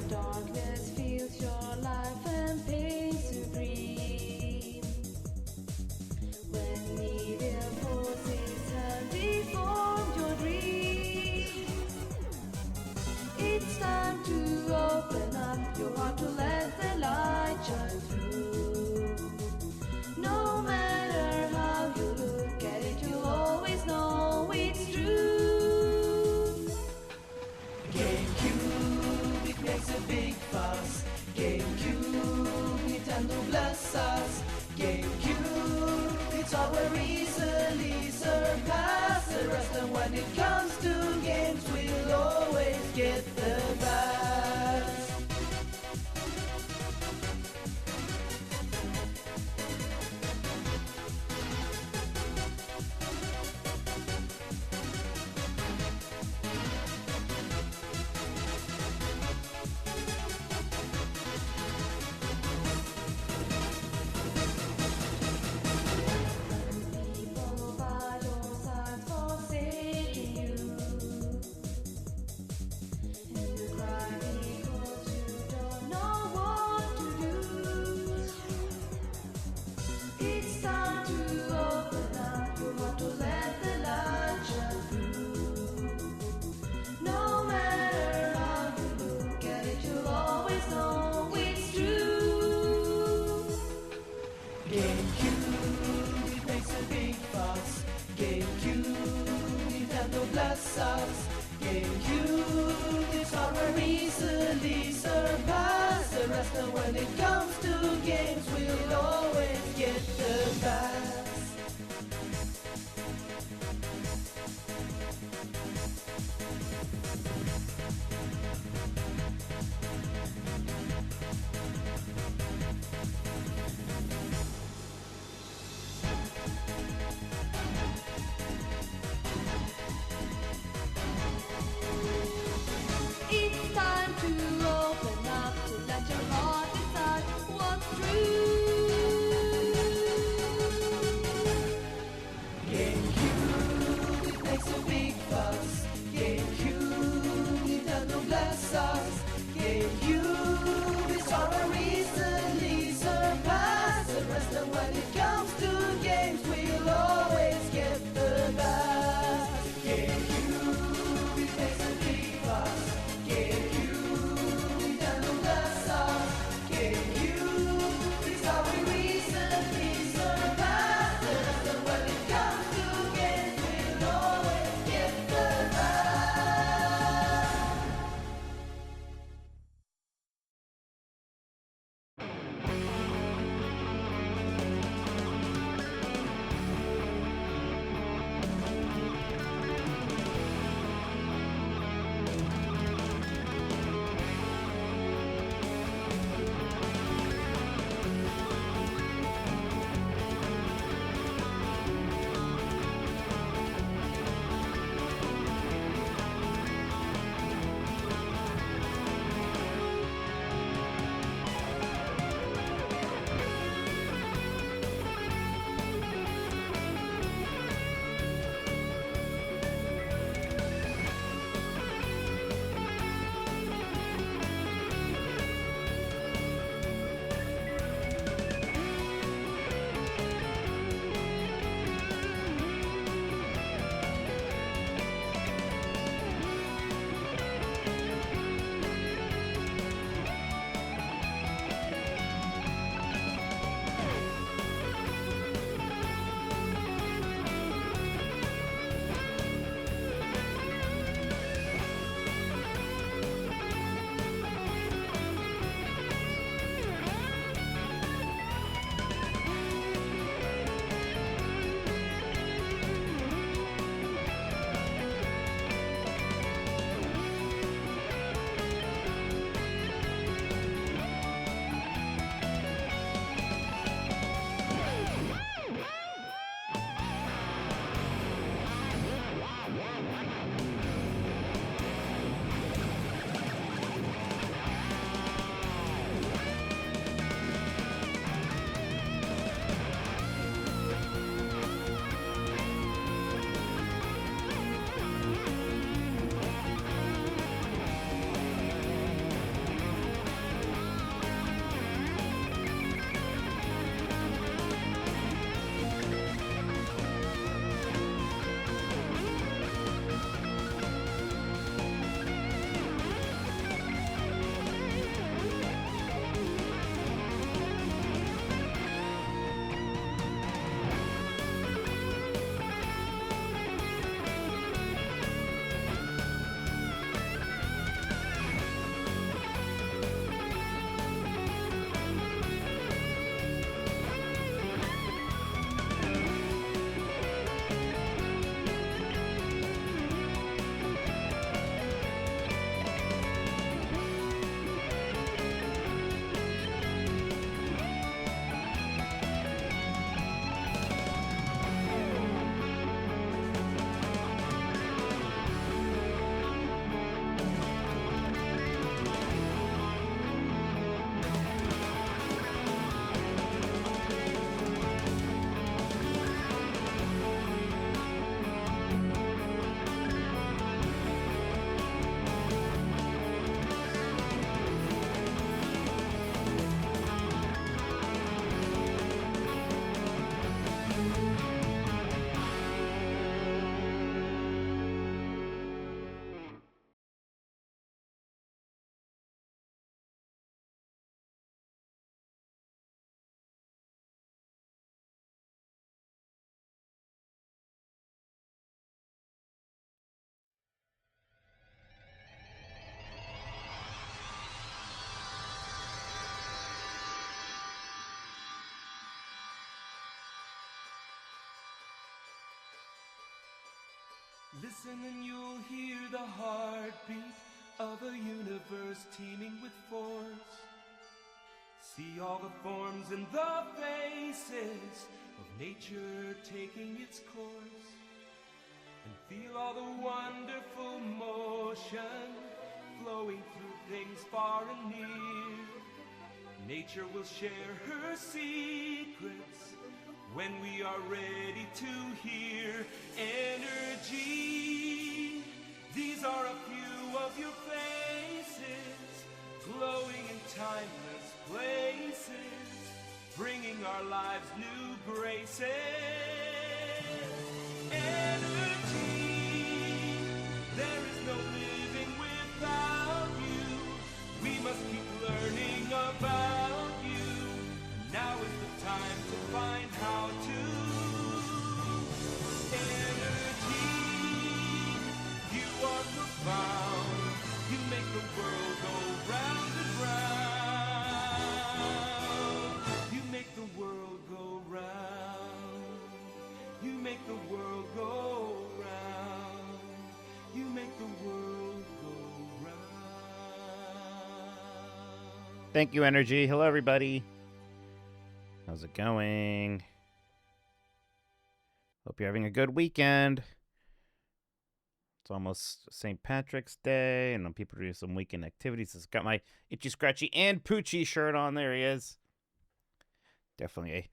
Darkness fills your life and pain supreme. When evil forces have deformed your dream, it's time to open up your heart to let the light shine through. No matter how you look at it, you'll always know it's true. GameCube, it makes a big fuss. GameCube, Nintendo bless us. GameCube, it's all we're easily surpass the rest. And when it comes to games, we'll always get the best. People by your side forsaking you, and you cry because you don't know what to do. It's time to open up your heart to let the light shine through. No matter how you look at it, you'll always know it's true. GameCube, it makes a big fuss. GameCube, Nintendo bless us. GameCube, it's all we're easily surpass the rest. And when it comes to games, we'll always get the best. It's time to open up, to let your heart decide what's true. Listen and you'll hear the heartbeat of a universe teeming with force. See all the forms and the faces of nature taking its course. And feel all the wonderful motion flowing through things far and near. Nature will share her secrets when we are ready to hear. Energy, these are a few of your faces, glowing in timeless places, bringing our lives new graces. Energy, there is no living without you. We must keep learning about you. Now is the time to find how to. Energy, you are profound. You make the world go round and round. You make the world go round. You make the world go round. You make the world go round. Thank you, Energy. Hello, everybody. How's it going? Hope you're having a good weekend. It's almost St. Patrick's Day, and people are doing some weekend activities. It's got my Itchy, Scratchy, and Poochie shirt on. There he is. Definitely a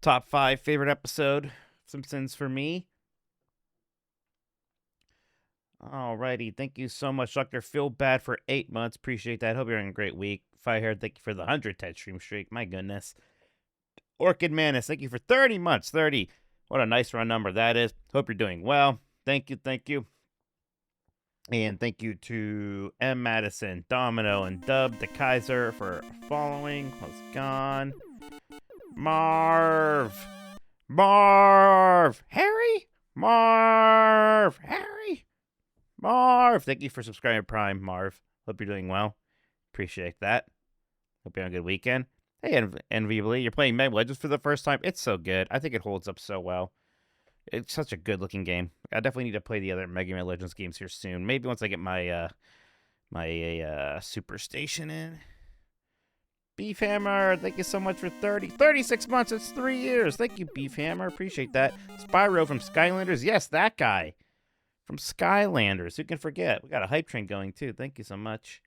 top 5 favorite episode of Simpsons for me. Alrighty, thank you so much, Dr. Feel Bad, for 8 months. Appreciate that. Hope you're having a great week. Firehair, thank you for the 110 stream streak. My goodness. Orchid Manus, thank you for 30 months. 30. What a nice round number that is. Hope you're doing well. Thank you, thank you. And thank you to M. Madison, Domino, and Dub the Kaiser for following. Was gone. Marv, Harry, Marv, Harry, Marv. Thank you for subscribing to Prime, Marv. Hope you're doing well. Appreciate that. Hope you're having a good weekend. Hey, Enviably, you're playing Mega Legends for the first time. It's so good. I think it holds up so well. It's such a good-looking game. I definitely need to play the other Mega Man Legends games here soon. Maybe once I get my Superstation in. Beef Hammer, thank you so much for 36 months. It's 3 years. Thank you, Beef Hammer. Appreciate that. Spyro from Skylanders. Yes, that guy from Skylanders. Who can forget? We got a hype train going, too. Thank you so much.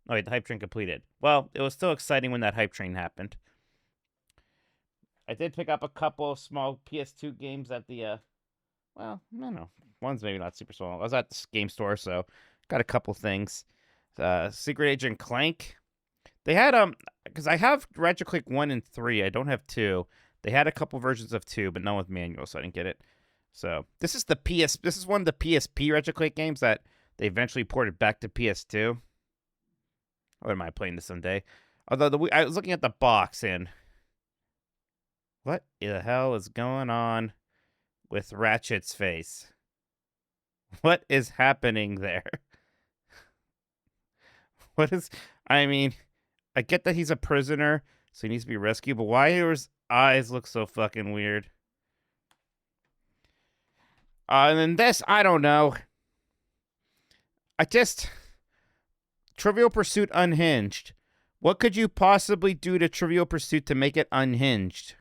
Oh, wait, the hype train completed. Well, it was still exciting when that hype train happened. I did pick up a couple of small PS2 games at the, well, I don't know. One's maybe not super small. I was at the game store, so got a couple things. Secret Agent Clank. They had, because I have Ratchet Clank 1 and 3. I don't have 2. They had a couple versions of 2, but none with manual, so I didn't get it. So, this is one of the PSP Ratchet Clank games that they eventually ported back to PS2. Or am I playing this someday? Although, I was looking at the box, and what the hell is going on with Ratchet's face? What is happening there? I get that he's a prisoner, so he needs to be rescued, but why do his eyes look so fucking weird? And then this, I don't know. Trivial Pursuit Unhinged. What could you possibly do to Trivial Pursuit to make it unhinged?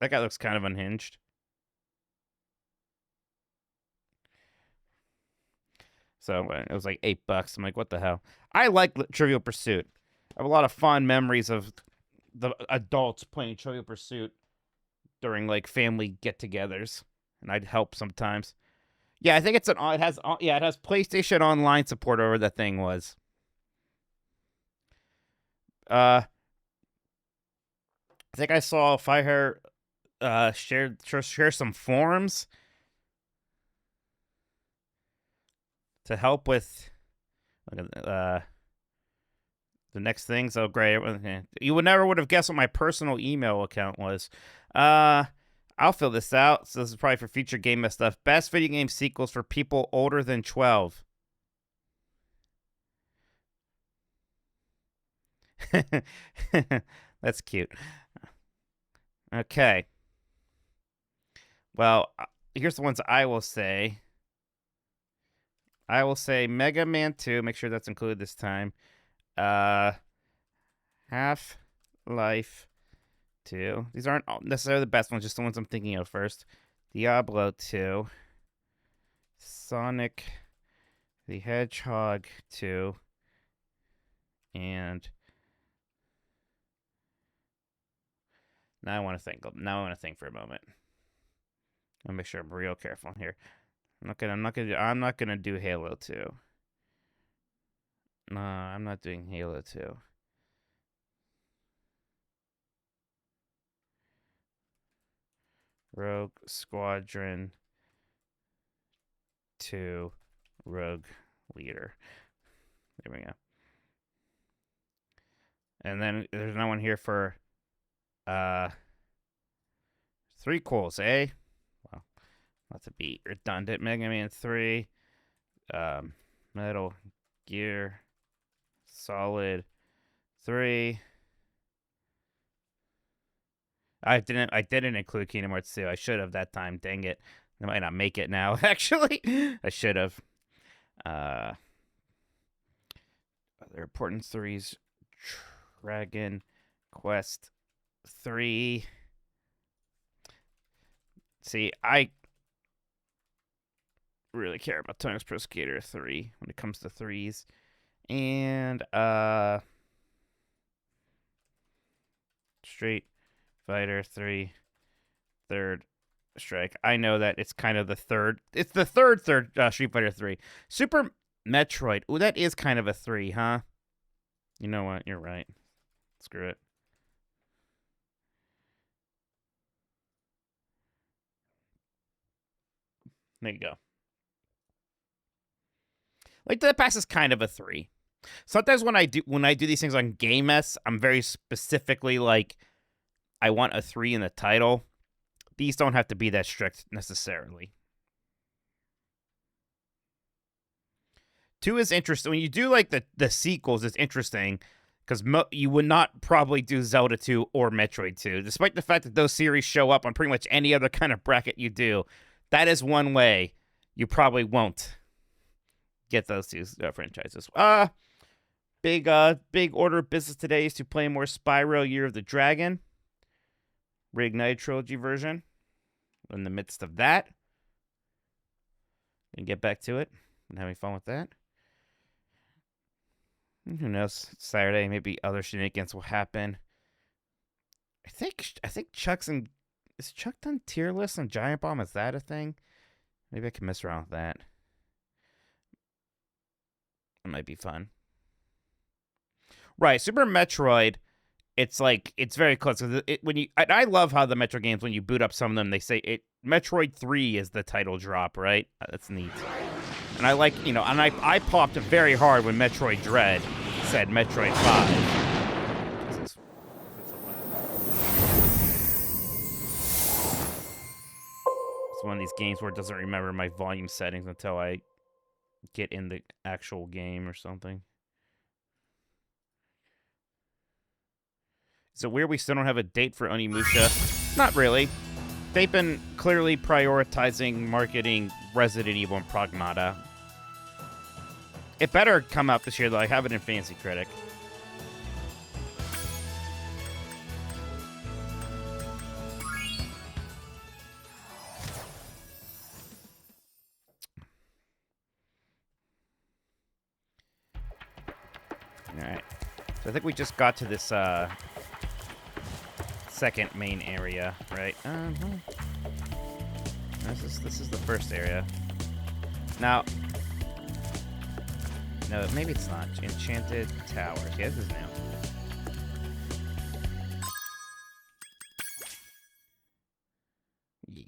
That guy looks kind of unhinged. So it was like $8. I'm like, what the hell? I like Trivial Pursuit. I have a lot of fond memories of the adults playing Trivial Pursuit during like family get-togethers, and I'd help sometimes. Yeah, I think it has PlayStation Online support, over that thing was. I think I saw Firehair share some forums to help with the next thing. So great. You would have guessed what my personal email account was. I'll fill this out. So this is probably for future Game Mess stuff. Best video game sequels for people older than 12. That's cute. Okay. Well, here's the ones I will say. I will say Mega Man 2. Make sure that's included this time. Half-Life 2. These aren't necessarily the best ones, just the ones I'm thinking of first. Diablo 2. Sonic the Hedgehog 2. And now I want to think. Now I want to think for a moment. I'll make sure I'm real careful here. I'm not gonna do Halo 2. No, I'm not doing Halo 2. Rogue Squadron 2 Rogue Leader. There we go. And then there's no one here for 3 calls, eh? Well, not to be redundant. Mega Man 3, Metal Gear Solid 3. I didn't include Kingdom Hearts 2. I should have that time. Dang it. I might not make it now, actually. I should have. Other important 3s. Dragon Quest 3. See, I really care about Tony's Pro Skater 3 when it comes to 3s. And Street Fighter 3 Third Strike. I know that it's kind of the third. It's the third Street Fighter 3. Super Metroid. Ooh, that is kind of a 3, huh? You know what? You're right. Screw it. There you go. Like the Pass is kind of a 3. Sometimes when I do these things on Game S, I'm very specifically like, I want a 3 in the title. These don't have to be that strict necessarily. 2 is interesting. When you do like the sequels, it's interesting because you would not probably do Zelda 2 or Metroid 2, despite the fact that those series show up on pretty much any other kind of bracket you do. That is one way you probably won't get those 2 franchises. Big order of business today is to play more Spyro Year of the Dragon. Reignited Trilogy version. In the midst of that. Gonna get back to it. And having fun with that. Who knows? Saturday, maybe other shenanigans will happen. I think Chuck's in... Is Chuck done tier lists on Giant Bomb? Is that a thing? Maybe I can mess around with that. It might be fun. Right, Super Metroid, it's like, it's very close. I love how the Metro games, when you boot up some of them, they say Metroid 3 is the title drop, right? That's neat. And I like, and I popped very hard when Metroid Dread said Metroid 5. Jesus. It's one of these games where it doesn't remember my volume settings until I get in the actual game or something. Is it weird we still don't have a date for Onimusha? Not really. They've been clearly prioritizing marketing Resident Evil and Pragmata. It better come out this year, though. I have it in Fancy Critic. Alright. So I think we just got to this, second main area, right? This is the first area. Now, no, maybe it's not. Enchanted Towers. Yeah, this is new.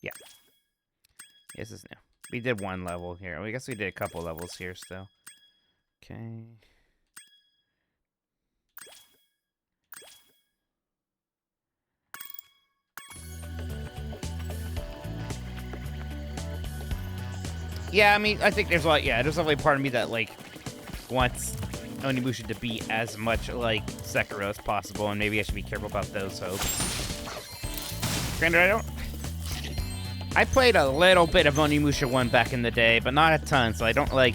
Yeah. This is new. We did one level here. I guess we did a couple levels here still. Okay. Yeah, I mean, I think there's a lot, there's definitely a part of me that, like, wants Onimusha to be as much like Sekiro as possible, and maybe I should be careful about those hopes. Granted, I played a little bit of Onimusha 1 back in the day, but not a ton, so I don't really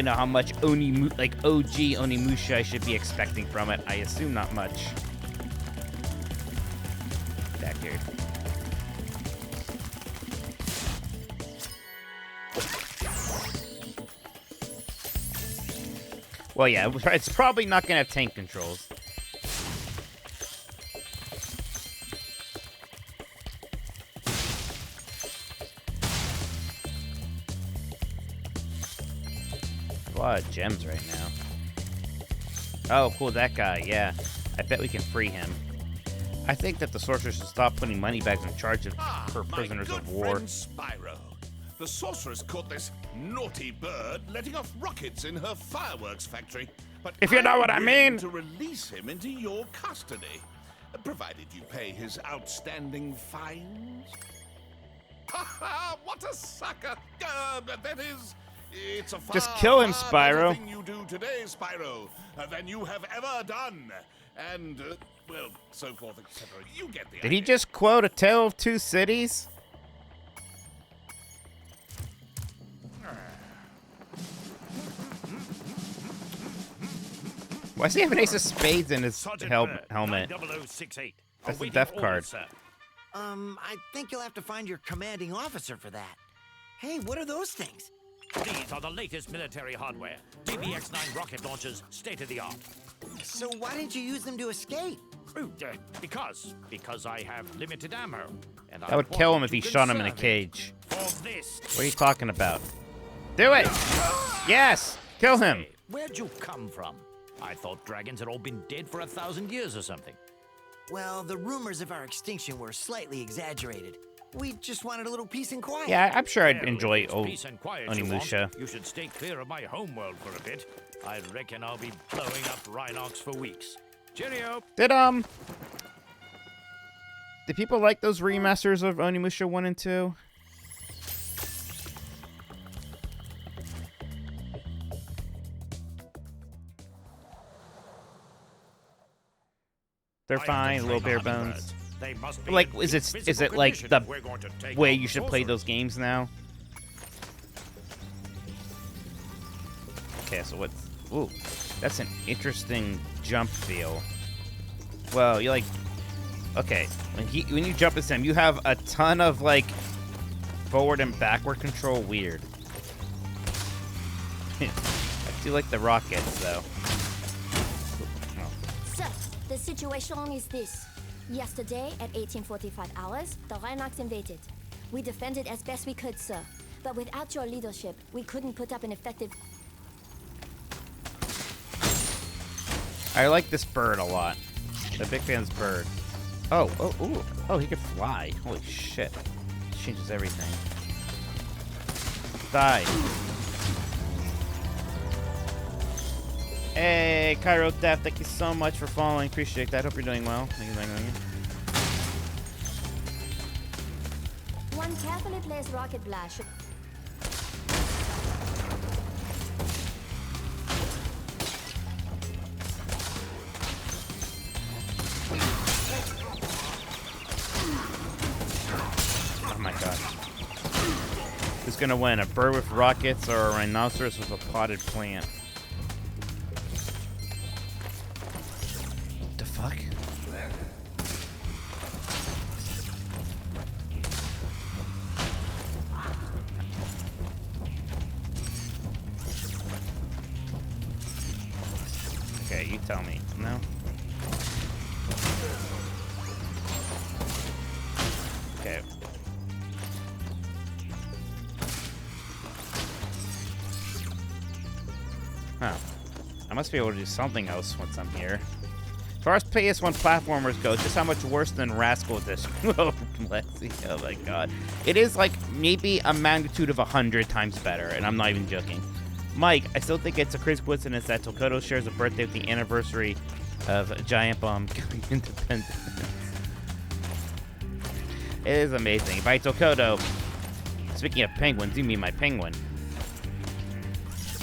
know how much OG Onimusha I should be expecting from it. I assume not much. Backyard. Well, yeah, it's probably not gonna have tank controls. A lot of gems right now. Oh, cool, that guy, yeah. I bet we can free him. I think that the sorcerer should stop putting money bags in charge of her prisoners of war. Spyro. The sorceress caught this naughty bird letting off rockets in her fireworks factory. But If you know what I I'm mean. willing to release him into your custody, provided you pay his outstanding fines. Ha ha! What a sucker! That is, it's a far, Just kill him, far better Spyro. thing you do today, Spyro, than you have ever done. And well, so forth, etc. You get the idea. Did he just quote A Tale of Two Cities? Why does he have an ace of spades in his helmet? 90068. That's the Awaiting death orders, card. sir. I think you'll have to find your commanding officer for that. Hey, what are those things? These are the latest military hardware. DBX-9 rocket launchers, state of the art. So why didn't you use them to escape? Because I have limited ammo. And That would kill him if he shot him in a cage. For this. What are you talking about? Do it! Yes! Kill him! Hey, where'd you come from? I thought dragons had all been dead for 1,000 years or something. Well, the rumors of our extinction were slightly exaggerated. We just wanted a little peace and quiet. Yeah, I'm sure I'd Well, enjoy if it's old peace and quiet you want, Onimusha. You should stay clear of my homeworld for a bit. I reckon I'll be blowing up Rhinox for weeks. Cheerio! Did people like those remasters of Onimusha 1 and 2? They're fine, little bare bones. They must be Like, in is peak it physical like condition the if we're going to take way on you the should play those sorcerers. games now? Okay, so what's... Ooh, that's an interesting jump feel. Well, you like... Okay, when you jump into him, you have a ton of, like, forward and backward control. Weird. I do like the rockets, though. Sir, the situation is this. Yesterday, at 1845 hours, the Rhinox invaded. We defended as best we could, sir. But without your leadership, we couldn't put up an effective... I like this bird a lot. I'm a big fan of this bird. Oh, he could fly. Holy shit. This changes everything. Die. Hey, Cairo Theft, thank you so much for following. Appreciate that. Hope you're doing well. Thank you. One carefully placed rocket blast should... Oh my god. Who's gonna win? A bird with rockets or a rhinoceros with a potted plant? What the fuck? Okay, you tell me. No? Okay. Huh. I must be able to do something else once I'm here. As far as PS1 platformers go, just how much worse than Rascal Edition? Oh, let's see. Oh my god. It is like maybe a magnitude of 100 times better, and I'm not even joking. Mike, I still think it's a crazy coincidence that Tolkoto shares a birthday with the anniversary of Giant Bomb killing Independence. It is amazing. By Tolkoto, speaking of penguins, you mean my penguin.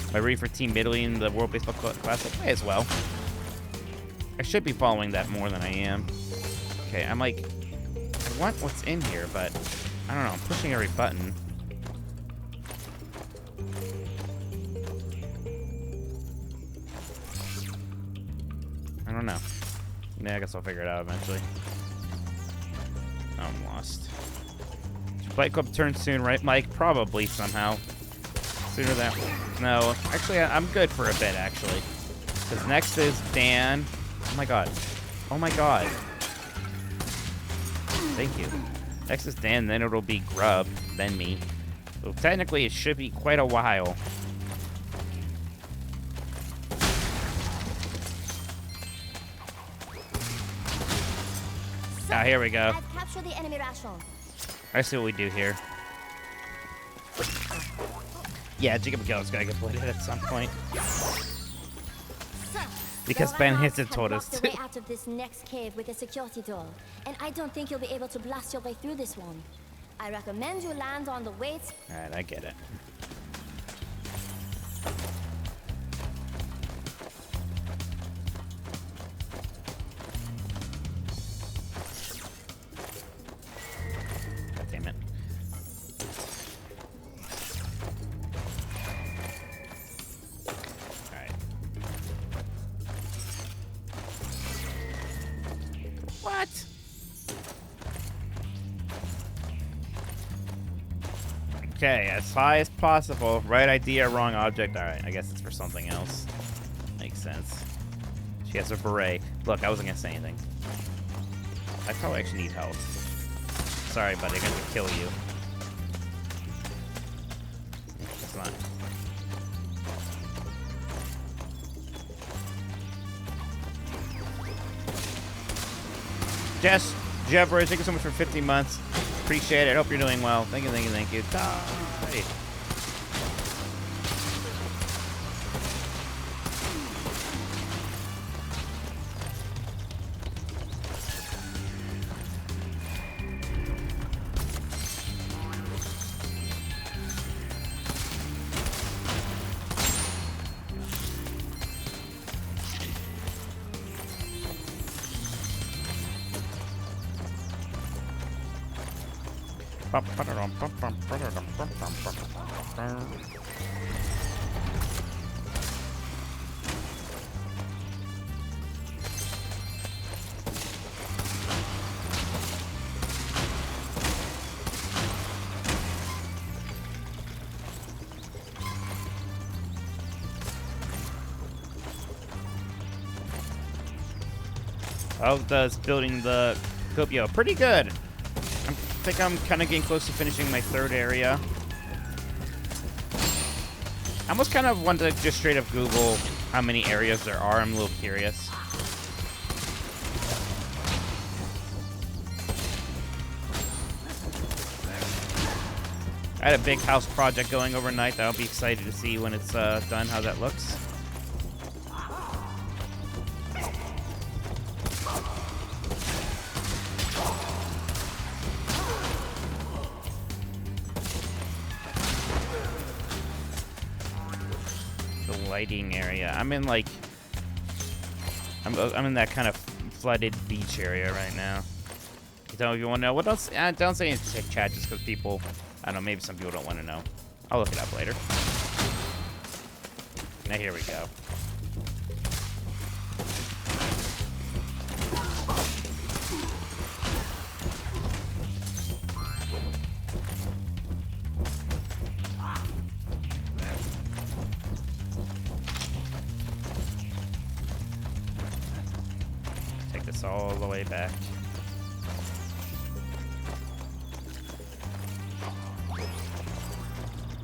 Am I ready for Team Italy in the World Baseball Classic? May as well. I should be following that more than I am. Okay, I'm like, I want what's in here, but I don't know. I'm pushing every button. I don't know. Yeah, I guess I'll figure it out eventually. I'm lost. Flight Club turns soon, right, Mike? Probably somehow. Sooner than... No, actually, I'm good for a bit, actually. Because next is Dan. Oh my god. Oh my god. Thank you. Next is Dan, then it'll be Grub, then me. So technically, it should be quite a while. Ah, here we go. I've captured the enemy ration. I see what we do here. Yeah, Jacob Gill's gotta get blooded at some point. Because Ben Hinton told us to. Way out of this next cave with a security door, and I don't think you'll be able to blast your way through this one. I recommend you land on the weights. Alright, I get it. God damn it. Alright. What? Okay, as high as possible. Right idea, wrong object. Alright, I guess it's for something else. Makes sense. She has a beret. Look, I wasn't gonna say anything. I probably actually need health. Sorry, buddy, I'm gonna kill you. It's not. Jess, Jebra, thank you so much for 50 months. Appreciate it. I hope you're doing well. Thank you, thank you, thank you. Die. How does building the Copio? Pretty good. I think I'm kind of getting close to finishing my third area. I almost kind of want to just straight up Google how many areas there are. I'm a little curious. I had a big house project going overnight that I'll be excited to see when it's done, how that looks. Lighting area. I'm in like I'm in that kind of flooded beach area right now. You know, if you want to know what else, don't say anything in chat just because people, I don't know, maybe some people don't want to know. I'll look it up later. Now here we go. All the way back.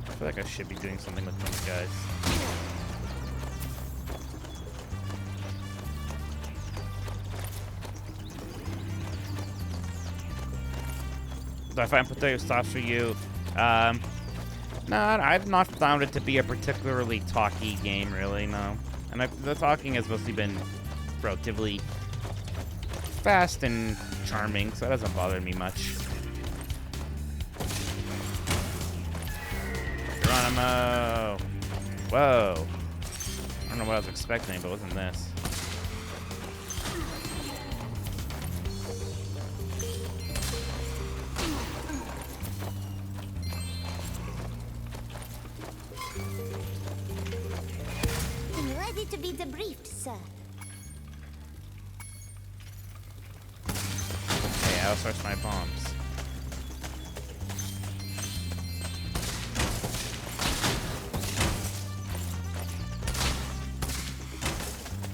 I feel like I should be doing something with these guys. Do I find potato stops for you? No, I've not found it to be a particularly talky game, really, no. And the talking has mostly been relatively fast and charming, so that doesn't bother me much. Geronimo! Whoa. I don't know what I was expecting, but it wasn't this. I'm ready to be debriefed, sir. Hey, I outsourced my bombs.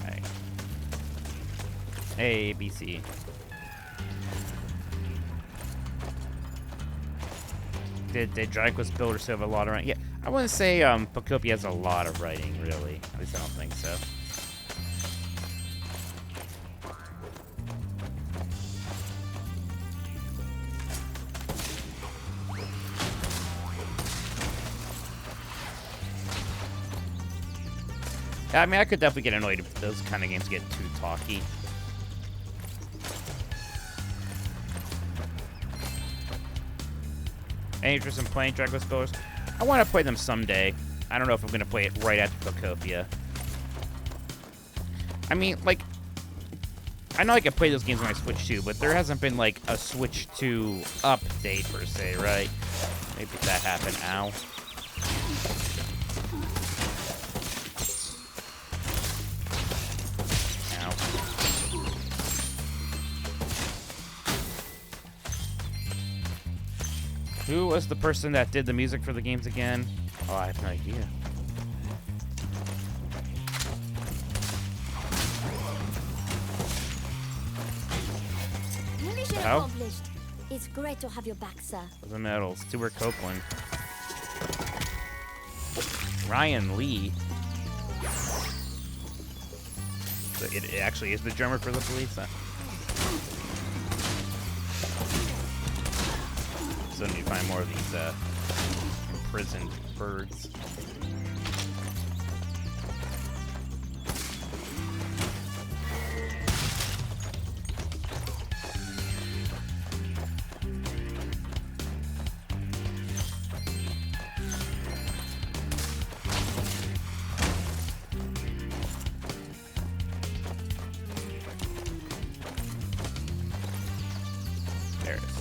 Okay. A, B, C. Did Dracula's Builders have a lot of writing? Yeah, I wouldn't say Pocopia has a lot of writing, really. At least I don't think so. I mean, I could definitely get annoyed if those kind of games get too talky. Any interest in playing Dracula's Builders? I want to play them someday. I don't know if I'm going to play it right after Pocopia. I mean, like, I know I can play those games on my Switch too, but there hasn't been, like, a Switch 2 update, per se, right? Maybe that happened. Ow. Who was the person that did the music for the games again? Oh, I have no idea. Mission How? accomplished. It's great to have you back, sir. The medals. Stuart Copeland. Ryan Lee. So it actually is the drummer for the Police. So need to find more of these imprisoned birds. There it is.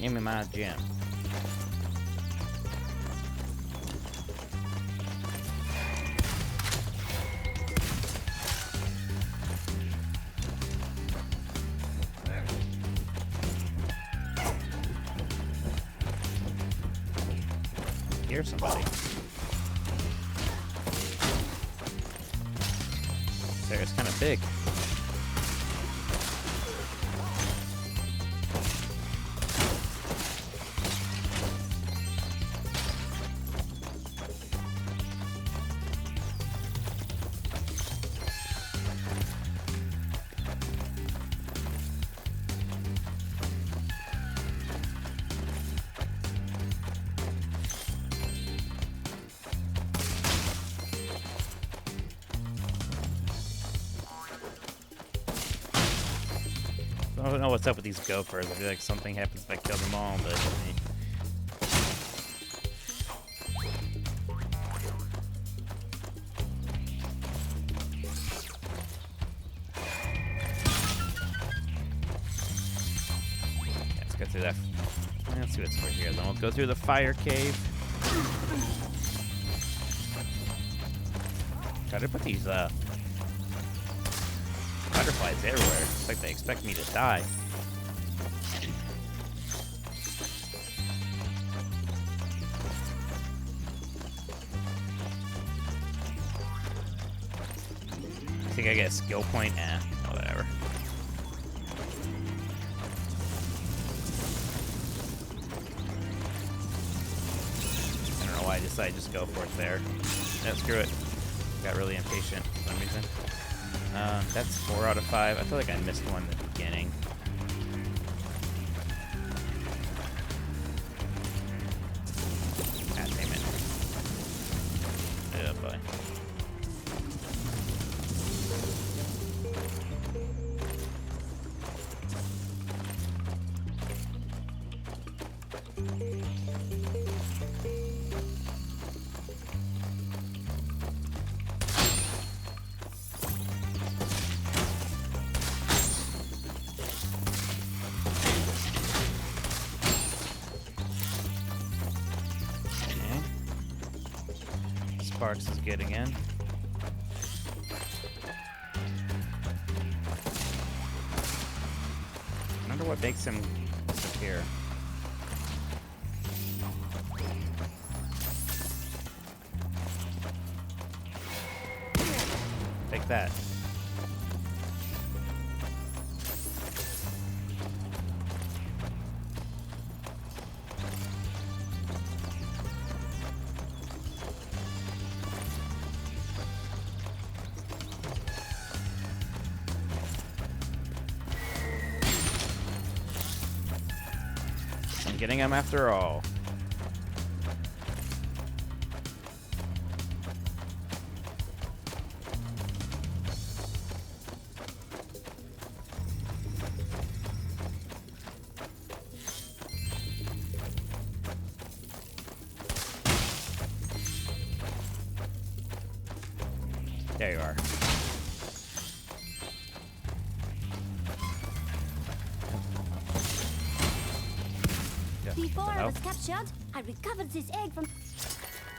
Give me my gem. Here's somebody. Sarah's kind of big. I don't know what's up with these gophers. I feel like something happens if I kill them all, but let's go through that. Let's see what's over here. Then we'll go through the fire cave. Gotta put these butterflies everywhere. It's like they expect me to die. I think I get a skill point. Oh, whatever. I don't know why I decided to just go for it there. No, screw it. Got really impatient for some reason. That's 4 out of 5. I feel like I missed one in the beginning. boy. Sparks is getting in. I wonder what makes him disappear. Take that. Getting him after all. There you are. Before I was captured, I recovered this egg from...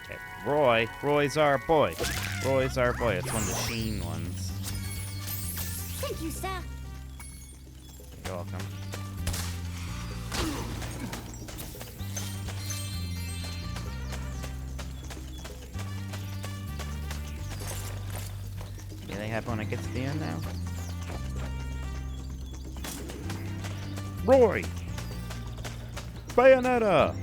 Okay. Roy's our boy. Roy's our boy. It's one of the Sheen ones. Thank you, sir. You're welcome. Yeah, they have when I get to the end now. Roy! Bayonetta!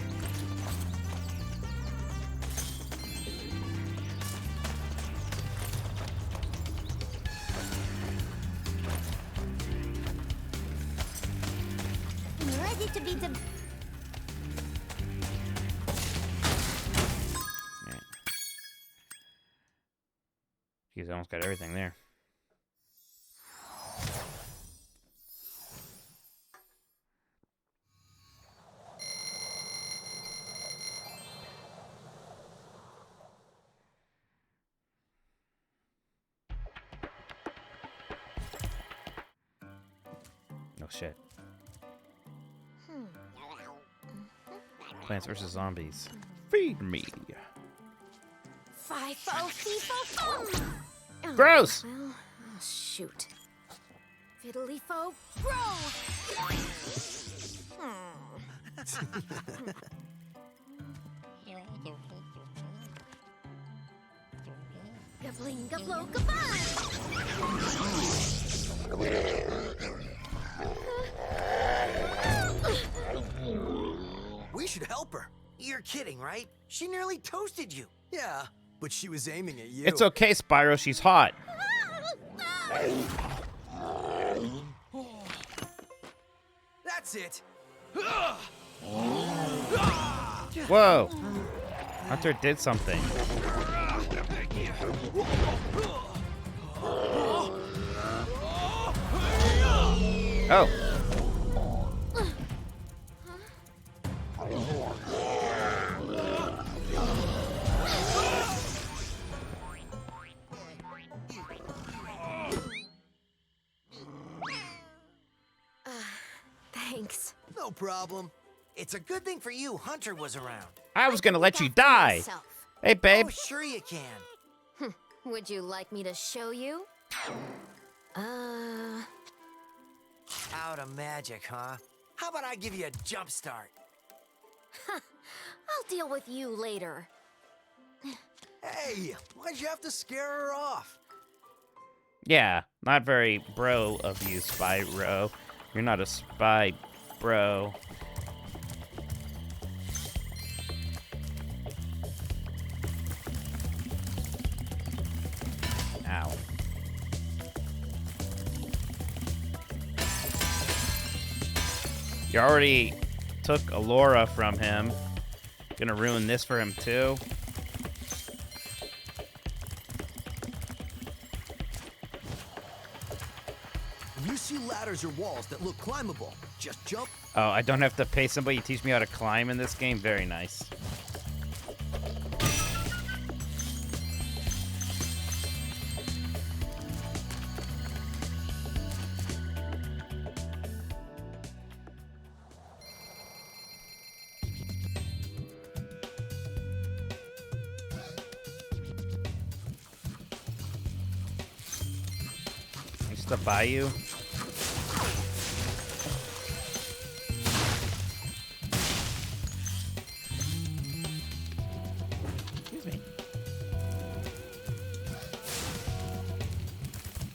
I'm ready to be the... Right. He's almost got everything there. Oh shit. Plants vs. Zombies. Feed me. FIFO, FIFO, FUM! Gross! Well, oh, shoot. Fiddly fo, bro! Gabling, gablo, goodbye! We should help her. You're kidding, right? She nearly toasted you. Yeah, but she was aiming at you. It's okay, Spyro. She's hot. That's it. Whoa. Hunter did something. Oh. Thanks. No problem. It's a good thing for you Hunter was around. I was gonna let you die. Myself. Hey, babe. Oh, sure you can. Would you like me to show you? Out of magic, huh? How about I give you a jump start? I'll deal with you later. Hey, why'd you have to scare her off? Yeah, not very bro of you, Spyro. You're not a spy, bro. Ow. You already took Alora from him. Gonna ruin this for him too. see ladders or walls that look climbable, just jump. Oh, I don't have to pay somebody to teach me how to climb in this game? Very nice. Just the bayou. Excuse me.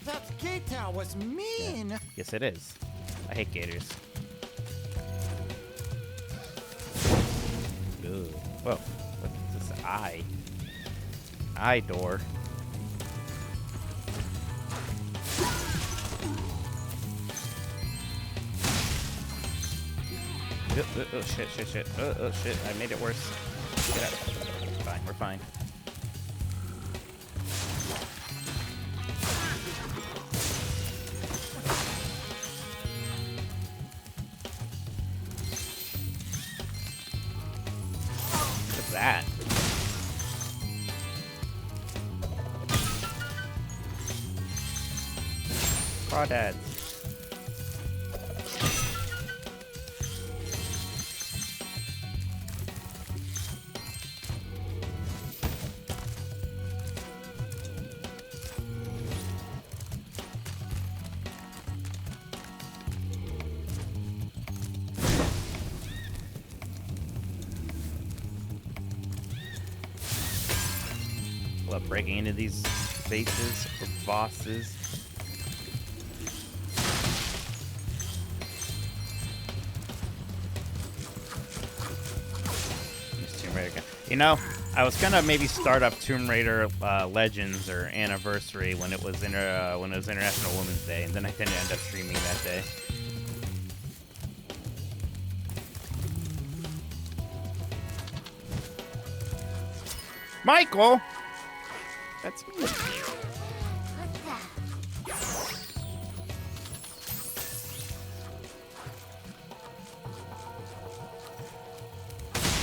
That gator was mean. Yes, it is. I hate gators. Ooh. Whoa. What's this eye? Eye door. Oh, shit. Oh, shit. I made it worse. Get out. Fine, we're fine. What's that? Crawdads. Love breaking into these bases or bosses. Tomb Raider. You know, I was gonna maybe start up Tomb Raider Legends or Anniversary when it was International Women's Day, and then I didn't end up streaming that day. Michael, that's me.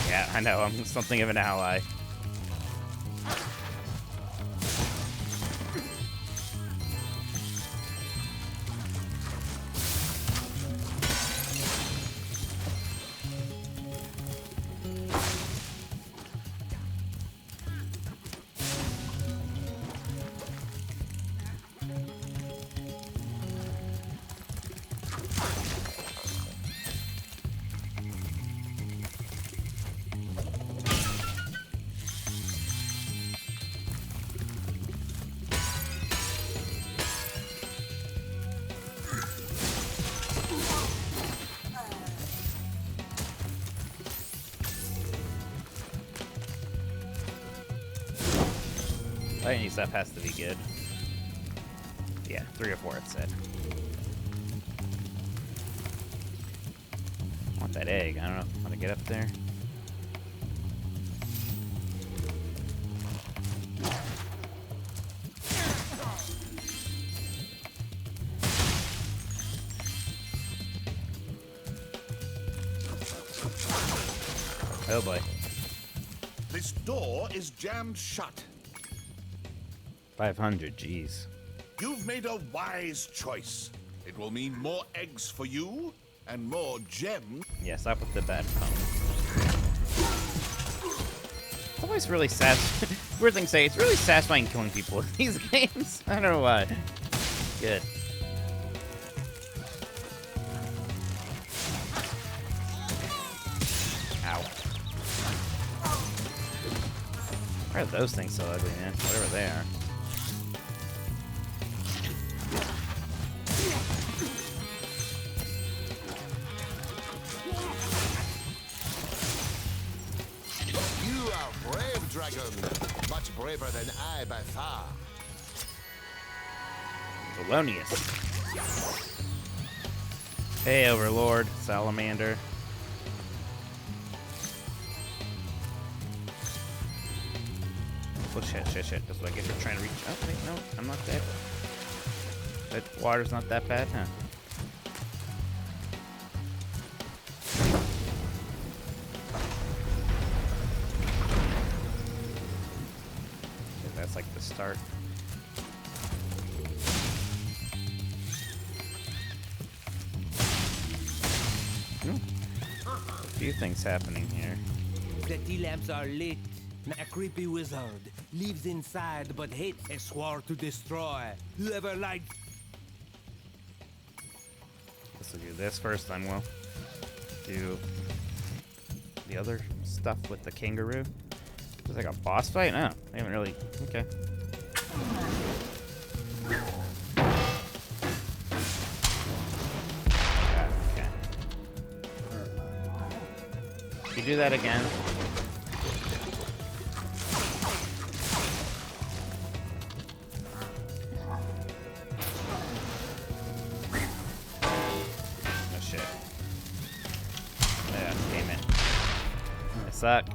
Yeah, I know. I'm something of an ally. Any stuff has to be good. Yeah, 3 or 4 it said. I want that egg. I don't know how to get up there. Oh boy. This door is jammed shut. 500, jeez. You've made a wise choice. It will mean more eggs for you and more gems. Yeah, stop with the bad pump. It's always really sad. Weird thing to say, it's really satisfying killing people in these games. I don't know why. Good. Ow. Why are those things so ugly, man? Whatever they are. Much braver than I by far. Thelonious. Hey, Overlord, Salamander. Oh, shit. That's what I get for trying to reach. Oh, wait, no, I'm not dead. That water's not that bad, huh? that's like the start. A few things happening here. The tea lamps are lit. A creepy wizard lives inside but hates and swore to destroy whoever lights. Let's do this first, then we'll do the other stuff with the kangaroo. Is like a boss fight? No, I haven't really. Okay. Okay. You do that again. Oh shit. Yeah, damn it. I suck.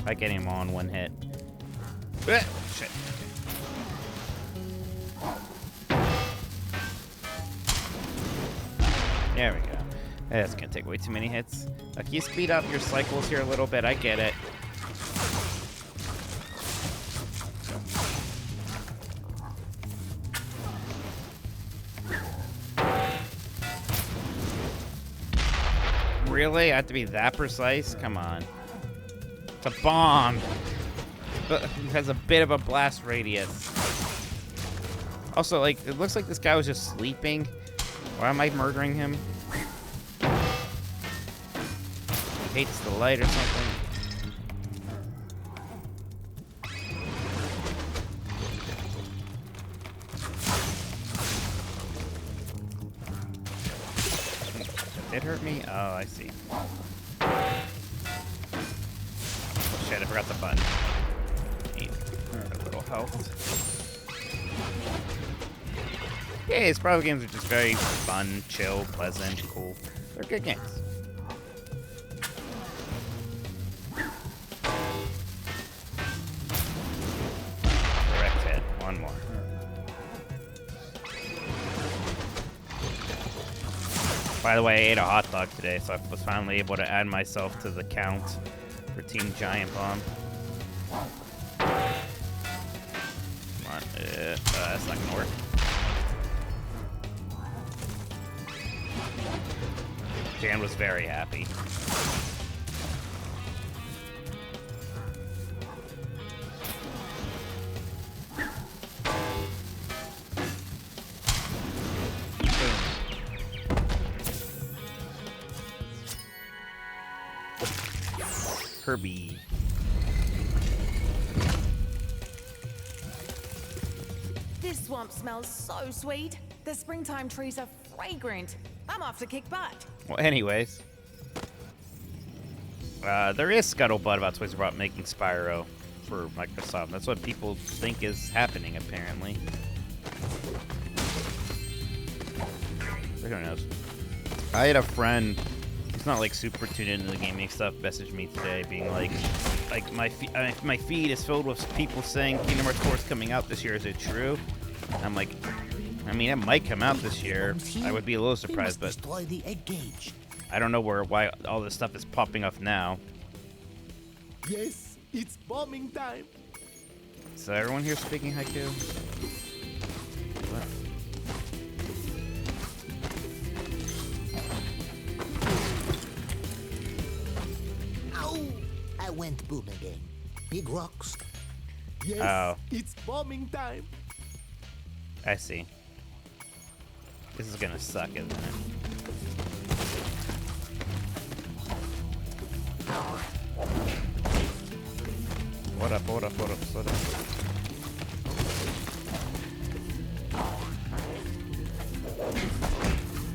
I get him on one hit. Shit. There we go. That's gonna take way too many hits. Can you speed up your cycles here a little bit? I get it. Really? I have to be that precise? Come on. It's a bomb. It has a bit of a blast radius. Also, like, it looks like this guy was just sleeping. Why am I murdering him? He hates the light or something. It hurt me? Oh, I see. Shit, I forgot the button. Need a little health. Yeah, Spyro games are just very fun, chill, pleasant, cool. They're good games. Correct hit. One more. By the way, I ate a hot dog today, so I was finally able to add myself to the count for Team Giant Bomb. Come on. That's not gonna work. Jan was very happy. Kirby. This swamp smells so sweet. The springtime trees are fragrant. I'm off to kick butt. Well, anyways. There is scuttlebutt about Toys R Us making Spyro for Microsoft. That's what people think is happening, apparently. But who knows? I had a friend who's not like super tuned into the gaming stuff message me today being like my feed is filled with people saying Kingdom Hearts 4 is coming out this year. Is it true? And I'm like, I mean, it might come out this year. I would be a little surprised, but the egg gauge. I don't know why all this stuff is popping up now. Yes, it's bombing time. Is everyone here speaking haiku? What? Ow! I went boom again. Big rocks. Yes, Oh. it's bombing time. I see. This is gonna suck, isn't it? What up, what up, what up, what up?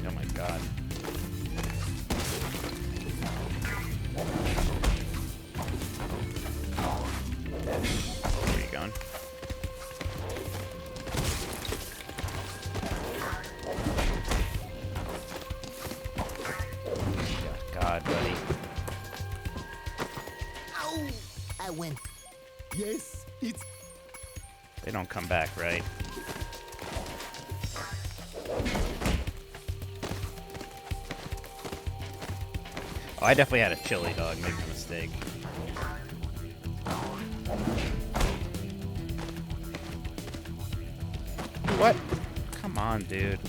Oh my god. Where are you going? God, buddy. Ow! I went. Yes, it's. They don't come back, right? Oh, I definitely had a chili dog. Make no mistake. What? Come on, dude.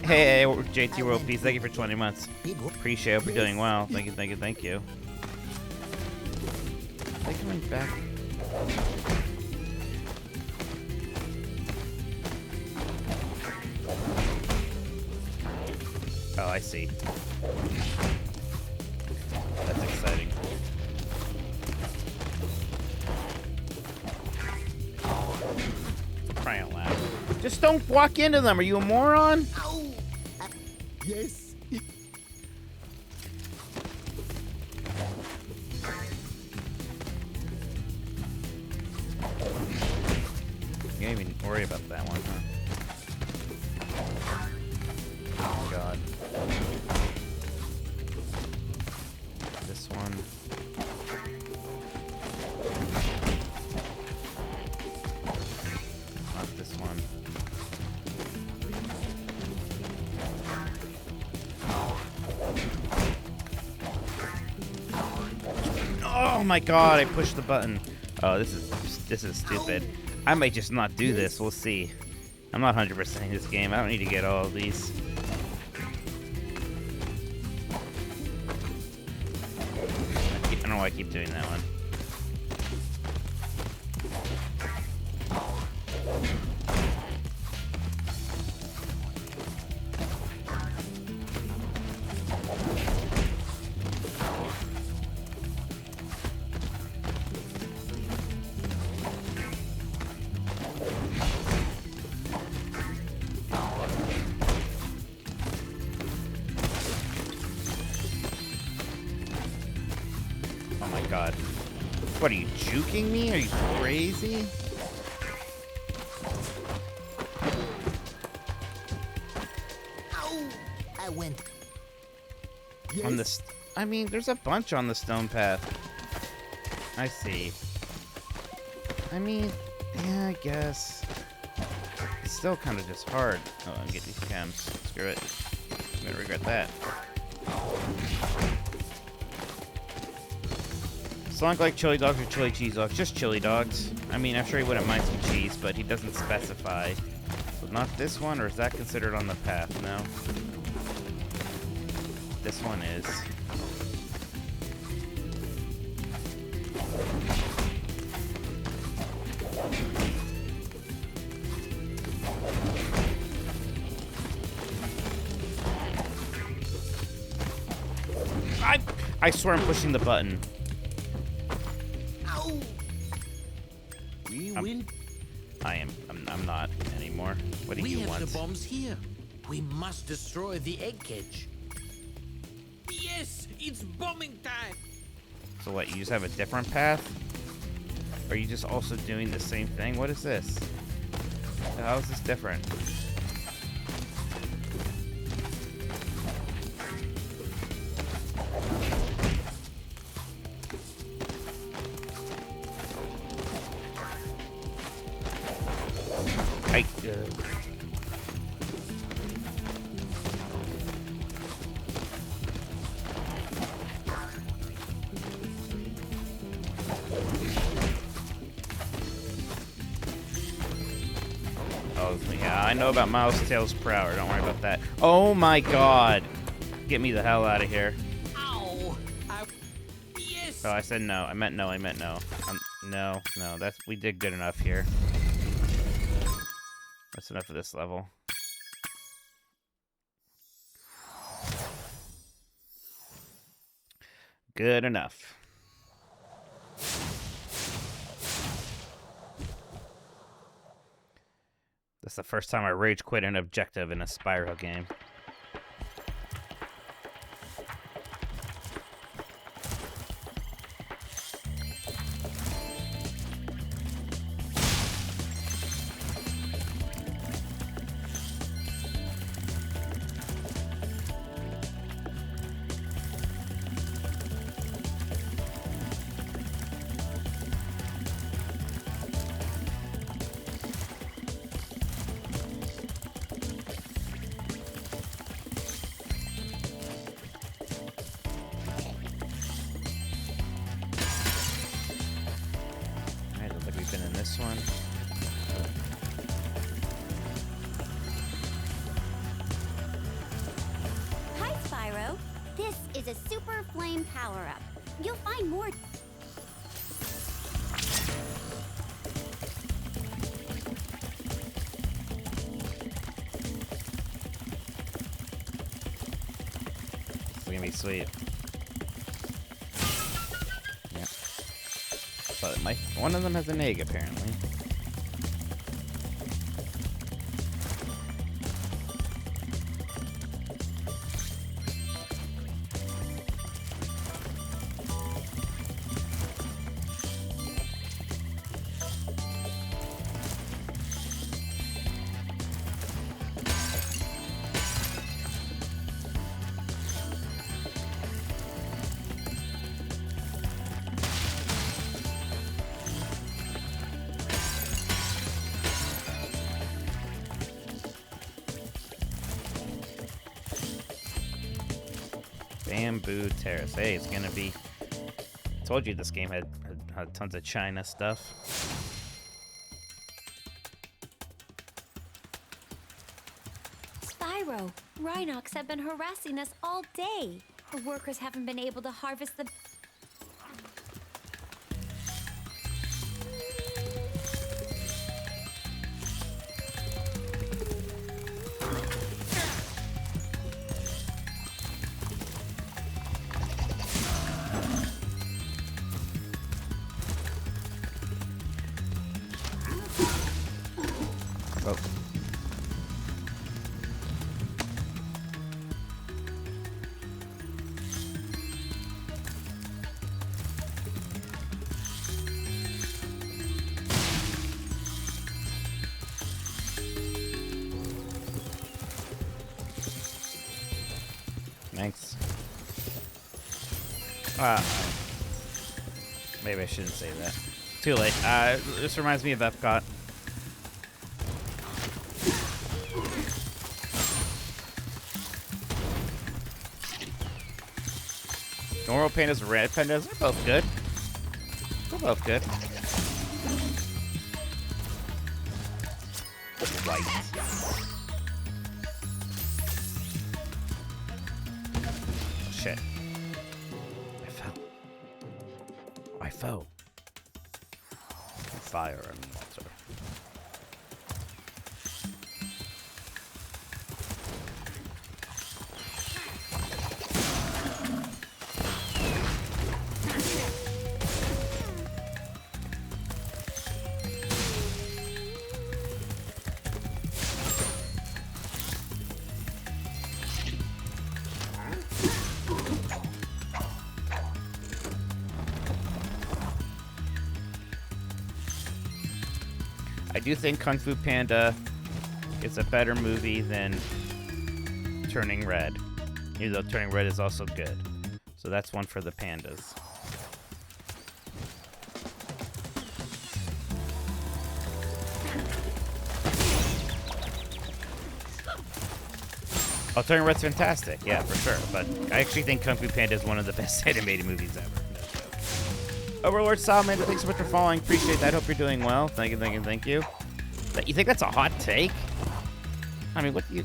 Hey, JT World Peace. Thank you for 20 months. Appreciate it. Hope you're doing well. Thank you, thank you, thank you. Are they coming back? Oh, I see. That's exciting. Crying out loud. Just don't walk into them. Are you a moron? Ow! Yes. You don't even worry about that one, huh? Oh, God. This one. Not this one. Oh my God, I pushed the button. Oh, this is stupid. I might just not do this. We'll see. I'm not 100%ing this game. I don't need to get all of these. I don't know why I keep doing that one. God. What, are you juking me? Are you crazy? Ow! I went. Yes. On this, I mean, there's a bunch on the stone path. I see. I mean, yeah, I guess. It's still kind of just hard. Oh, I'm getting these chems. Screw it. I'm gonna regret that. Sonic like chili dogs or chili cheese dogs? Just chili dogs. I mean, I'm sure he wouldn't mind some cheese, but he doesn't specify. So not this one, or is that considered on the path? No. This one is. I swear I'm pushing the button. Ow! We will. I'm not anymore. What do you want? We have the bombs here. We must destroy the egg cage. Yes, it's bombing time. So what, you just have a different path? Or are you just also doing the same thing? What is this? How is this different? I know about Miles Tails per hour. Don't worry about that. Oh my God! Get me the hell out of here. Ow! Yes! Oh, I said no. I meant no. No. We did good enough here. That's enough of this level. Good enough. That's the first time I rage quit an objective in a Spyro game. this one. Hi, Spyro. This is a super flame power-up. You'll find more. It's gonna be sweet. Yeah. But one of them has an egg, apparently. Bamboo Terrace. Hey, it's gonna be. I told you this game had tons of China stuff. Spyro, Rhinox have been harassing us all day. The workers haven't been able to harvest the. Oh. Thanks. Maybe I shouldn't say that. Too late. This reminds me of Epcot. Normal pandas and red pandas, they're both good. They're both good. Right. Shit. I fell. I fell. Fire and water. I do think Kung Fu Panda is a better movie than Turning Red, even though Turning Red is also good. So that's one for the pandas. Oh, Turning Red's fantastic, yeah, for sure. But I actually think Kung Fu Panda is one of the best animated movies ever. Overlord Salamander, thanks so much for following. Appreciate that. Hope you're doing well. Thank you, thank you, thank you. You think that's a hot take? I mean, what do you...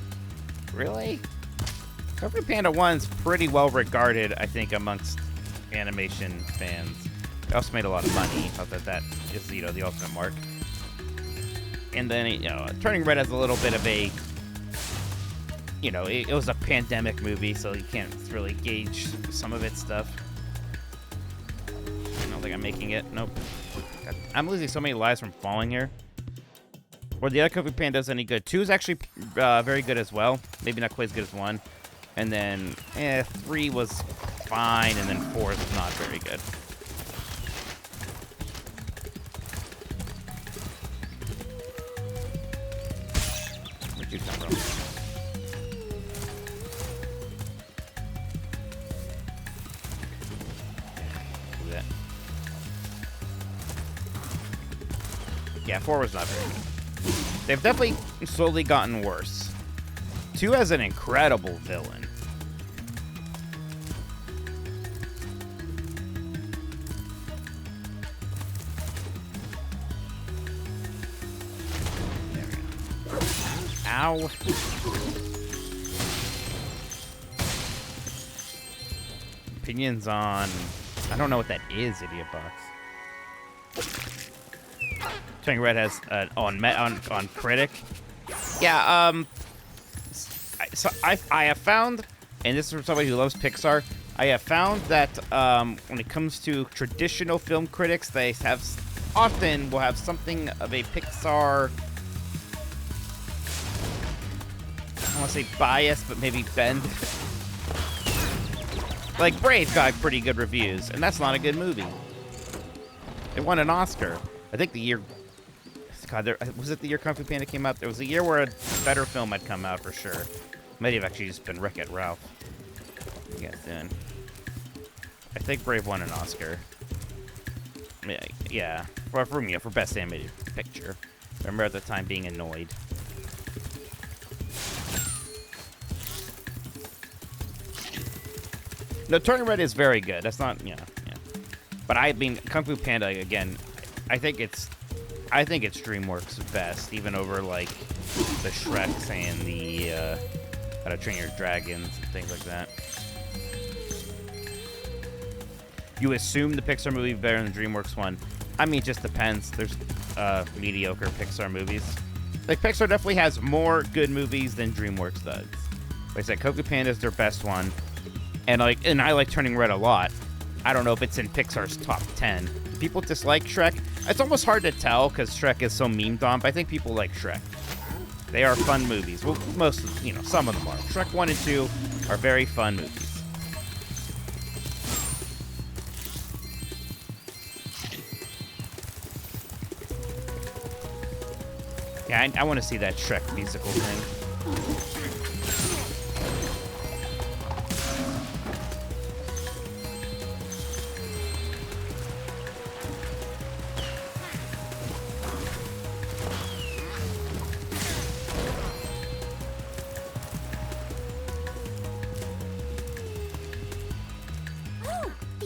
Really? Kung Fu Panda 1's pretty well regarded, I think, amongst animation fans. It also made a lot of money. I thought that is, you know, the ultimate mark. And then, you know, Turning Red has a little bit of a... You know, it was a pandemic movie, so you can't really gauge some of its stuff. I don't think I'm making it. Nope. God, I'm losing so many lives from falling here. Or the other Kung Fu Panda is any good. 2 is actually very good as well. Maybe not quite as good as 1. And then 3 was fine, and then 4 is not very good. Where'd you come from? Do that. Yeah, 4 was not very good. They've definitely slowly gotten worse. 2 has an incredible villain. Ow. Opinions on... I don't know what that is, Idiot Box. Turning Red has on Critic. Yeah, I have found, and this is from somebody who loves Pixar, I have found that when it comes to traditional film critics, they often will have something of a Pixar, I don't want to say bias, but maybe bend. Like, Brave got pretty good reviews, and that's not a good movie. It won an Oscar. I think the year... God, was it the year Kung Fu Panda came out? There was a year where a better film had come out, for sure. Might have actually just been Wreck-It Ralph. Yes, then. I think Brave won an Oscar. Yeah. For Best Animated Picture. I remember at the time being annoyed. No, Turning Red is very good. That's not, yeah. But I mean, Kung Fu Panda, again, I think it's DreamWorks' best, even over, like, the Shreks and the, How to Train Your Dragons and things like that. You assume the Pixar movie is better than the DreamWorks one. I mean, it just depends. There's, mediocre Pixar movies. Like, Pixar definitely has more good movies than DreamWorks does. Like I said, Kung Fu Panda is their best one. And I like Turning Red a lot. I don't know if it's in Pixar's top 10. People dislike Shrek. It's almost hard to tell because Shrek is so memed on, but I think people like Shrek. They are fun movies. Well, some of them are. Shrek 1 and 2 are very fun movies. Yeah, I want to see that Shrek musical thing.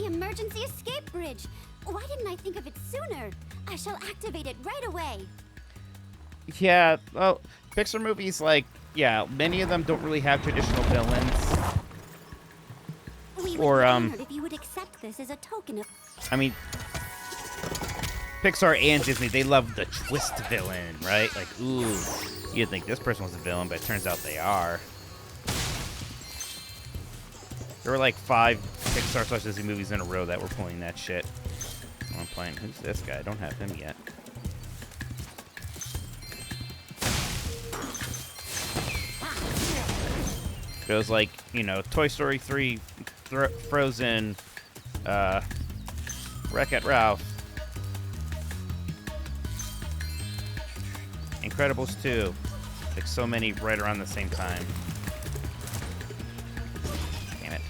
Emergency escape bridge! Why didn't I think of it sooner? I shall activate it right away. Yeah, well, Pixar movies, many of them don't really have traditional villains. We would be honored if you would accept this as a token of... I mean, Pixar and Disney, they love the twist villain, right? Like, ooh, you'd think this person was a villain, but it turns out they are. There were like 5 Pixar/Disney movies in a row that were pulling that shit. Oh, I'm playing. Who's this guy? I don't have him yet. It was like, Toy Story 3, Frozen, Wreck-It Ralph, Incredibles 2. Like so many right around the same time. Damn it.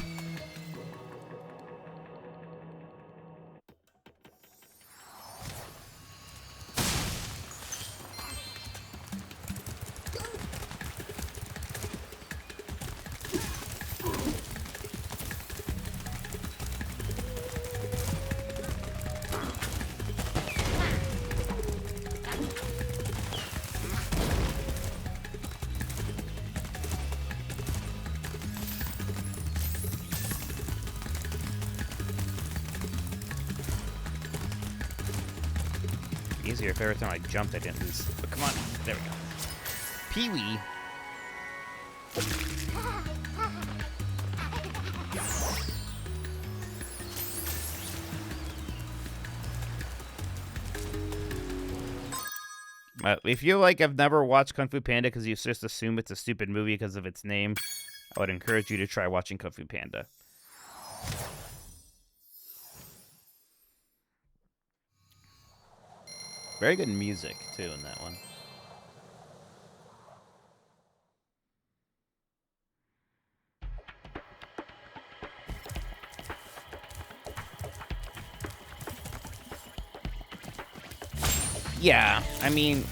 Easier if every time I jumped I didn't lose. But come on, there we go. Pee-wee. If you have never watched Kung Fu Panda because you just assume it's a stupid movie because of its name, I would encourage you to try watching Kung Fu Panda. Very good music, too, in that one. Yeah, I mean...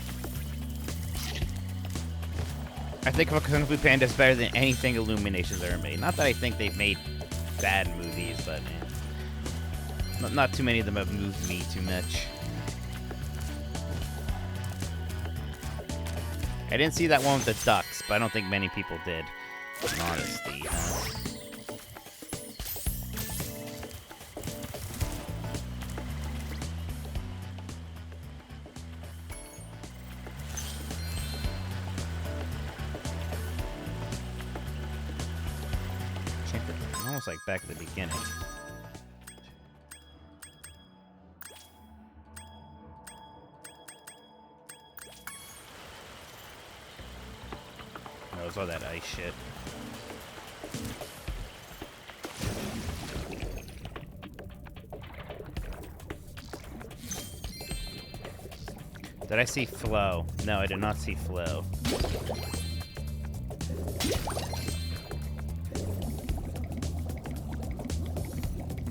I think Kung Fu Panda is better than anything Illumination's ever made. Not that I think they've made bad movies, but not too many of them have moved me too much. I didn't see that one with the ducks, but I don't think many people did. In honesty, huh? Almost like back at the beginning. That was all that ice shit. Did I see Flo? No, I did not see Flo.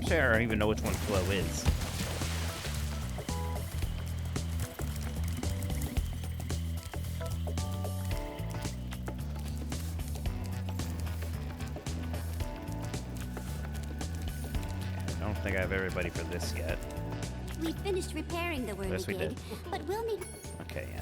I don't even know which one Flo is. I don't think I have everybody for this yet. We finished repairing the whirligig, Yes, we did. but we'll need... Okay, yeah.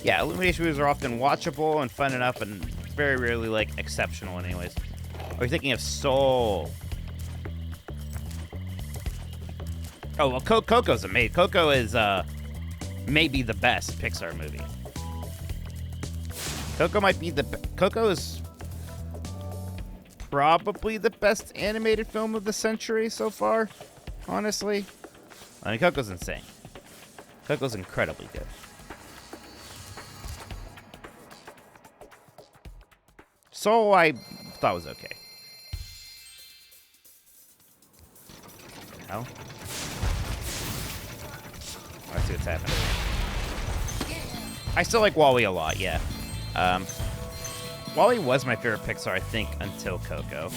Yeah, illumination movies are often watchable and fun enough, and very rarely, like, exceptional anyways. Are you thinking of Soul? Oh, well, Coco's amazing. Coco is, maybe the best Pixar movie. Coco is probably the best animated film of the century so far, honestly. I mean, Coco's insane. Coco's incredibly good. Soul, I thought was okay. Hell? I see what's happening. I still like WALL-E a lot, yeah. WALL-E was my favorite Pixar, I think, until Coco.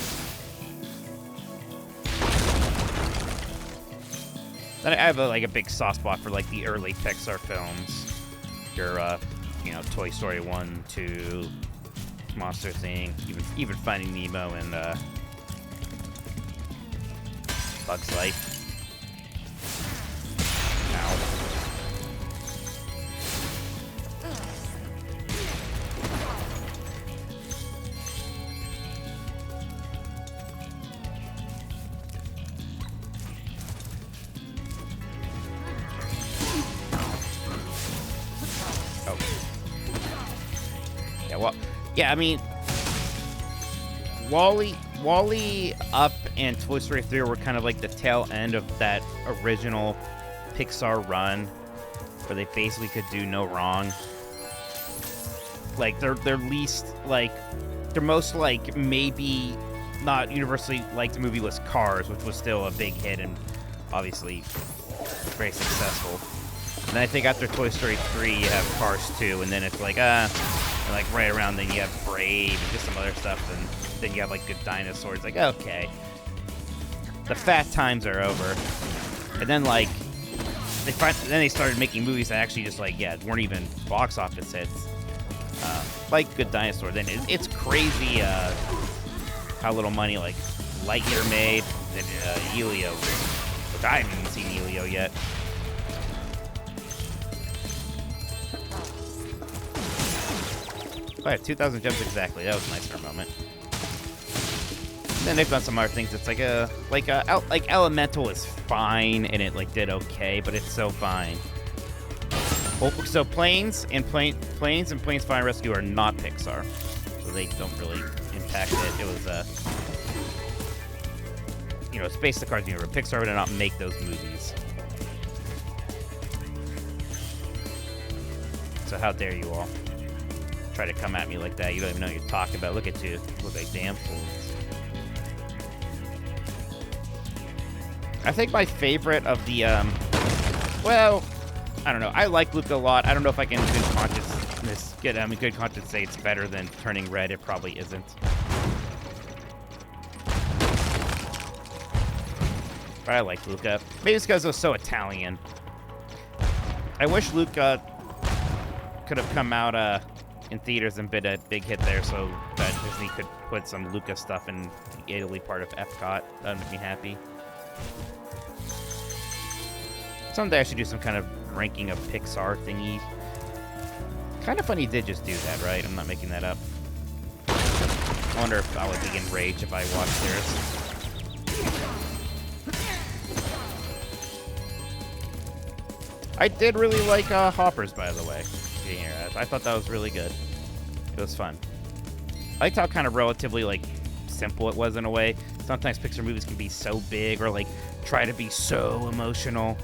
Then I have a big soft spot for like the early Pixar films. Your, Toy Story 1, 2, Monsters Inc., even Finding Nemo and Bug's Life. Yeah, I mean, WALL-E, Up, and Toy Story 3 were kind of like the tail end of that original Pixar run, where they basically could do no wrong. Like, their least, like, their most, like, maybe not universally liked movie was Cars, which was still a big hit and obviously very successful. And I think after Toy Story 3, you have Cars 2, and then it's like, and like right around then you have Brave and just some other stuff, and then you have like Good Dinosaurs. Like, okay, the fat times are over. And then like they started making movies that actually just like weren't even box office hits, like Good Dinosaur. Then it's crazy how little money like Lightyear made, and Elio, which I haven't even seen Elio yet. Oh, yeah, 2,000 gems exactly. That was nice for a moment. And then they've done some other things. It's like Elemental is fine, and it like did okay, but it's so fine. Well, so Planes and Planes Fire Rescue are not Pixar, so they don't really impact it. It was Space the Cartoon Universe. Pixar would not make those movies. So how dare you all try to come at me like that? You don't even know what you're talking about. Look at you. Look like damn fools. I think my favorite of the, well, I don't know. I like Luca a lot. I don't know if I can in good conscience say it's better than Turning Red. It probably isn't. But I like Luca. Maybe it's because it was so Italian. I wish Luca could have come out, in theaters and been a big hit there, so that Disney could put some Lucas stuff in the Italy part of Epcot. That would make me happy. Someday I should do some kind of ranking of Pixar thingy. Kind of funny he did just do that, right? I'm not making that up. I wonder if I would be enraged if I watched theirs. I did really like Hoppers, by the way. I thought that was really good. It was fun. I liked how kind of relatively, like, simple it was in a way. Sometimes Pixar movies can be so big or, like, try to be so emotional.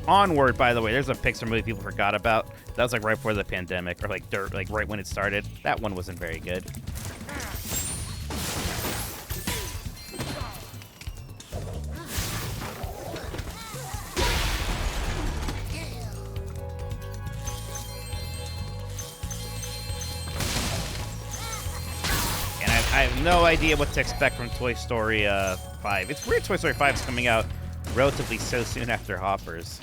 Onward, by the way, there's a Pixar movie people forgot about. That was, like, right before the pandemic, or, like, right when it started. That one wasn't very good. I have no idea what to expect from Toy Story 5. It's weird Toy Story 5 is coming out relatively so soon after Hoppers.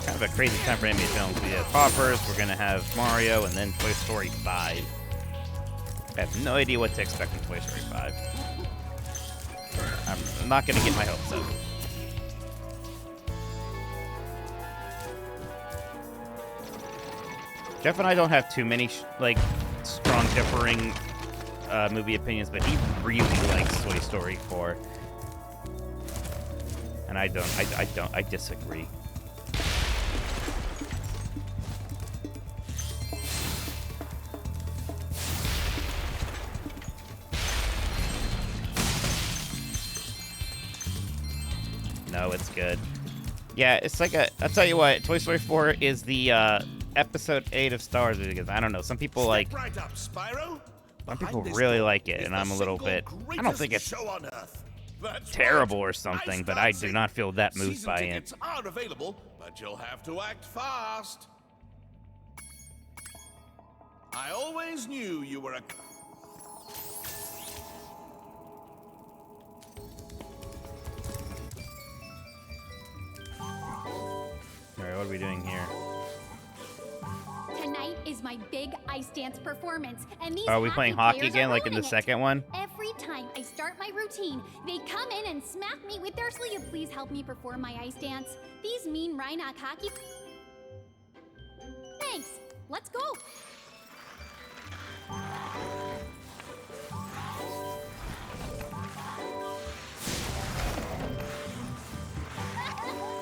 Kind of a crazy time for animated films. We have Hoppers, we're going to have Mario, and then Toy Story 5. I have no idea what to expect from Toy Story 5. I'm not going to get my hopes up. Jeff and I don't have too many strong differing movie opinions, but he really likes Toy Story 4. And I disagree. No, it's good. Yeah, it's like I'll tell you what, Toy Story 4 is the episode 8 of Star Wars because I don't know, some people like Right up, Spyro. some people really like it, and I'm a little bit. I don't think it's terrible or something, but I do not feel that moved by it. Tickets are available, but you'll have to act fast. I always knew you were a. Alright, what are we doing here? Tonight is my big ice dance performance, and these Are we playing hockey players again, are like in the ruining it. second one? Every time I start my routine, they come in and smack me with their sleeve. Please help me perform my ice dance. These mean Rhinoc hockey. Thanks. Let's go.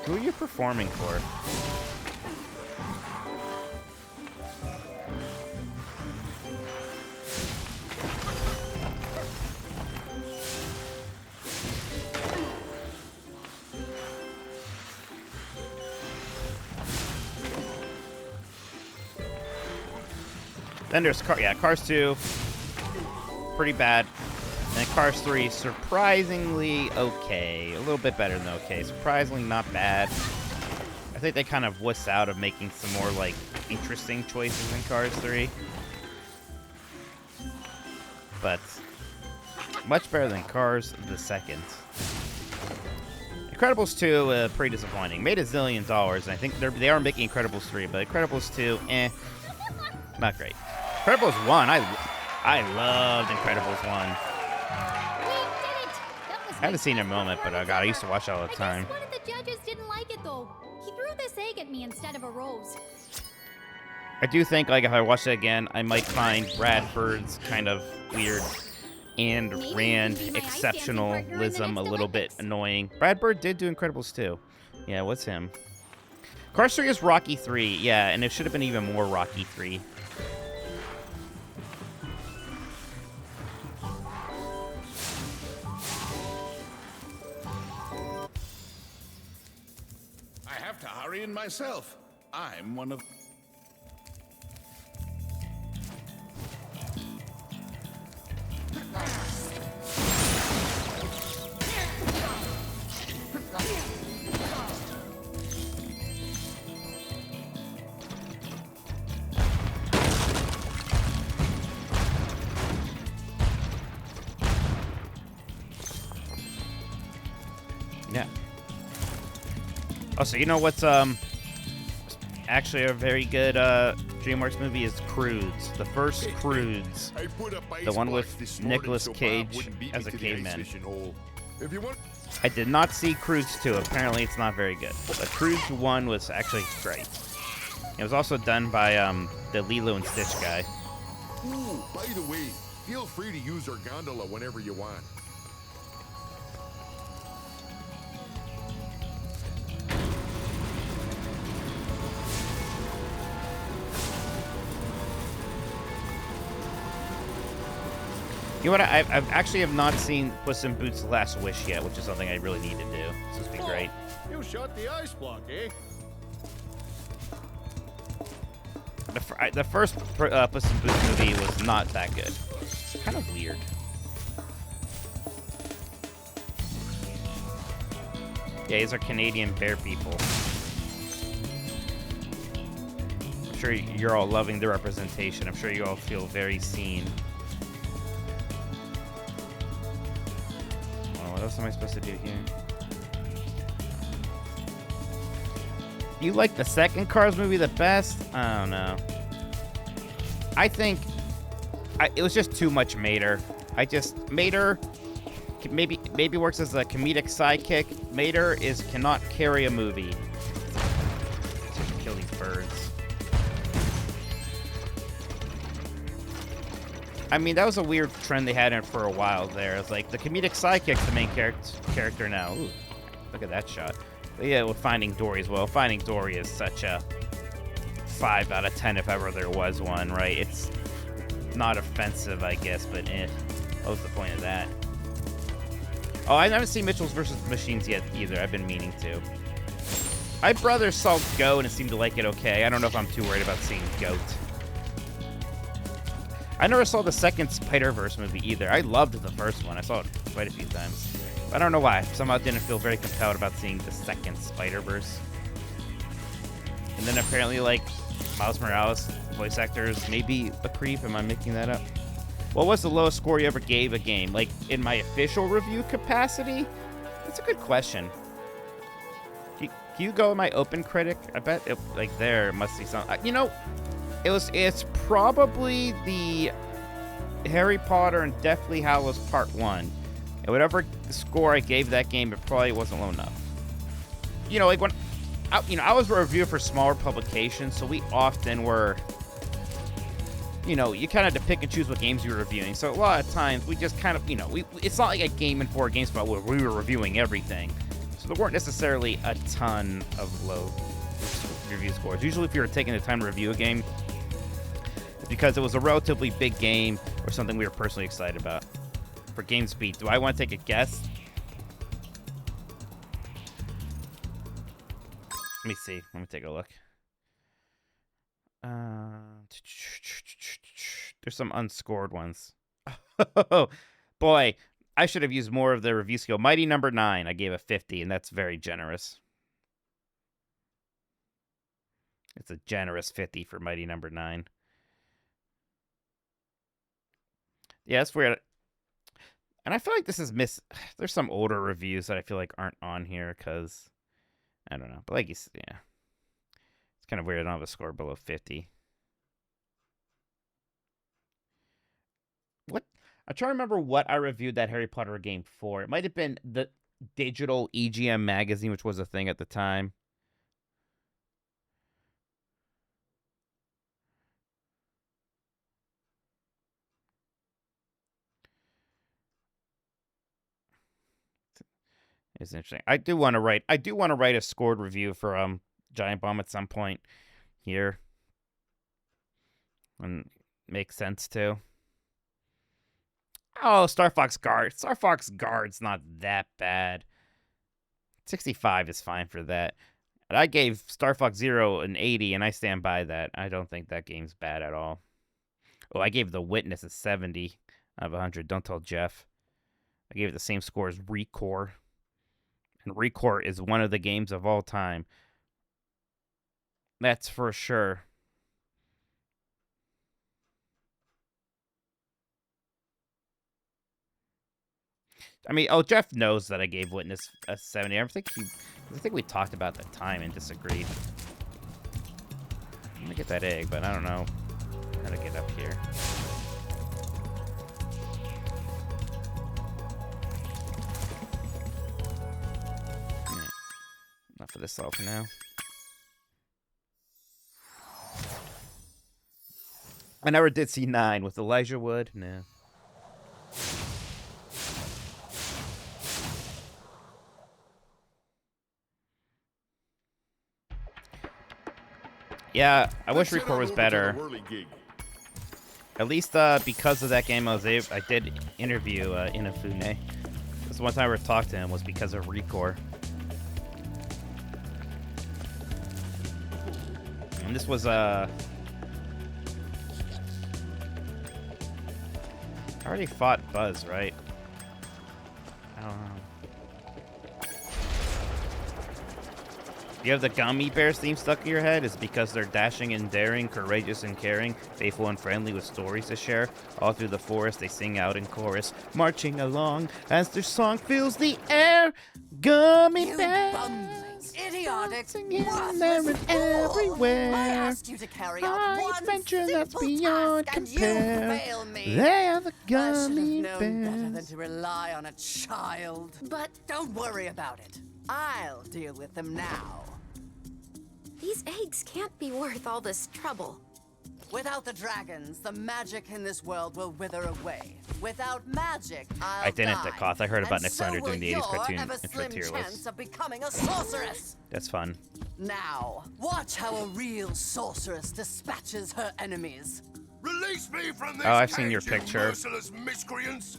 Who are you performing for? Then there's Cars 2, pretty bad. And Cars 3, surprisingly okay. A little bit better than okay. Surprisingly not bad. I think they kind of wuss out of making some more, like, interesting choices in Cars 3. But much better than Cars the second. Incredibles 2, pretty disappointing. Made $1 zillion, and I think they are making Incredibles 3, but Incredibles 2, not great. Incredibles 1, I loved Incredibles 1. I haven't seen it in a moment, but God, I used to watch it all the time. One of the judges didn't like it though. He threw this egg at me instead of a rose. I do think, like, if I watch it again, I might find Brad Bird's kind of weird and Rand exceptionalism a little bit annoying. Brad Bird did do Incredibles 2. Yeah, what's him? Cars 3 is Rocky 3. Yeah, and it should have been even more Rocky 3. I have to hurry in myself. I'm one of. Yeah. Oh, so you know what's actually a very good DreamWorks movie is Croods. The first Croods. The one with Nicolas Cage as a caveman. I did not see Croods 2. Apparently it's not very good. But Croods 1 was actually great. It was also done by the Lilo and Stitch guy. Ooh, by the way, feel free to use our gondola whenever you want. You know what? I've actually have not seen Puss in Boots: The Last Wish yet, which is something I really need to do. It's supposed to be great. You shot the ice block, eh? The first Puss in Boots movie was not that good. Kind of weird. Yeah, these are Canadian bear people. I'm sure you're all loving the representation. I'm sure you all feel very seen. Oh, what else am I supposed to do here? You like the second Cars movie the best? I don't know. I think it was just too much Mater. Mater maybe works as a comedic sidekick. Mater cannot carry a movie. Kill these birds. I mean, that was a weird trend they had in for a while there. It's like the comedic sidekick's the main character now. Ooh, look at that shot. But yeah, with Finding Dory as well. Finding Dory is such a 5 out of 10 if ever there was one, right? It's not offensive, I guess, but what was the point of that? Oh, I haven't seen Mitchell's vs. Machines yet either. I've been meaning to. My brother saw Goat and seemed to like it okay. I don't know if I'm too worried about seeing Goat. I never saw the second Spider-Verse movie either. I loved the first one. I saw it quite a few times. I don't know why. Somehow didn't feel very compelled about seeing the second Spider-Verse. And then apparently, like, Miles Morales voice actors maybe a creep. Am I making that up? What was the lowest score you ever gave a game? Like, in my official review capacity? That's a good question. Can you go in my open critic? I bet, there must be some... You know, it's probably the Harry Potter and Deathly Hallows Part 1. And whatever score I gave that game, it probably wasn't low enough. You know, like when... I was a reviewer for smaller publications, so we often were... You know, you kind of had to pick and choose what games you were reviewing. So a lot of times, we just kind of, it's not like a Game Informer GameSpot where we were reviewing everything. So there weren't necessarily a ton of low review scores. Usually if you were taking the time to review a game, it's because it was a relatively big game or something we were personally excited about. For GameSpeed, do I want to take a guess? Let me see. Let me take a look. There's some unscored ones. Oh, boy. I should have used more of the review skill. Mighty Number 9, I gave a 50, and that's very generous. It's a generous 50 for Mighty Number 9. Yeah, that's weird. And I feel like this is there's some older reviews that I feel like aren't on here because, I don't know. But like, yeah. It's kind of weird I don't have a score below 50. What? I'm trying to remember what I reviewed that Harry Potter game for. It might have been the digital EGM magazine, which was a thing at the time. It's interesting. I do want to write a scored review for Giant Bomb at some point here. And makes sense too. Oh, Star Fox Guard. Star Fox Guard's not that bad. 65 is fine for that. And I gave Star Fox Zero an 80, and I stand by that. I don't think that game's bad at all. Oh, I gave The Witness a 70 out of 100. Don't tell Jeff. I gave it the same score as Recore. And Recore is one of the games of all time. That's for sure. I mean, Jeff knows that I gave Witness a 70. I think we talked about that time and disagreed. I'm gonna get that egg, but I don't know how to get up here. Enough of this all for now. I never did see 9 with Elijah Wood. No. Yeah, I wish Record was better. At least because of that game, I did interview Inafune. That's the one time I ever talked to him was because of Record. And this was I already fought Buzz, right? I don't know. You have the Gummy Bears theme stuck in your head? It's because they're dashing and daring, courageous and caring, faithful and friendly with stories to share. All through the forest they sing out in chorus, marching along as their song fills the air. Gummy Bears, idiotic, singing there and everywhere. I asked you to carry out one adventure that's simple beyond task, and compare. you fail me. They are the I Gummy should have known better than Bears. to rely on a child. But don't worry about it. I'll deal with them now. These eggs can't be worth all this trouble. Without the dragons, the magic in this world will wither away. Without magic, I'll I didn't, die. Koth. I heard about And Nick so Snyder doing the 80s will cartoon your intro ever-slim tier chance list. of becoming a sorceress. That's fun. Now, watch how a real sorceress dispatches her enemies. Release me from this Oh, I've seen your cage, you picture. merciless miscreants!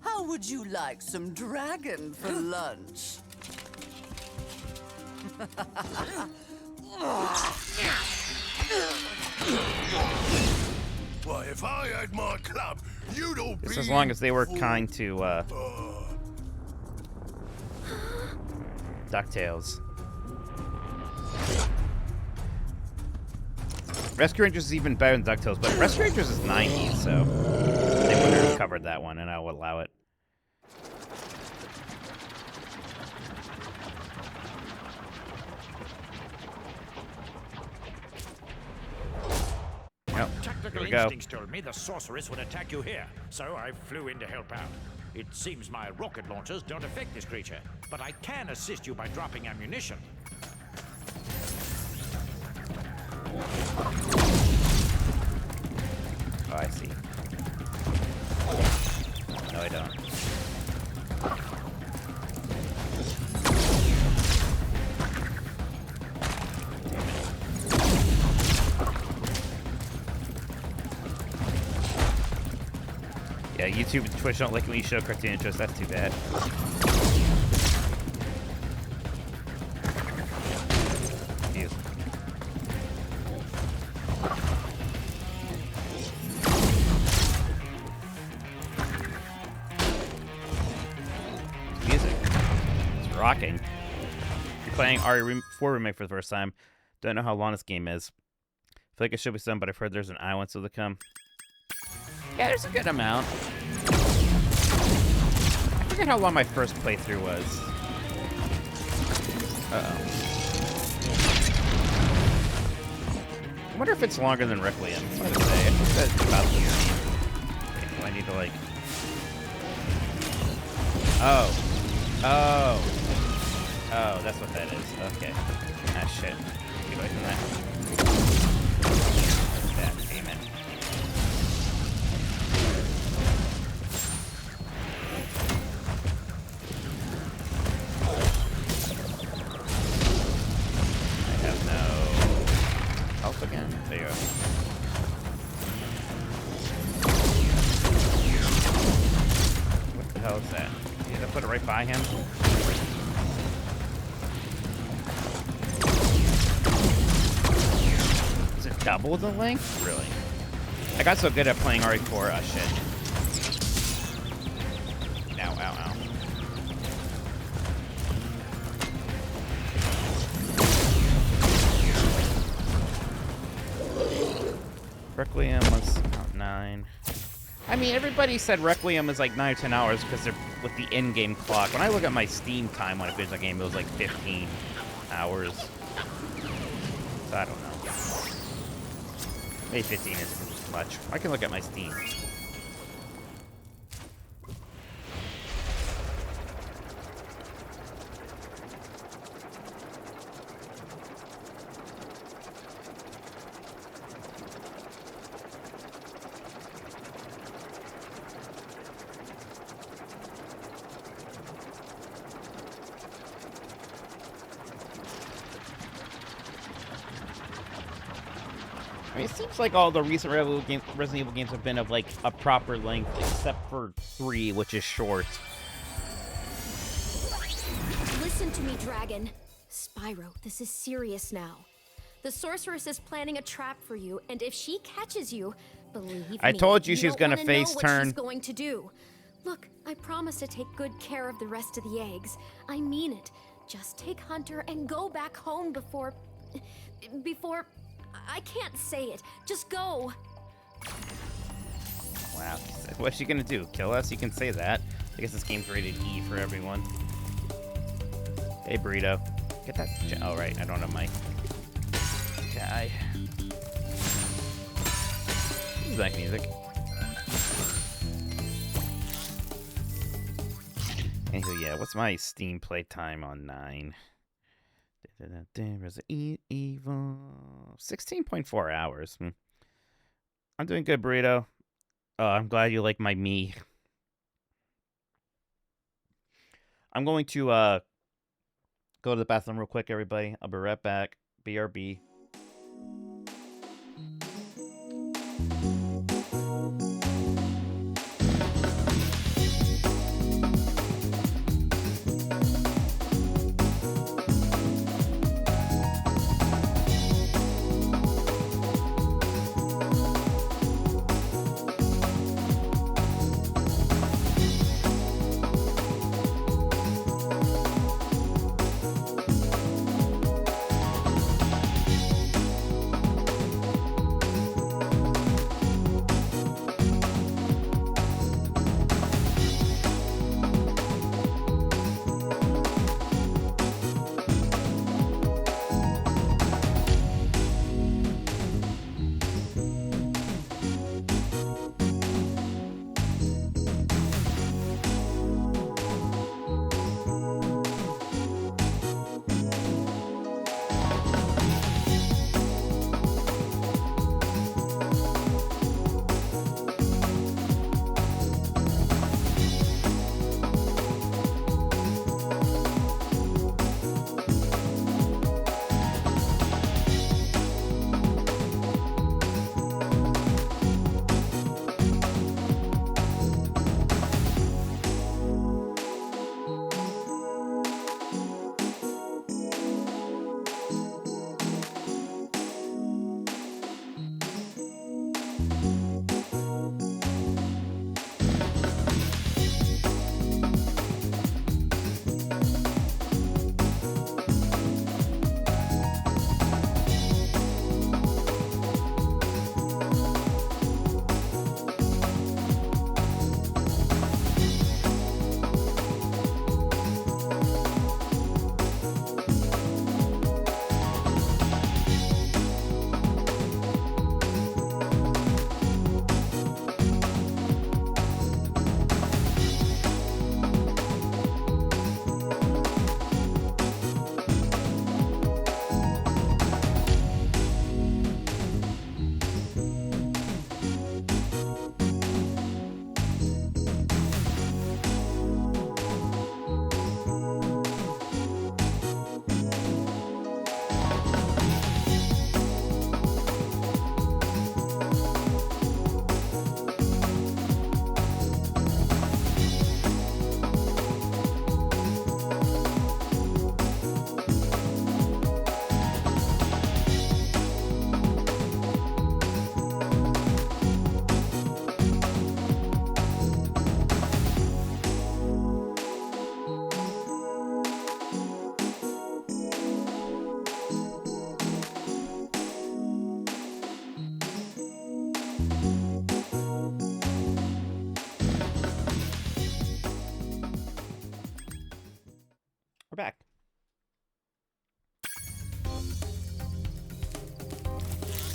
How would you like some dragon for lunch? Why, if I had my club, you'd all Just be as long as they were full- kind to DuckTales. Rescue Rangers is even better than DuckTales, but Rescue Rangers is 90s, so they wouldn't have covered that one, and I would allow it. Yep, Tactical here we go. instincts told me the sorceress would attack you here, so I flew in to help out. It seems my rocket launchers don't affect this creature, but I can assist you by dropping ammunition. Oh, I see. No, I don't. Yeah, YouTube and Twitch don't like when you show cartoon intros. That's too bad. Excuse me. Music. It's rocking. You're playing RE4 Remake for the first time. Don't know how long this game is. I feel like it should be some, but I've heard there's an island still to come. Yeah, there's a good amount. I forget how long my first playthrough was. Uh-oh. I wonder if it's longer than Requiem. It's hard to say. I think that's about the same. Okay, do I need to, like... Oh. Oh. Oh, that's what that is. Okay. Ah, shit. Get away from that. That, damn it. I have no health again. There you go. What the hell is that? Did I put it right by him? Is it double the length? Really? I got so good at playing RE4. Oh, shit. Ow, ow, ow. Requiem was about 9. I mean, everybody said Requiem is like 9 or 10 hours because they're with the in-game clock. When I look at my Steam time when I finished that game, it was like 15 hours. So I don't know. Maybe 15 is much. I can look at my Steam. I mean, it seems like all the recent Resident Evil games have been of, like, a proper length, except for 3, which is short. Listen to me, Dragon. Spyro, this is serious now. The sorceress is planning a trap for you, and if she catches you, believe me, I told you she was gonna gonna face turn. what she's going to do. Look, I promise to take good care of the rest of the eggs. I mean it. Just take Hunter and go back home before... I can't say it. Just go. Wow. What's she gonna do? Kill us? You can say that. I guess this game's rated E for everyone. Hey, Burrito. Get that... Oh, right. I don't have my... guy. This is like music. Anywho, yeah. What's my Steam playtime on 9? Resident Evil 16.4 hours. I'm doing good, Burrito. I'm glad you like my me. I'm going to go to the bathroom real quick, everybody. I'll be right back. BRB.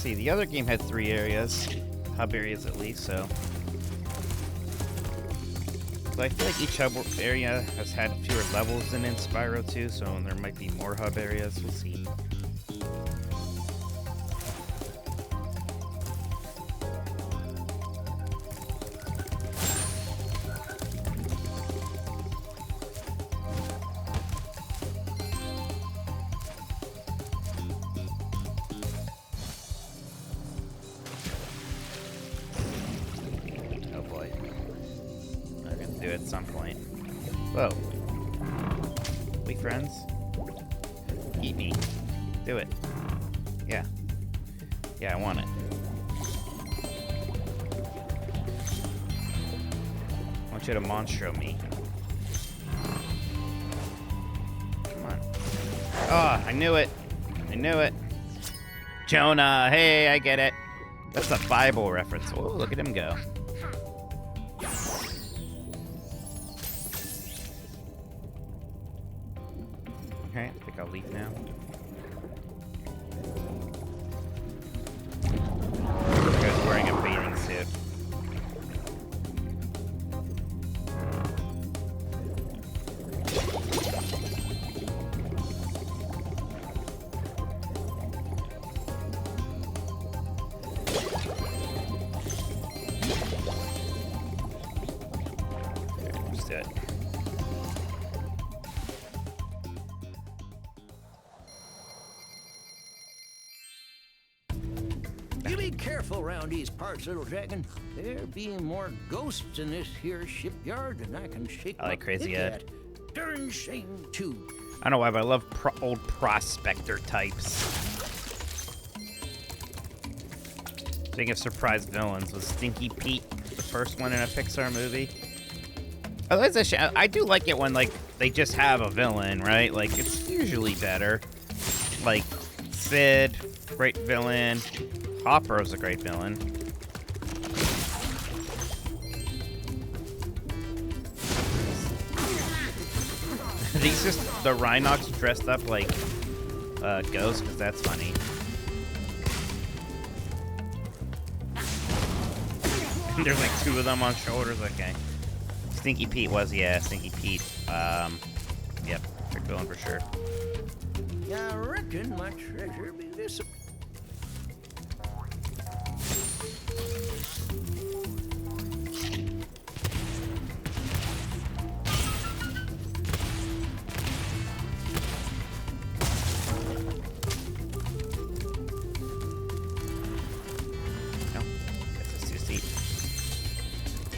see, the other game had 3 areas. Hub areas at least, so. But I feel like each hub area has had fewer levels than in Spyro 2, so there might be more hub areas. We'll see. At some point. Whoa. We friends? Eat me. Do it. Yeah. Yeah, I want it. I want you to monstro me. Come on. Oh, I knew it. I knew it. Jonah. Hey, I get it. That's a Bible reference. Oh, look at him go. Okay, I think I'll leave now. This guy's wearing a bathing suit. Okay, let's do it. You be careful around these parts, little dragon. There being more ghosts in this here shipyard than I can shake I like my Crazy dick Ed. at. Darn shame, too. I don't know why, but I love old prospector types. Speaking of surprise villains, was Stinky Pete the first one in a Pixar movie? Oh, that's a shame. I do like it when, like, they just have a villain, right? Like, it's usually better. Like, Sid, great villain. Hopper's a great villain. These just the Rhinox dressed up like ghosts, because that's funny. There's like 2 of them on shoulders. Okay. Stinky Pete was, yeah, Stinky Pete. Yep, great villain for sure. Yeah, I reckon my treasure be this.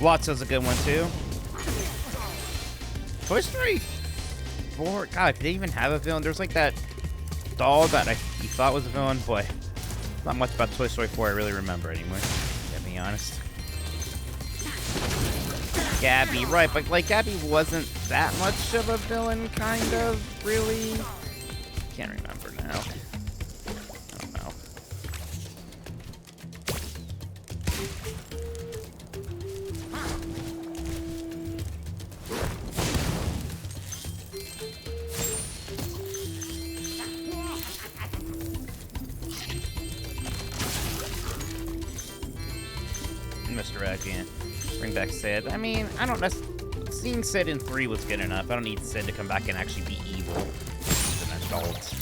Watso's a good one too. Toy Story 4. God, did they even have a villain? There's like that doll that you thought was a villain. Boy, not much about Toy Story 4 I really remember anymore. To be honest. Gabby, right? But like Gabby wasn't that much of a villain, kind of. Really? Can't remember now. I don't know. Mr. Raglan. Bring back Sid. I mean, I don't necessarily... Seeing Sid in 3 was good enough. I don't need Sid to come back and actually be evil. He's an adult.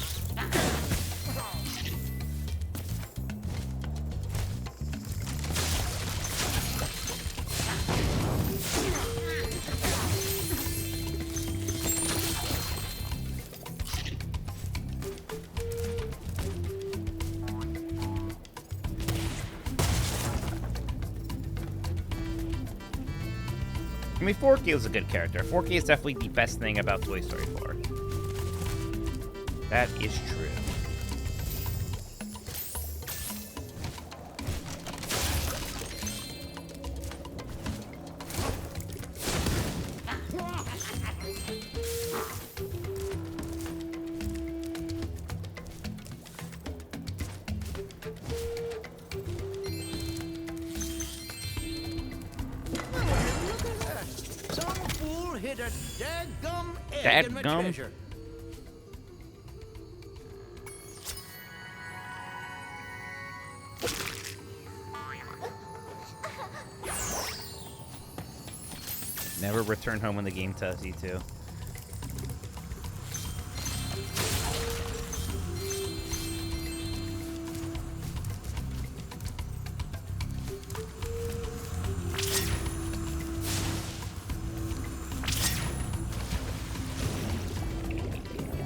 I mean, Forky was a good character. Forky is definitely the best thing about Toy Story 4. That is true. Hit a dadgum egg in my treasure. Never return home when the game tells you to.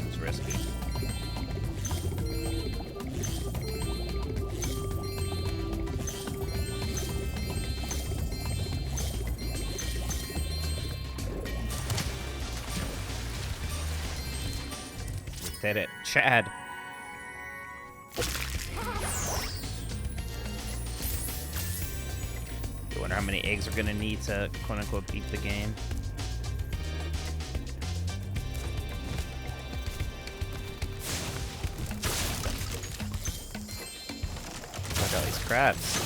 It's risky. Did it. Chad. I wonder how many eggs we're gonna need to quote-unquote beat the game. Look at all these crabs.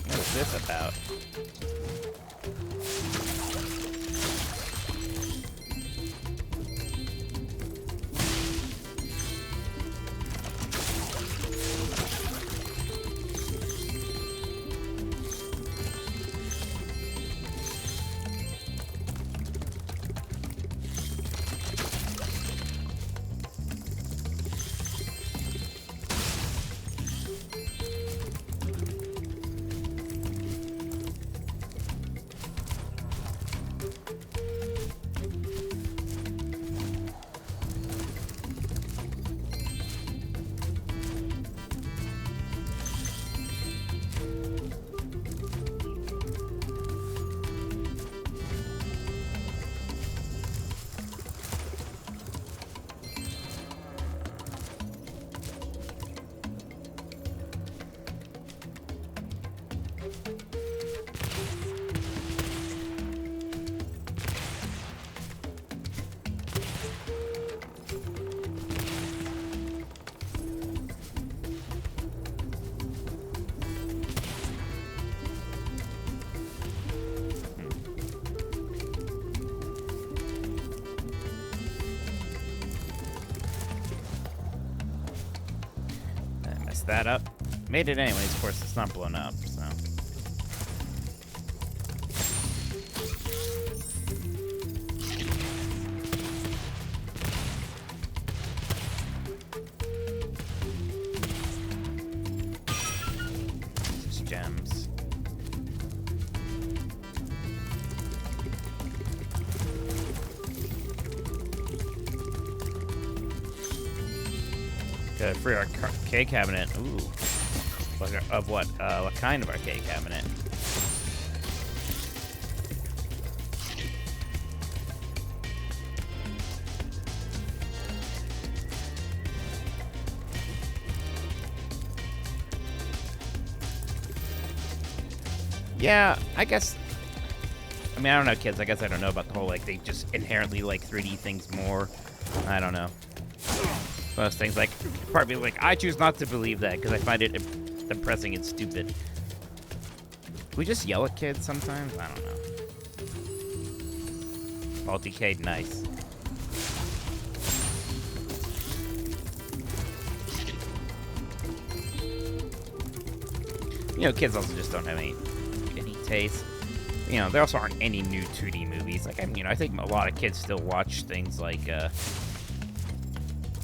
What's this about? That up. Made it anyways, of course it's not blown up, so. Just gems. Good for our arcade cabinet. Ooh. Of what? What kind of arcade cabinet? Yeah, I guess. I mean, I don't know, kids. I guess I don't know about the whole, like, they just inherently like 3D things more. I don't know. Most things, like, part of me, like, I choose not to believe that because I find it depressing and stupid. Can we just yell at kids sometimes? I don't know. Multi-cade, nice. You know, kids also just don't have any taste. You know, there also aren't any new 2D movies. Like, I mean, I think a lot of kids still watch things like,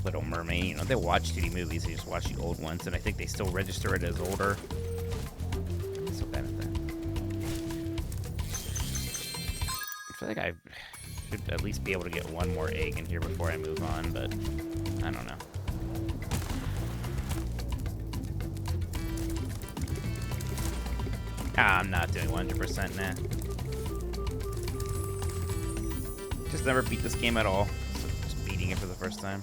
Little Mermaid, you know, they watch 2D movies, they just watch the old ones, and I think they still register it as older. So bad at that. I feel like I should at least be able to get one more egg in here before I move on, but I don't know. I'm not doing 100% now. Just never beat this game at all, so just beating it for the first time.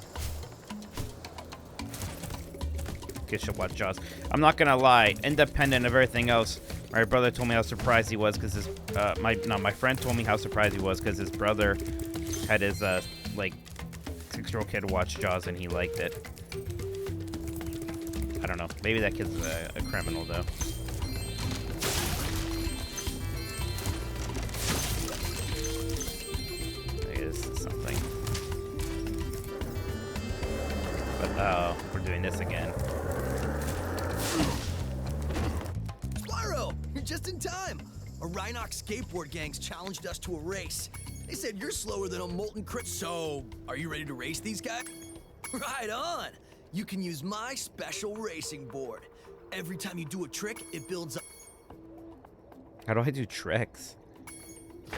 Should watch Jaws. I'm not gonna lie, independent of everything else, my brother told me how surprised he was because his my friend told me how surprised he was because his brother had his like 6-year-old kid watch Jaws and he liked it. I don't know, maybe that kid's a criminal though. There is something. But oh, we're doing this again. just in time. A Rhinox skateboard gang's challenged us to a race. They said you're slower than a molten crit. So, are you ready to race these guys? Right on. You can use my special racing board. Every time you do a trick, it builds up. How do I do tricks? I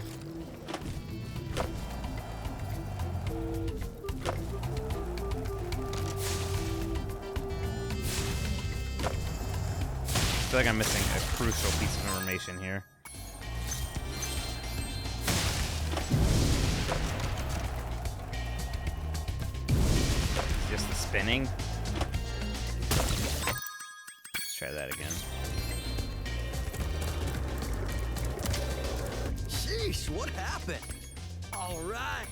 feel like I'm missing a crucial piece of information here. Just the spinning. Let's try that again. Sheesh, what happened? All right.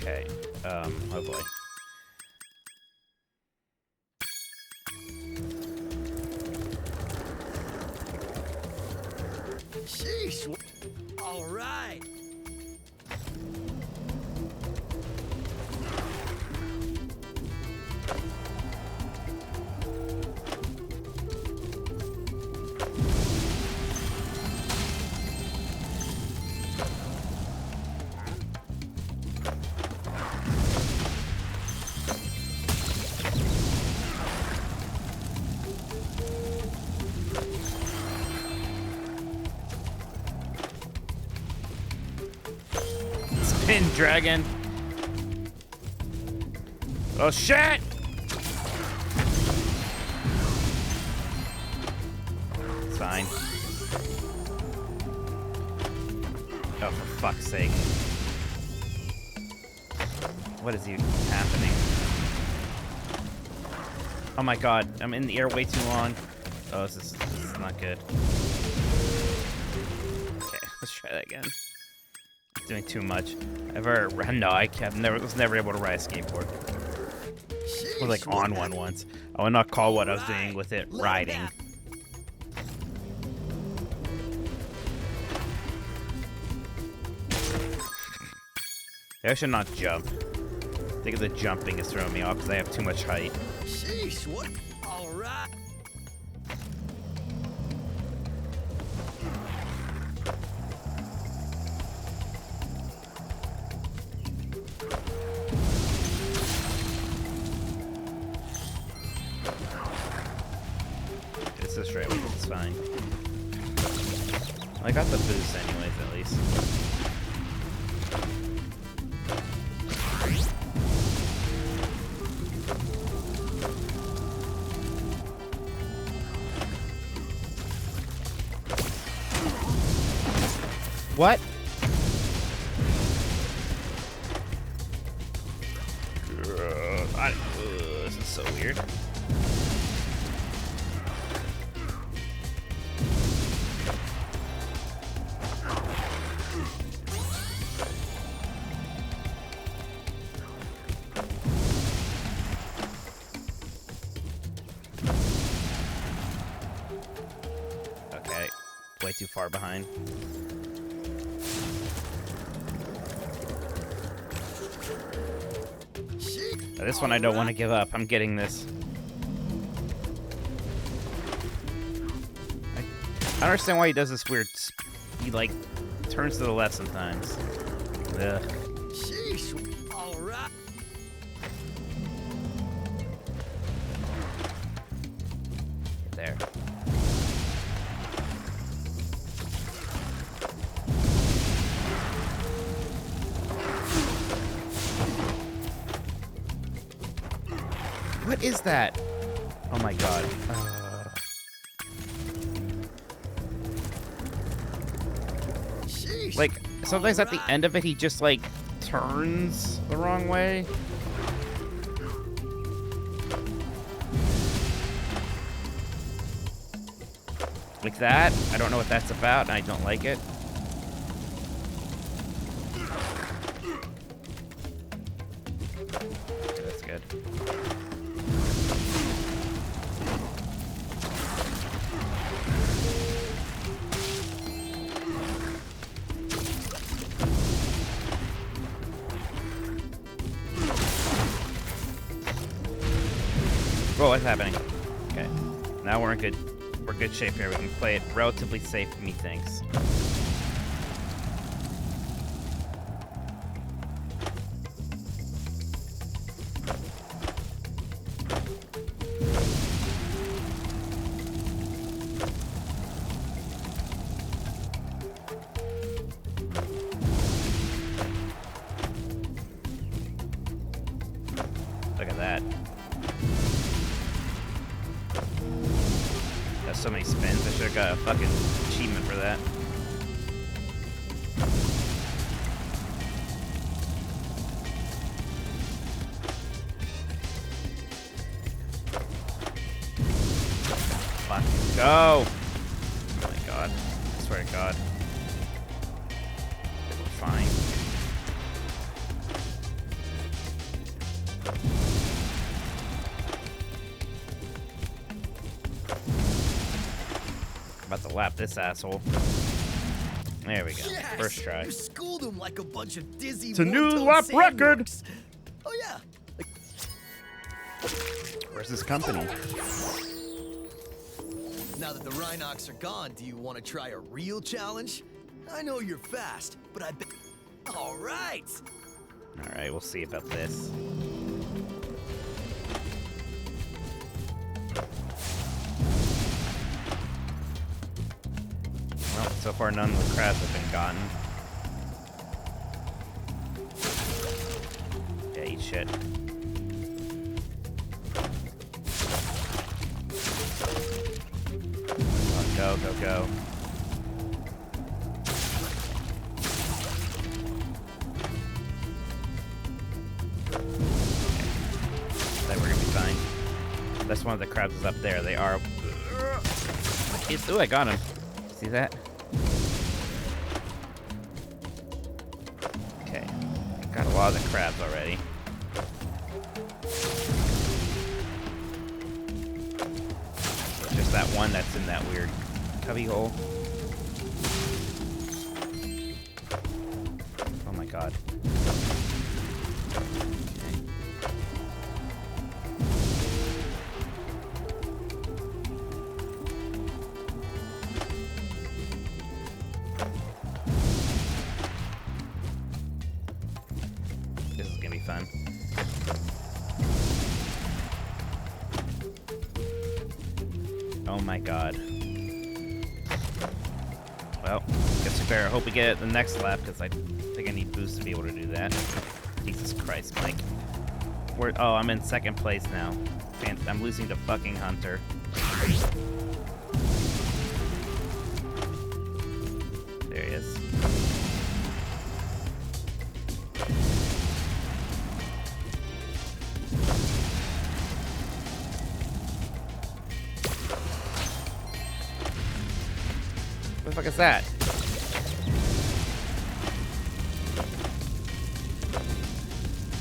Okay, oh boy. Sheesh. All right. Spin dragon. Oh shit! It's fine. Oh, for fuck's sake. What is even happening? Oh my god, I'm in the air way too long. Oh, this is not good. Okay, let's try that again. Doing too much. I was never able to ride a skateboard. I was like on one once. I would not call what I was doing with it riding. I should not jump. I think the jumping is throwing me off because I have too much height. Sheesh, what? All right. This is straight, it's fine. I got the boost anyways, at least. What? This is so weird. Okay, way too far behind. This one I don't want to give up. I'm getting this. I don't understand why he does this weird... He, like, turns to the left sometimes. Ugh. Sheesh. All right. There. What is that? Oh my god. Like, sometimes at the end of it, he just, like, turns the wrong way. Like that. I don't know what that's about, and I don't like it. Okay, that's good. what's happening? Okay. Now we're in good shape here. We can play it relatively safe, methinks. Look at that. That's so many spins. I should have got a fucking achievement for that. Fucking go! Oh my god. I swear to god. We're fine. About to lap this asshole. There we go. Yes! First try. You schooled him like a bunch of dizzy. It's a new one-tone lap record! sandworks. Oh yeah. Where's this company? Now that the Rhinox are gone, do you want to try a real challenge? I know you're fast, but I bet. All right. All right, we'll see about this. Well, so far none of the crabs have been gotten. Yeah, eat shit. Oh, go, go, go. Then we're gonna be fine. That's one of the crabs is up there. They are. Ooh, I got him. See that? Okay. Got a lot of the crabs already. It's just that one that's in that weird cubby hole. Oh my god. This is gonna be fun. Oh my god. Well, guess we better hope we get it the next lap, because I think I need boost to be able to do that. Jesus Christ, Mike. Oh, I'm in second place now. I'm losing to fucking Hunter. There he is. What the fuck is that?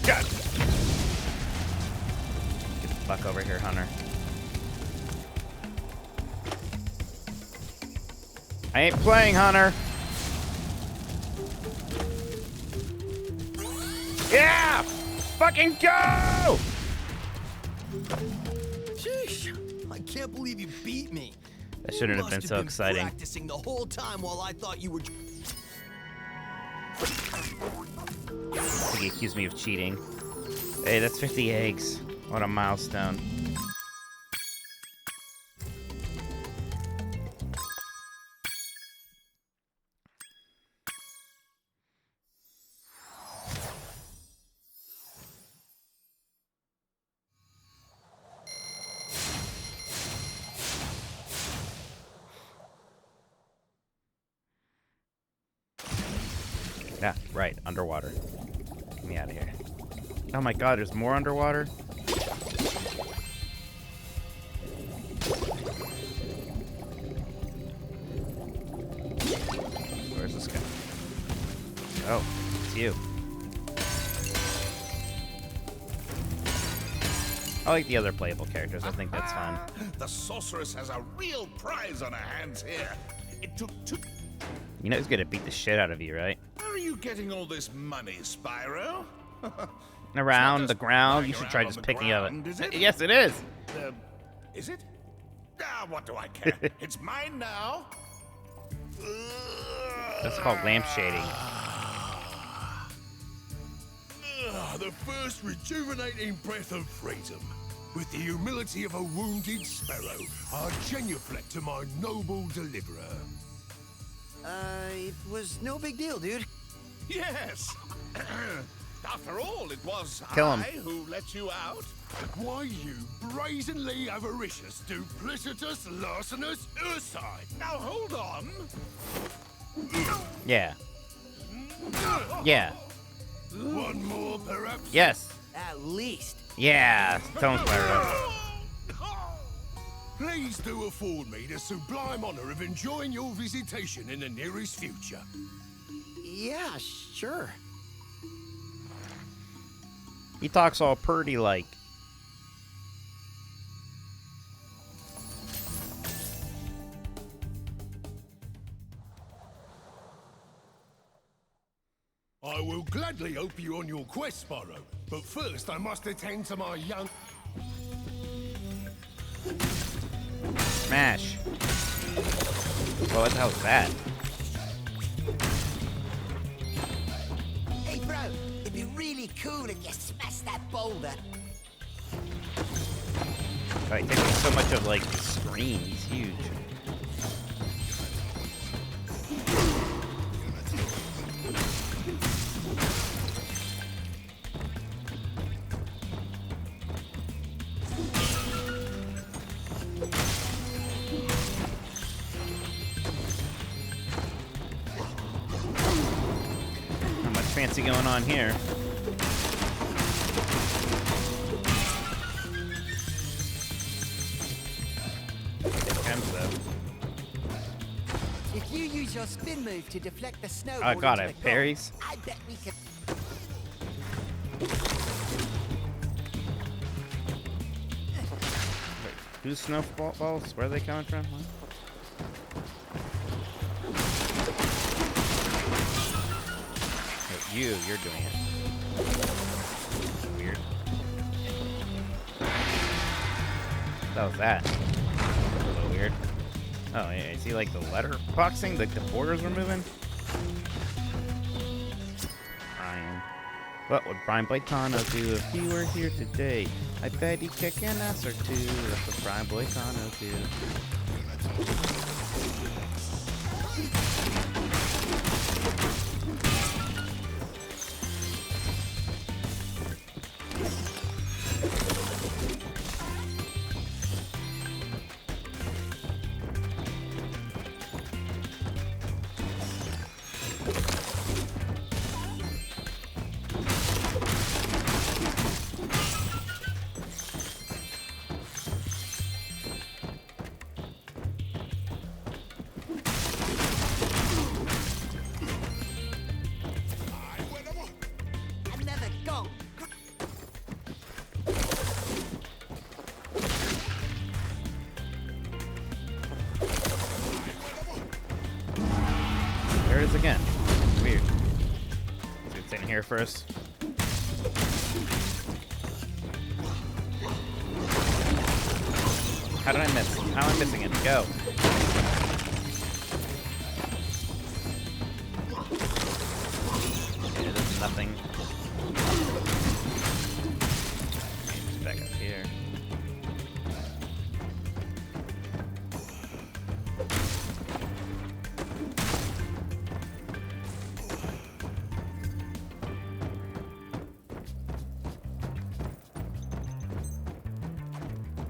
God! Get the fuck over here, Hunter. I ain't playing, Hunter. Yeah! Fucking go! Sheesh! I can't believe you beat me. That shouldn't have been so exciting. Practicing the whole time while I thought you were. I think he accused me of cheating. Hey, that's 50 eggs. What a milestone. Yeah, right, underwater. Get me out of here. Oh my god, there's more underwater? Where's this guy? Oh, it's you. I like the other playable characters. I think that's fun. The sorceress has a real prize on her hands here. It took two. You know he's gonna beat the shit out of you, right? Where are you getting all this money, Spyro? around the ground. You should try just picking up it. Yes, it is. Is it? Ah, what do I care? It's mine now. That's called lamp shading. The first rejuvenating breath of freedom. With the humility of a wounded sparrow, I genuflect to my noble deliverer. It was no big deal, dude. Yes. After all, it was Kill him. I who let you out. Why, you brazenly avaricious, duplicitous, larcenous ursine. Now hold on. Yeah. Yeah. One more, perhaps? Yes. At least. Yeah. Tell him, Spyro. Please do afford me the sublime honor of enjoying your visitation in the nearest future. Yeah, sure. He talks all purty like. I will gladly help you on your quest, Spyro. But first, I must attend to my young... Smash. Well, what the hell is that? Hey, bro, it'd be really cool if you smashed that boulder. God, he takes up so much of, like, the screen. He's huge. Not much fancy going on here. If you use your spin move to deflect the snow, Oh god, I have parries. I bet we could. Wait, who's snowballs? Where are they coming from? Huh? Wait, you're doing it. Weird. What was that? A little weird. Oh, yeah, I see like the letter boxing, like the borders were moving. Brian. What would Brian Boitano do if he were here today? I bet he'd kick an ass or two. That's what Brian Boitano do. Another gong. There it is again. Weird. Let's get in here first. How did I miss? How am I missing it? Go. Okay, there's nothing. Just back up here.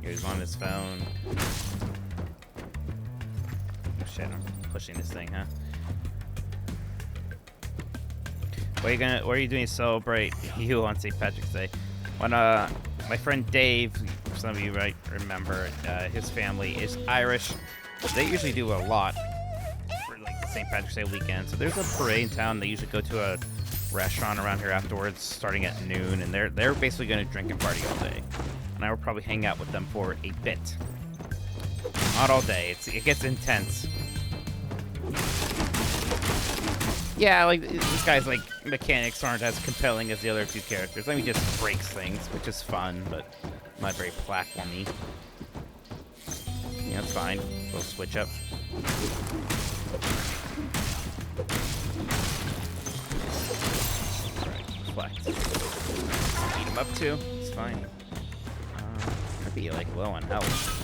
He's on his phone. Oh shit, I'm pushing this thing, huh? What are you doing to celebrate you on St. Patrick's Day? When my friend Dave, some of you might remember, his family is Irish. They usually do a lot for like the St. Patrick's Day weekend. So there's a parade in town. They usually go to a restaurant around here afterwards, starting at noon, and they're basically going to drink and party all day. And I will probably hang out with them for a bit. Not all day. It gets intense. Yeah, like, this guy's, like, mechanics aren't as compelling as the other two characters. I mean, he just breaks things, which is fun, but not very platformy. Yeah, that's fine. We'll switch up. Alright, reflect. Beat him up, too. It's fine. I'd be, like, low on health.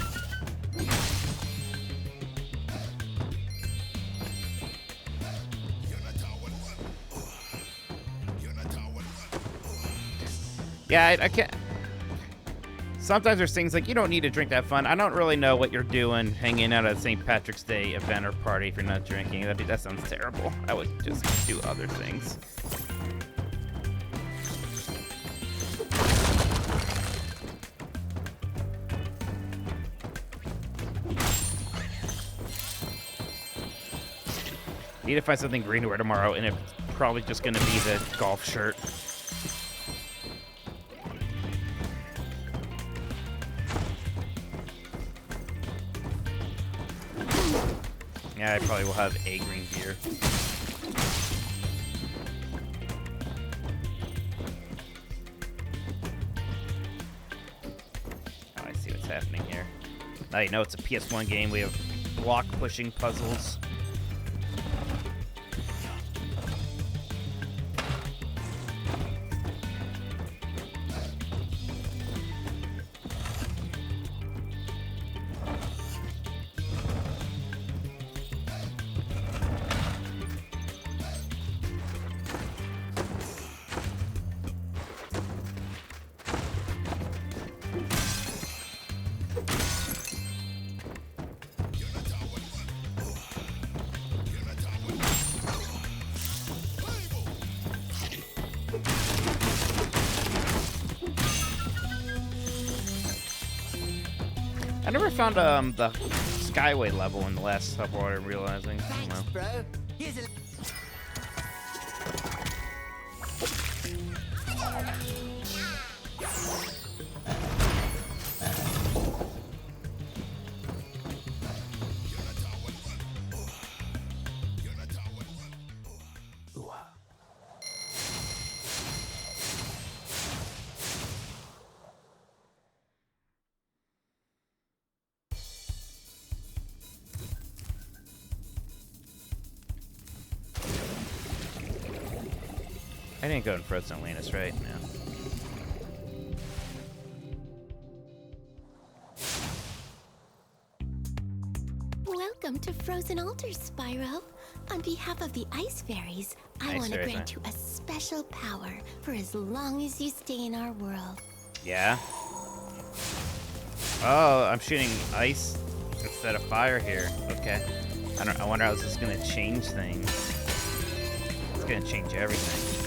Yeah, I can't. Sometimes there's things like you don't need to drink that fun. I don't really know what you're doing hanging out at a St. Patrick's Day event or party if you're not drinking. That sounds terrible. I would just do other things. Need to find something green to wear tomorrow, and it's probably just going to be the golf shirt. Yeah, I probably will have a green beer. Oh, I see what's happening here. Now you know it's a PS1 game. We have block pushing puzzles. I never found the Skyway level in the last level. I'm realizing. Thanks, bro. Here's a... I didn't go in Frozen Atlantis, right? No. Welcome to Frozen Altars, Spyro. On behalf of the Ice Fairies, I want to grant you a special power for as long as you stay in our world. Yeah? Oh, I'm shooting ice instead of fire here. Okay. I wonder how this is gonna change things. It's gonna change everything.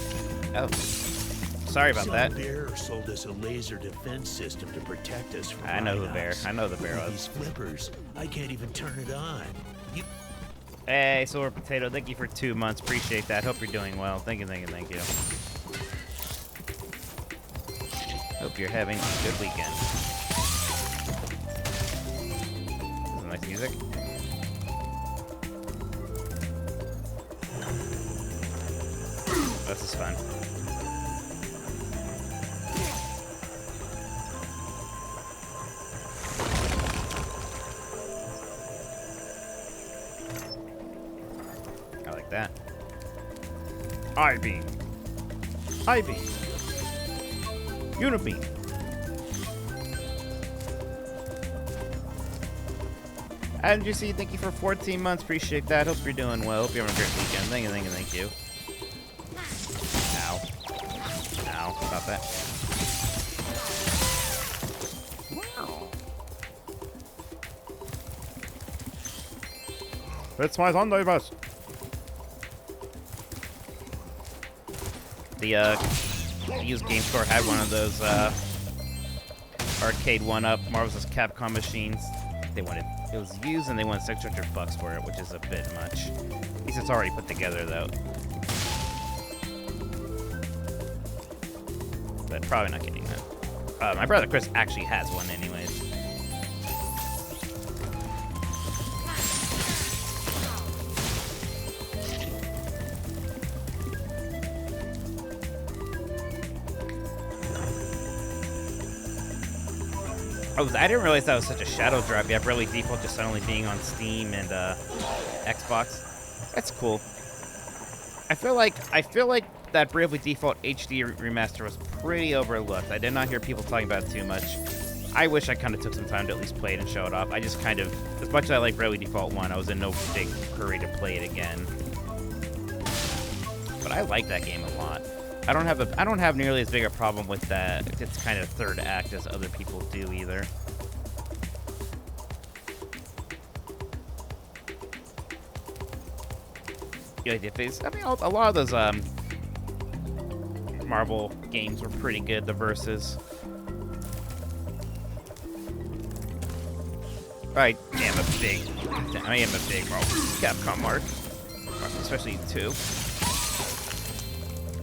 Oh. Sorry about that. Bear sold us a laser defense system to protect us from I know the bear. Rhinox. I know the bear. With these flippers, I can't even turn it on. Hey, Silver Potato, thank you for 2 months. Appreciate that. Hope you're doing well. Thank you, thank you, thank you. Hope you're having a good weekend. Some nice music. This is fun. I like that. I-beam. I-beam. Unibeam. And you see, thank you for 14 months. Appreciate that. Hope you're doing well. Hope you're having a great weekend. Thank you, thank you, thank you. Ow. Ow. Stop that. Wow. It's my Sunday best. The used game store had one of those arcade one-up Marvel's Capcom machines. They wanted it was used and they wanted $600 for it, which is a bit much. At least it's already put together though. But probably not getting that. My brother Chris actually has one anyways. I didn't realize that was such a shadow drop. You have Bravely Default just suddenly being on Steam and Xbox. That's cool. I feel like that Bravely Default HD remaster was pretty overlooked. I did not hear people talking about it too much. I wish I kind of took some time to at least play it and show it off. I just kind of, as much as I like Bravely Default 1, I was in no big hurry to play it again. But I like that game a lot. I don't have nearly as big a problem with that. It's kind of third act as other people do either. Yeah, I mean, a lot of those Marvel games were pretty good. The verses. I am a big Capcom mark, especially 2.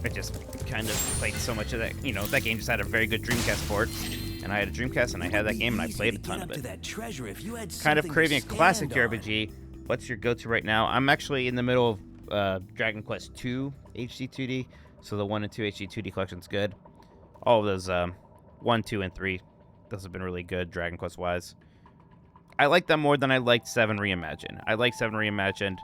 I just kind of played so much of that. You know, that game just had a very good Dreamcast port, and I had a Dreamcast, and I had that game, and I played a ton of it. Kind of craving a classic JRPG. What's your go-to right now? I'm actually in the middle of Dragon Quest II HD 2D, so the 1 and 2 HD 2D collection's good. All of those 1, 2, and 3, those have been really good Dragon Quest-wise. I like them more than I liked 7 Reimagined. I like 7 Reimagined.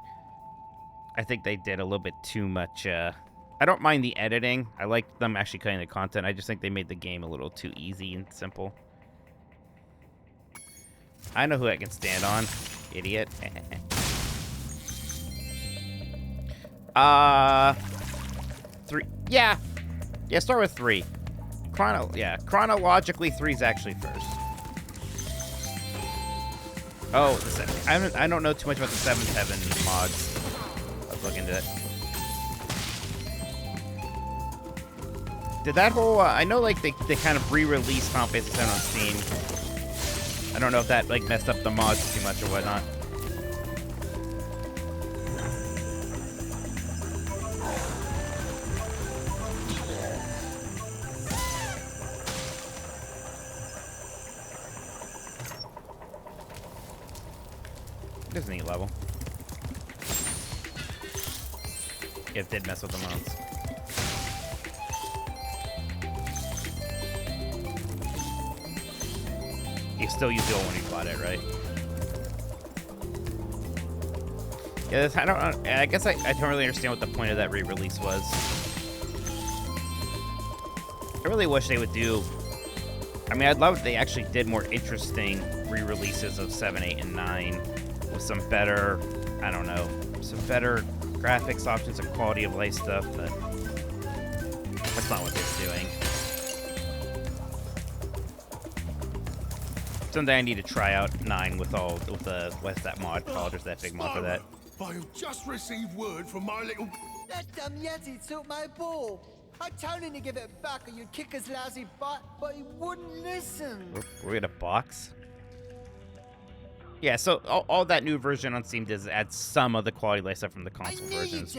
I think they did a little bit too much. I don't mind the editing. I like them actually cutting the content. I just think they made the game a little too easy and simple. I know who I can stand on. Idiot. 3. Yeah, start with 3. Chronologically, 3's actually first. Oh, I don't know too much about the 7th Heaven mods. Let's look into it. Did that whole, I know like they kind of re-released Final Fantasy 7 on Steam. I don't know if that like messed up the mods too much or whatnot. This is a neat level. It did mess with the mods. You still use the old one you bought it, right? Yeah, I guess I don't really understand what the point of that re-release was. I really wish they would do... I mean, I'd love if they actually did more interesting re-releases of 7, 8, and 9 with some better, I don't know, some better graphics options and quality of life stuff, but that's not what they're doing. Someday I need to try out 9 with what's that mod called? There's that big mod for that. I've just received word from my little... That dumb Yeti took my ball. I told him to give it back or you'd kick his lousy butt, but he wouldn't listen. We're in a box? Yeah, so all that new version on Steam does add some of the quality of life stuff from the console versions,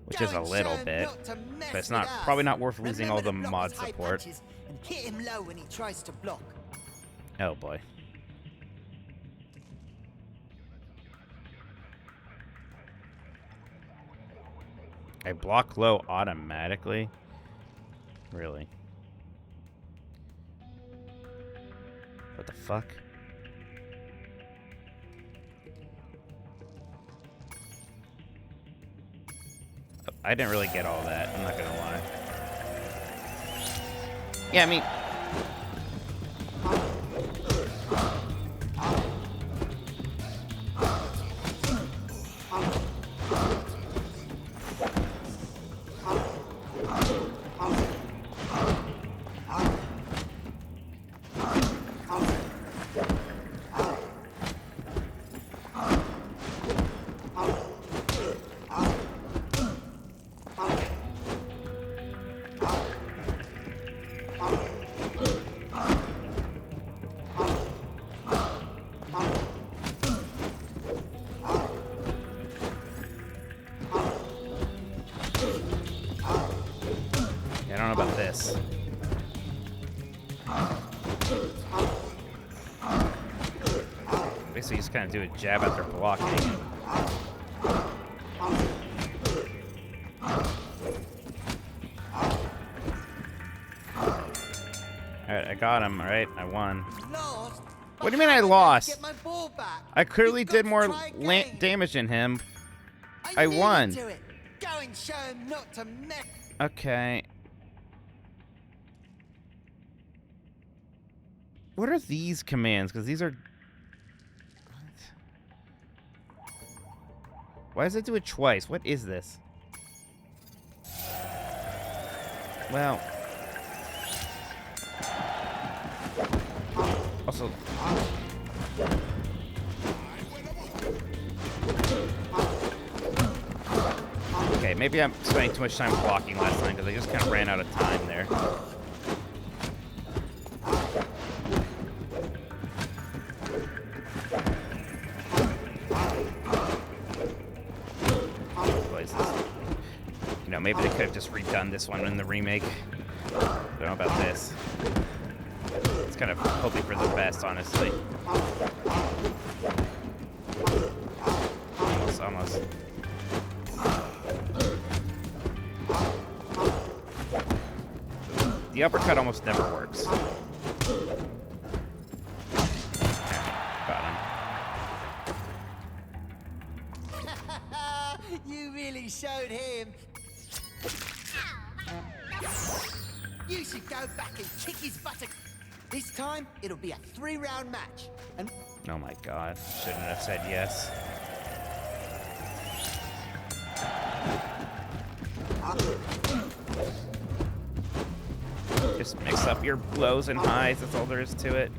which is a little bit, but it's probably not worth losing all the mod support. And hit him low when he tries to block. Oh boy. I block low automatically? Really? What the fuck? I didn't really get all that, I'm not gonna lie. Yeah, I mean... Basically, just kind of do a jab after blocking. Alright, I got him, alright? I won. Lost? What do you mean I lost? Get my ball back. I clearly You've got did to more try again. damage than him. I I won. Do it. Go and show him not to mess. Okay. What are these commands? Because these are... What? Why does it do it twice? What is this? Well... Also... Okay, maybe I'm spending too much time blocking last time because I just kind of ran out of time there. You know, maybe they could have just redone this one in the remake. I don't know about this. It's kind of hoping for the best, honestly. Almost. The uppercut almost never works. Got him. You really showed him. You should go back and kick his butt. This time, it'll be a 3-round match. And oh my god, shouldn't have said yes. Just mix up your lows and highs, that's all there is to it.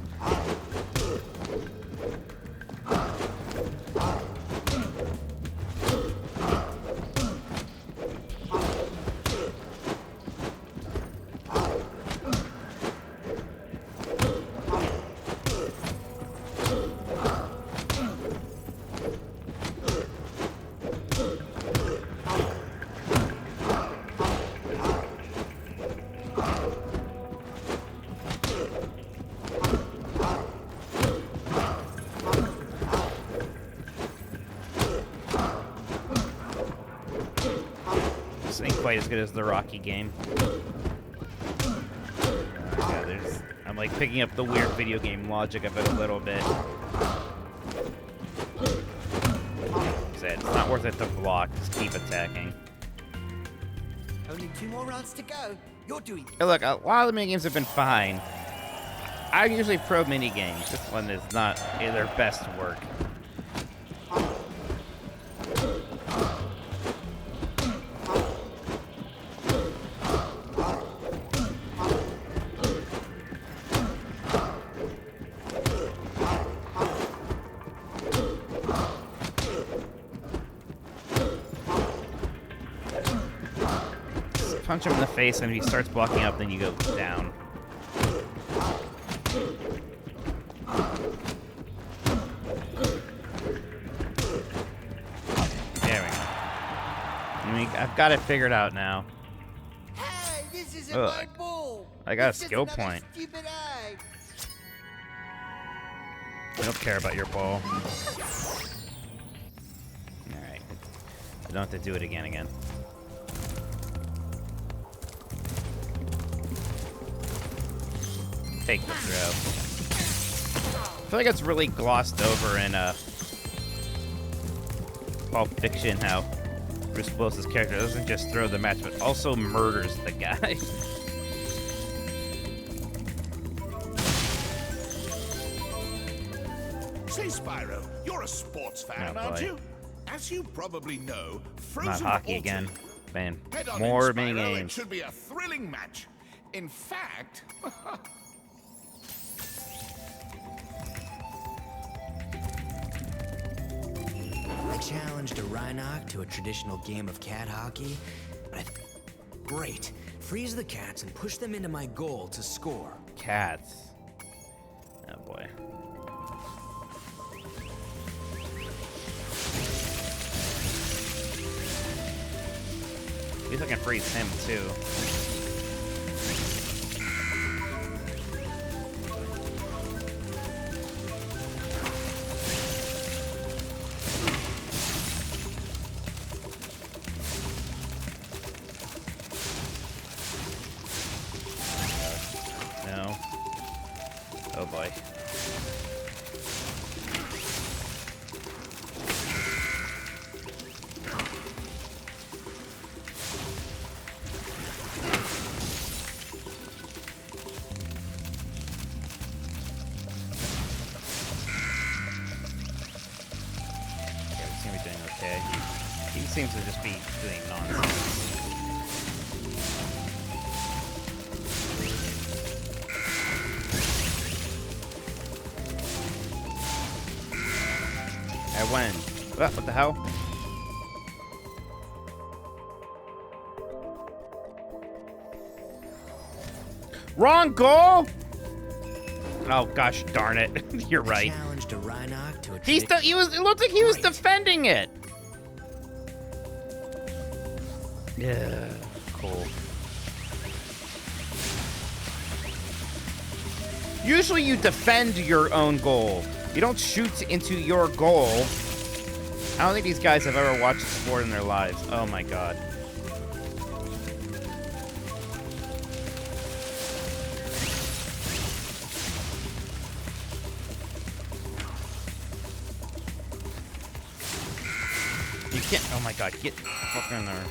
Quite as good as the Rocky game. Yeah, I'm like picking up the weird video game logic of it a little bit. It's not worth it to block, just keep attacking. only 2 more rounds to go. You're doing. Hey, look, a lot of the minigames have been fine. I'm usually pro minigames. This one is not their best work. Punch him in the face, and if he starts blocking up, then you go down. There we go. I mean, I've got it figured out now. Hey, this isn't Ugh. my ball. I got a It's just skill another point. Stupid egg. I don't care about your ball. Alright. I don't have to do it again. Take the throw. I feel like it's really glossed over in Pulp Fiction how Bruce Willis's character doesn't just throw the match, but also murders the guy. Say, Spyro, you're a sports fan, Oh, aren't boy. you? As you probably know, Frozen Not hockey Ultimate. again. Man, Head on more in, mini Spyro. It games. should be a thrilling match. In fact, I challenged a Rhinoc to a traditional game of cat hockey, but great. Freeze the cats and push them into my goal to score. Cats. Oh boy. At least I can freeze him too. No. Oh boy. okay. He seems to just be doing nonsense. I win. What the hell? Wrong goal! Oh gosh darn it. You're right. Challenged a Rhinoc to a It looked like he was defending it. Yeah, cool. Usually you defend your own goal. You don't shoot into your goal. I don't think these guys have ever watched sport in their lives. Oh my god. You can't. Oh my god, get fucking in there.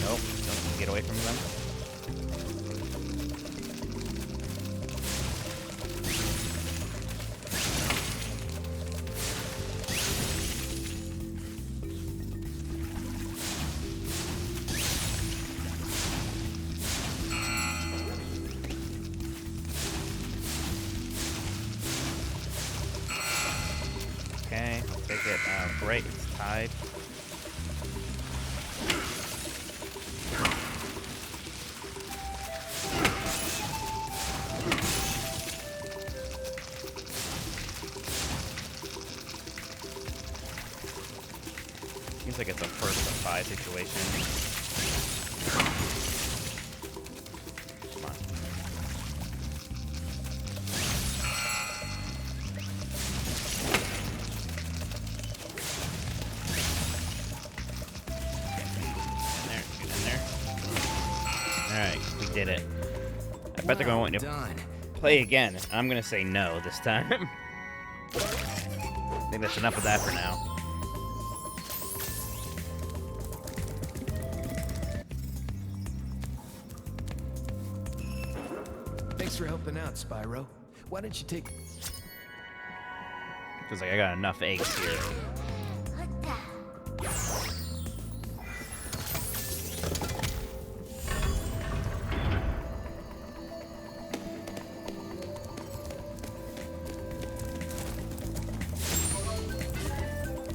Nope, don't get away from them. Okay, I'll take it. Great, it's tied. Seems like it's a first to 5 situation. Come on. Alright, we did it. I bet they're going to want to play again. I'm going to say no this time. I think that's enough of that for now. Thanks for helping out, Spyro. Why don't you take... Feels like I got enough eggs here.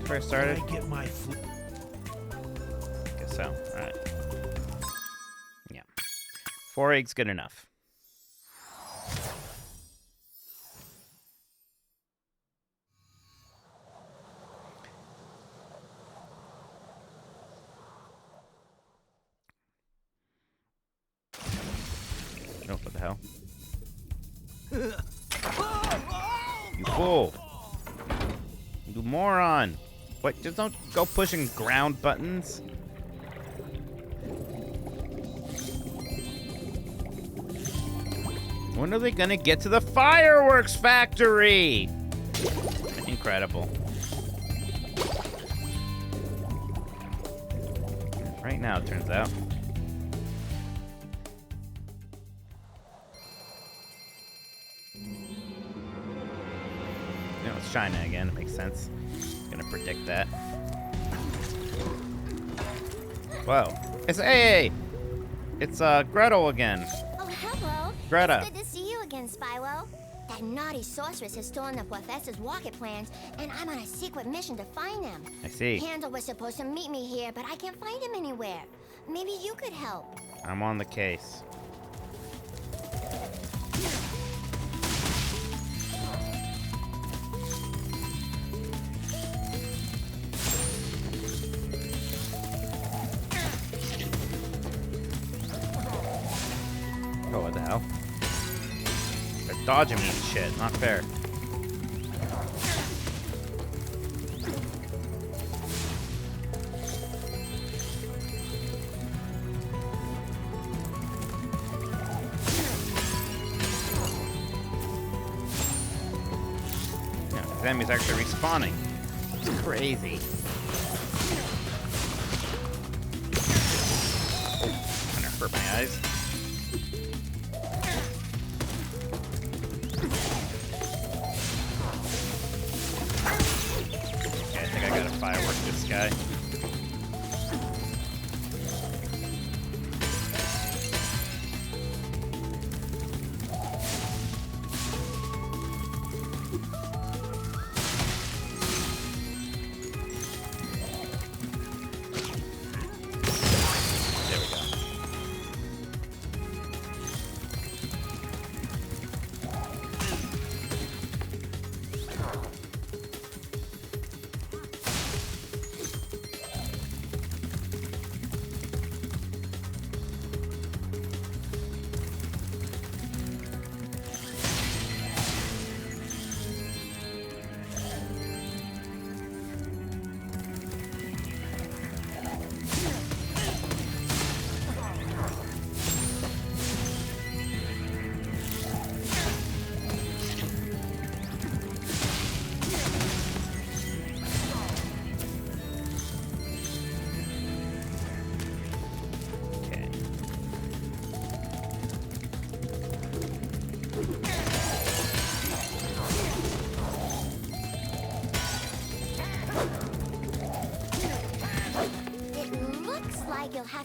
First started. I get my Guess so. All right. Yeah. 4 eggs, good enough. Oh, what the hell? You fool! You moron! What? Just don't go pushing ground buttons. When are they gonna get to the fireworks factory? Incredible. Right now, it turns out. No, it's China again. It makes sense. Gonna predict that. Whoa. Hey! It's Gretel again. Oh, hello. Greta. It's good to see you again, Spyro. That naughty sorceress has stolen the professor's rocket plans, and I'm on a secret mission to find them. I see. Handel was supposed to meet me here, but I can't find him anywhere. Maybe you could help. I'm on the case. Oh, what the hell? They're dodging me and shit. Not fair. Yeah, the enemy's actually respawning. It's crazy. Kinda hurt my eyes.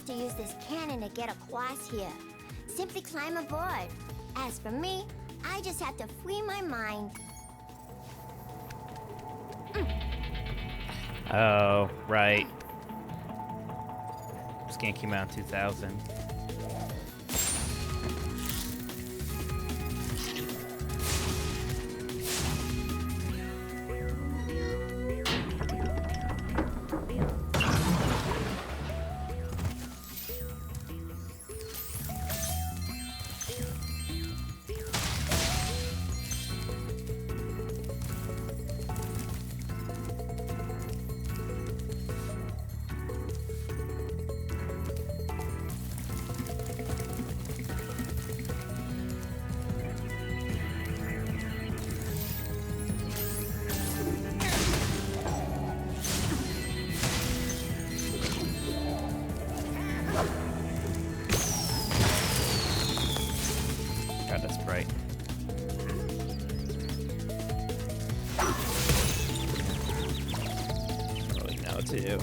to use this cannon to get across here. Simply climb aboard. As for me, I just have to free my mind. Oh, right. This game came out in 2000. God, that's bright. Oh, we know too.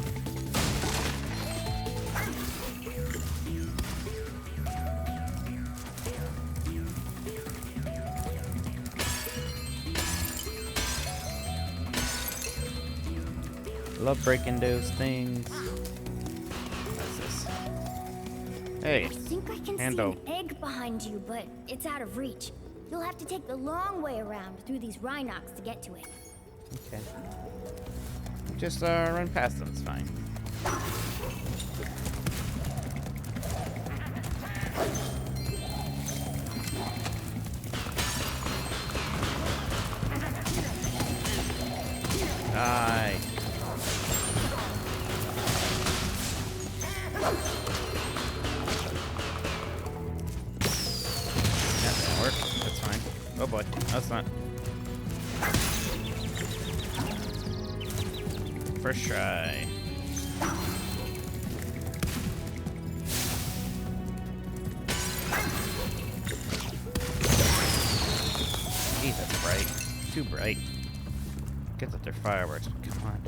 Love breaking those things. What's this? Hey, I think I can handle. see an egg behind you, but it's out of reach. You'll have to take the long way around through these Rhinox to get to it. Okay. Just run past them, it's fine. Die. That didn't work. That's fine. Oh boy. That's not. First try. Gee, that's bright. Too bright. Get that they're fireworks. Come on.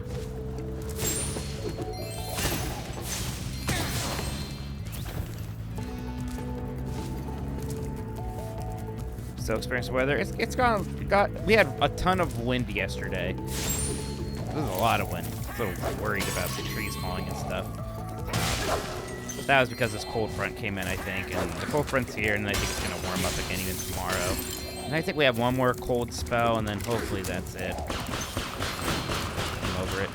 So experienced weather. It's we had a ton of wind yesterday. There was a lot of wind. I was a little worried about the trees falling and stuff. But that was because this cold front came in, I think, and the cold front's here, and I think it's gonna warm up again even tomorrow. And I think we have one more cold spell, and then hopefully that's it. I'm over it.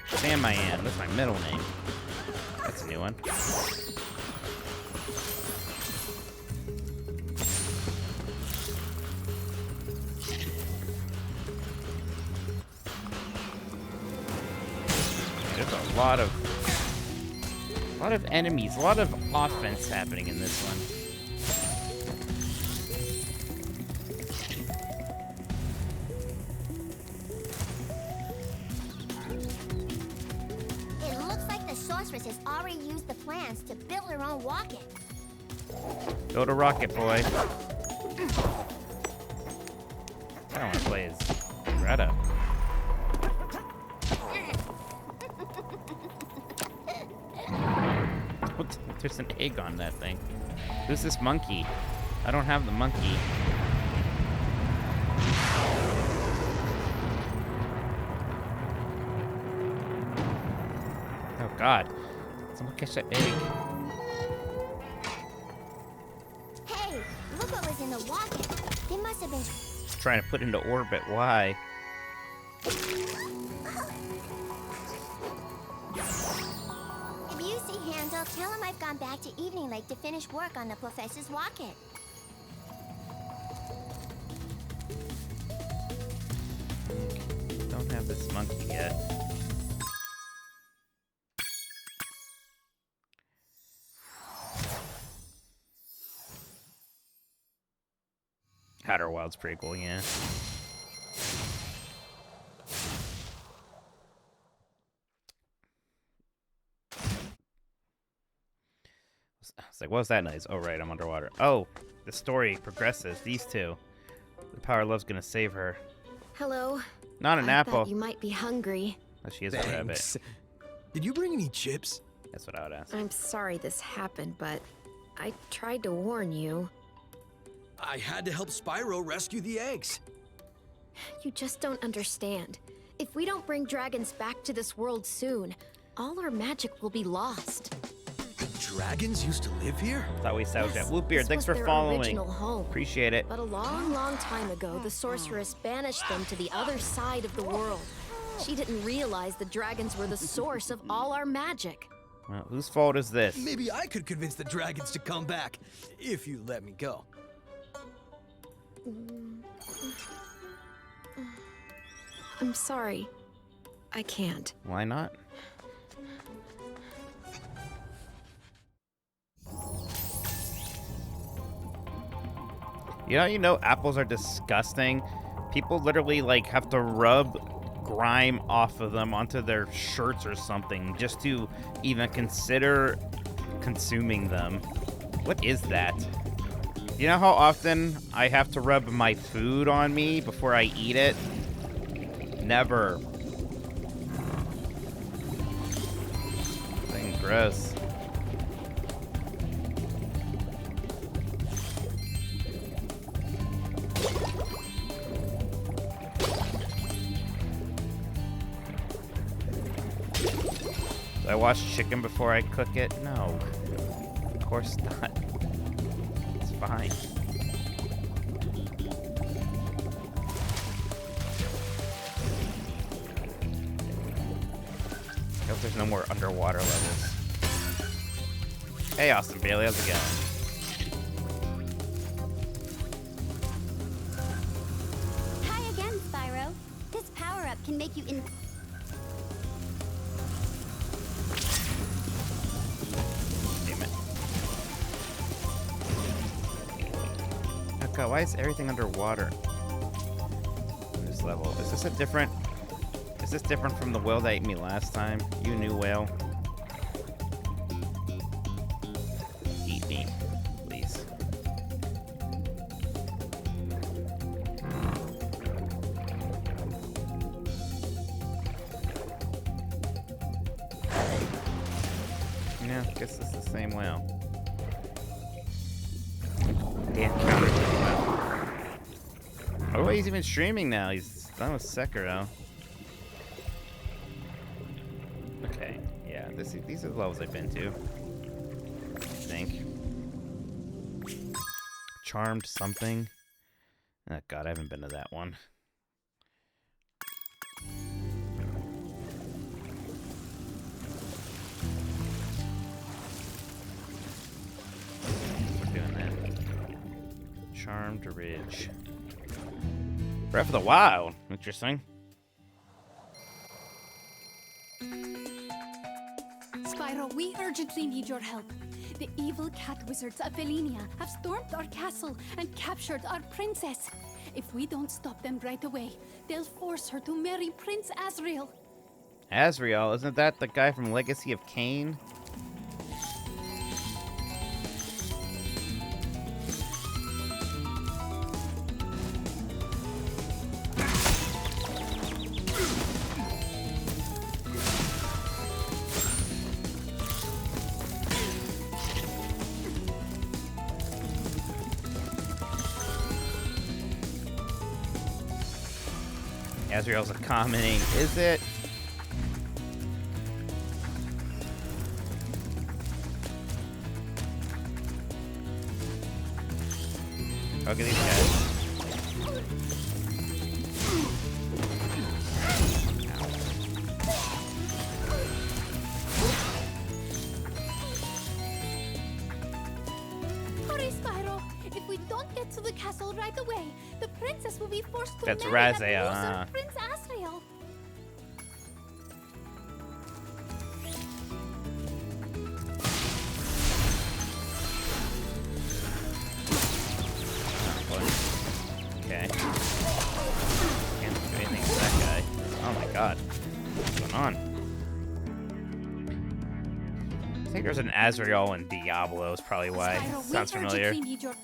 Sam Mayan, that's my middle name. That's a new one. There's a lot of enemies, a lot of offense happening in this one. It looks like the sorceress has already used the plans to build her own rocket. Build a rocket, boy. I don't want to play as Greta. There's an egg on that thing. Who's this monkey? I don't have the monkey. Oh God! Someone catch that egg. Hey, look what was in the rocket. They must have been Trying to put into orbit. Why? If you see Handel, tell him I've gone back to Evening Lake to finish work on the professor's rocket. Don't have this monkey yet. Outer Wild's pretty cool, yeah. It's like, what was that noise? Oh, right, I'm underwater. Oh, the story progresses. These two. The Power Love's gonna save her. Hello. Not an I apple. thought you might be hungry. Oh, she is a rabbit. Did you bring any chips? That's what I would ask. I'm sorry this happened, but I tried to warn you. I had to help Spyro rescue the eggs. You just don't understand. If we don't bring dragons back to this world soon, all our magic will be lost. Dragons used to live here? Thought we established that. Whoopbeard, thanks for their following. original home. Appreciate it. But a long, long time ago, the sorceress banished them to the other side of the world. She didn't realize the dragons were the source of all our magic. Well, whose fault is this? Maybe I could convince the dragons to come back, if you let me go. I'm sorry. I can't. Why not? You know apples are disgusting. People literally like have to rub grime off of them onto their shirts or something just to even consider consuming them. What is that? You know how often I have to rub my food on me before I eat it? Never. Thing gross. Do I wash chicken before I cook it? No. Of course not. It's fine. I hope there's no more underwater levels. Hey, Austin Bailey, how's it going? Hi again, Spyro. This power-up can make you Damn it. Oh god, why is everything underwater? This level. Is this different from the whale that ate me last time? You new whale. Eat me, please. Yeah, I guess it's the same whale. Damn, counter whale. Oh, he's even streaming now. He's done with Sekiro. Okay, yeah, these are the levels I've been to. I think. Charmed something. Oh god, I haven't been to that one. We're doing that. Charmed Ridge. Breath of the Wild. Interesting. Spyro, we urgently need your help. The evil cat wizards of Velenia have stormed our castle and captured our princess. If we don't stop them right away, they'll force her to marry Prince Asriel. Asriel, isn't that the guy from Legacy of Kain? Asriel's a common name, is it? Look at these guys. Hurry, Spyro! If we don't get to the castle right away, the princess will be forced to That's marry Raziel, that loser, Prince Asriel. Okay. Can't do anything with that guy. Oh my god. What's going on? I think there's an Asriel in Diablo, is probably why. Spyro, we Sounds familiar. urgently need your...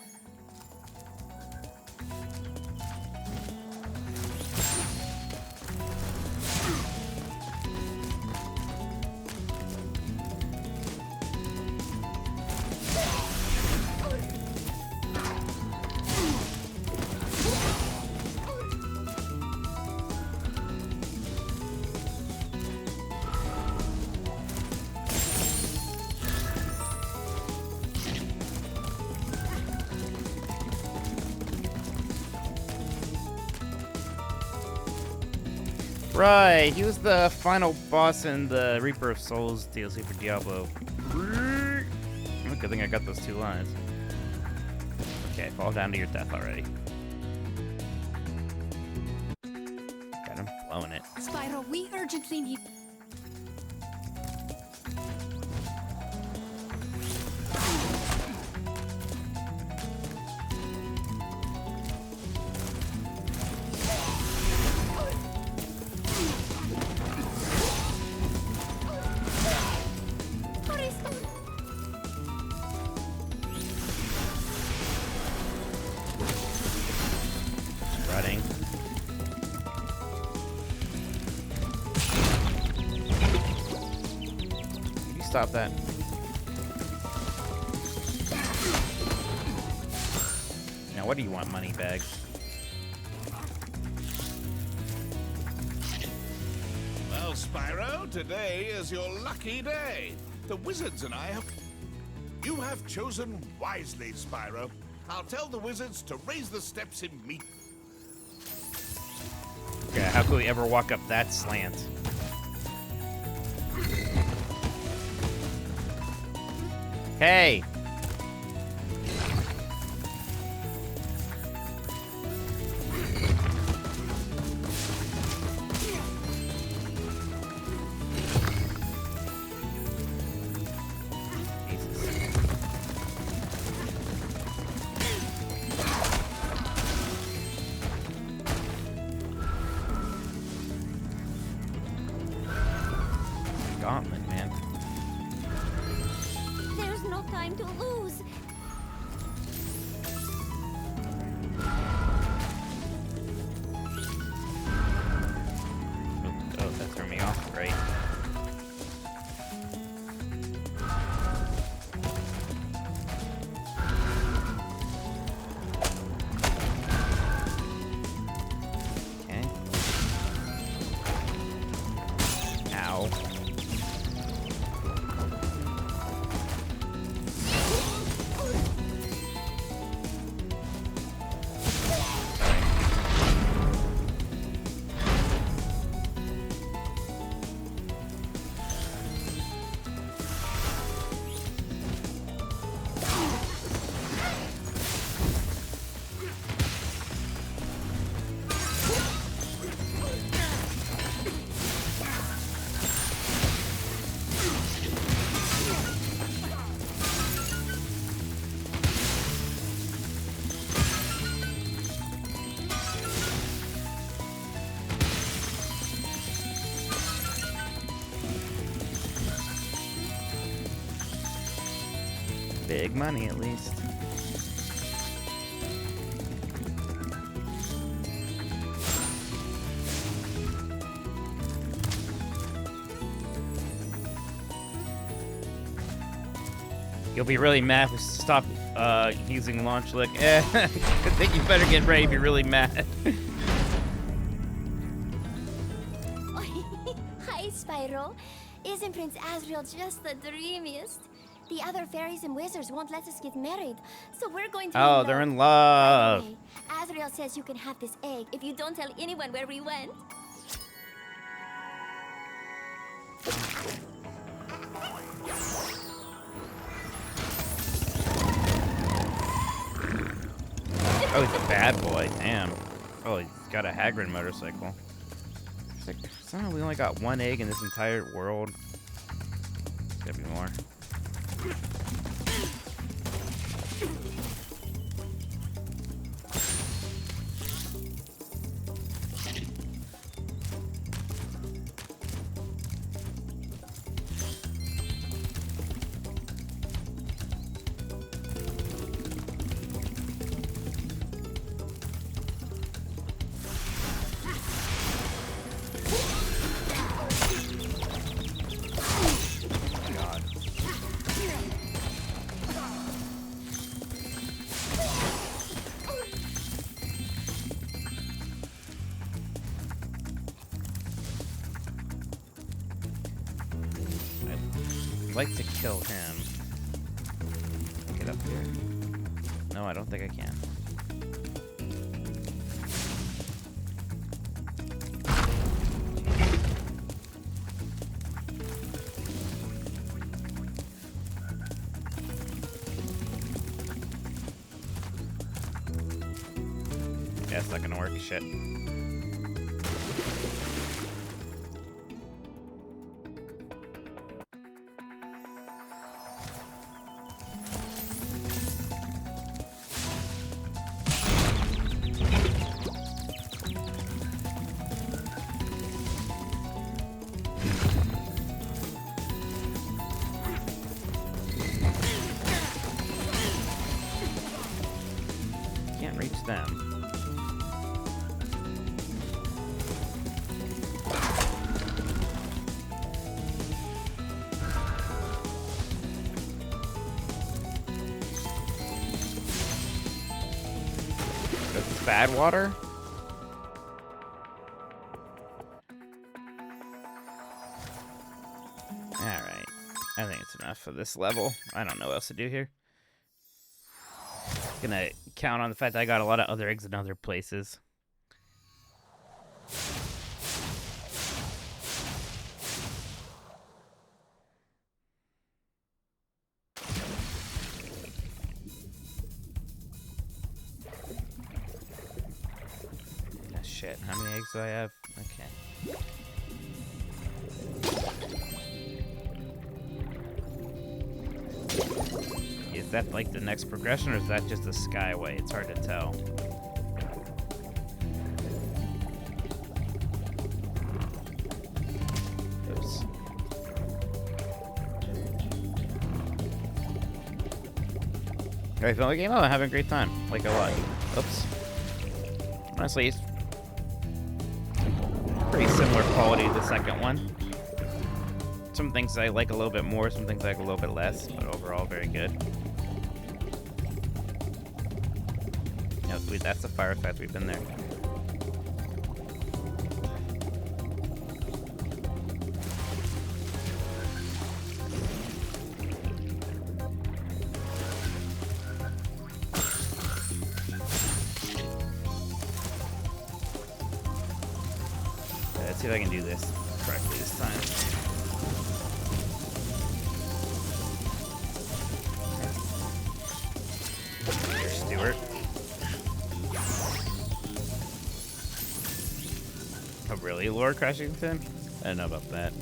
Right, he was the final boss in the Reaper of Souls DLC for Diablo. Good thing I got those 2 lines. Okay, fall down to your death already. God, I'm blowing it. Spyro, we urgently need... Running. Can you stop that? Now, what do you want, money bags? Well, Spyro, today is your lucky day. The wizards and I have... You have chosen wisely, Spyro. I'll tell the wizards to raise the steps immediately. Okay, how could we ever walk up that slant? Hey! Gauntlet, man. There's no time to lose. Oh, that threw me off. Great. Okay. Ow. Big money, at least. You'll be really mad if we stop using launch lick. I think you better get ready if you're really mad. Hi, Spyro. Isn't Prince Azrael just the dreamiest? The other fairies and wizards won't let us get married, so we're going to... Oh, they're in love. By the way, Azrael says you can have this egg if you don't tell anyone where we went. Oh, he's a bad boy. Damn. Oh, he's got a Hagrid motorcycle. It's like, somehow we only got 1 egg in this entire world. There's gotta be more. I'd like to kill him. Get up here. No, I don't think I can. Yeah, it's not gonna work. Shit. Can't reach them. That's bad water? Alright. I think it's enough for this level. I don't know what else to do here. Gonna count on the fact that I got a lot of other eggs in other places. Ah, shit, how many eggs do I have? Okay. Is that like the next progression, or is that just a skyway? It's hard to tell. Oops. Alright, film the game. Oh, I'm having a great time. Like a lot. Oops. Honestly, it's pretty similar quality to the second one. Some things I like a little bit more, some things I like a little bit less, but overall very good. No, sweet, that's the fire effect. We've been there. Let's see if I can do this correctly this time. Stewart. Oh, really, Lord Crashington? I don't know about that.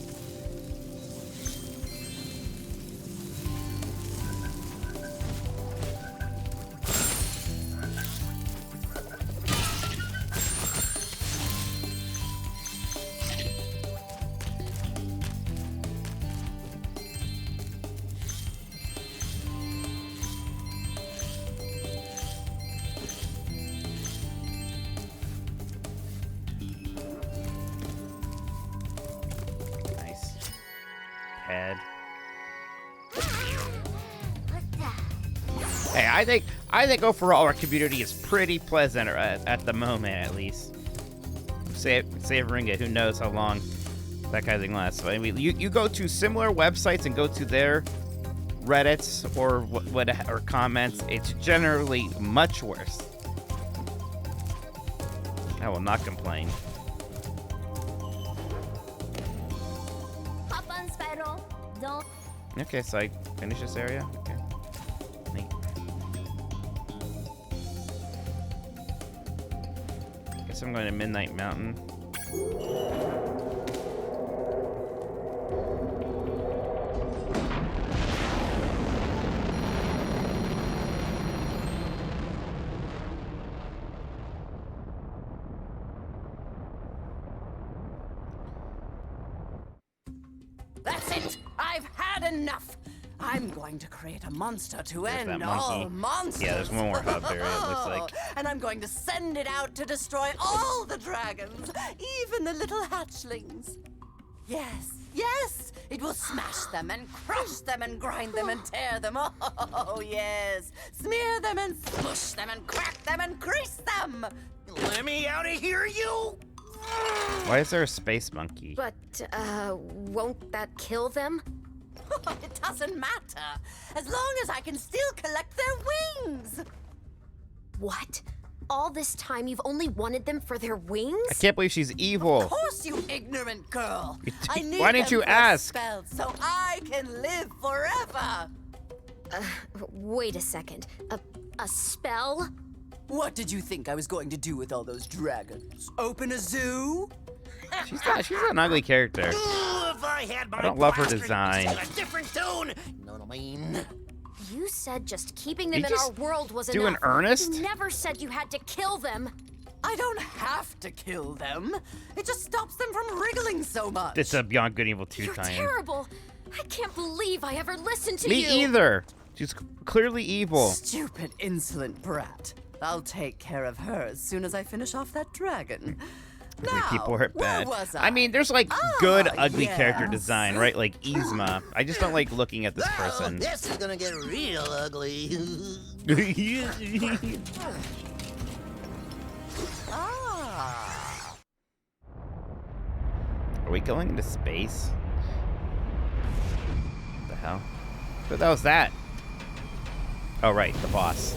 Hey, I think overall our community is pretty pleasant at the moment, at least. Savoring it. Who knows how long that kind of thing lasts? I mean, you go to similar websites and go to their Reddits or comments. It's generally much worse. I will not complain. Hop on, Spyro. Don't. Okay, so I finish this area. Okay. Neat. Guess I'm going to Midnight Mountain. That's it! I've had enough! I'm going to create a monster to There's that end monkey. all monsters. Yeah, there's one more hub area, it looks like. And I'm going to send it out to destroy all the dragons, even the little hatchlings. Yes, yes! It will smash them and crush them and grind them and tear them. Oh, yes! Smear them and smush them and crack them and crease them! Let me out of here, you! Why is there a space monkey? But, won't that kill them? It doesn't matter, as long as I can still collect their wings. What? All this time you've only wanted them for their wings? I can't believe she's evil. Of course, you ignorant girl. I need Why didn't them you for ask? spells so I can live forever. Wait a second. A spell? What did you think I was going to do with all those dragons? Open a zoo? She's an ugly character. If I had my I don't love her blaster, design. it'd be a different tune. Know what I mean? You said just keeping them You in our just world was do enough. an earnest? You never said you had to kill them. I don't have to kill them. It just stops them from wriggling so much. It's a Beyond Good and Evil 2 You're tie-in. terrible. I can't believe I ever listened to Me you. either. She's clearly evil. Stupid, insolent brat. I'll take care of her as soon as I finish off that dragon. Now, People are where bad. was I mean, there's like good ugly yes. character design, right? Like Yzma. I just don't like looking at this person. This is gonna get real ugly. Are we going into space? What the hell? What the hell was that? Oh, right, the boss.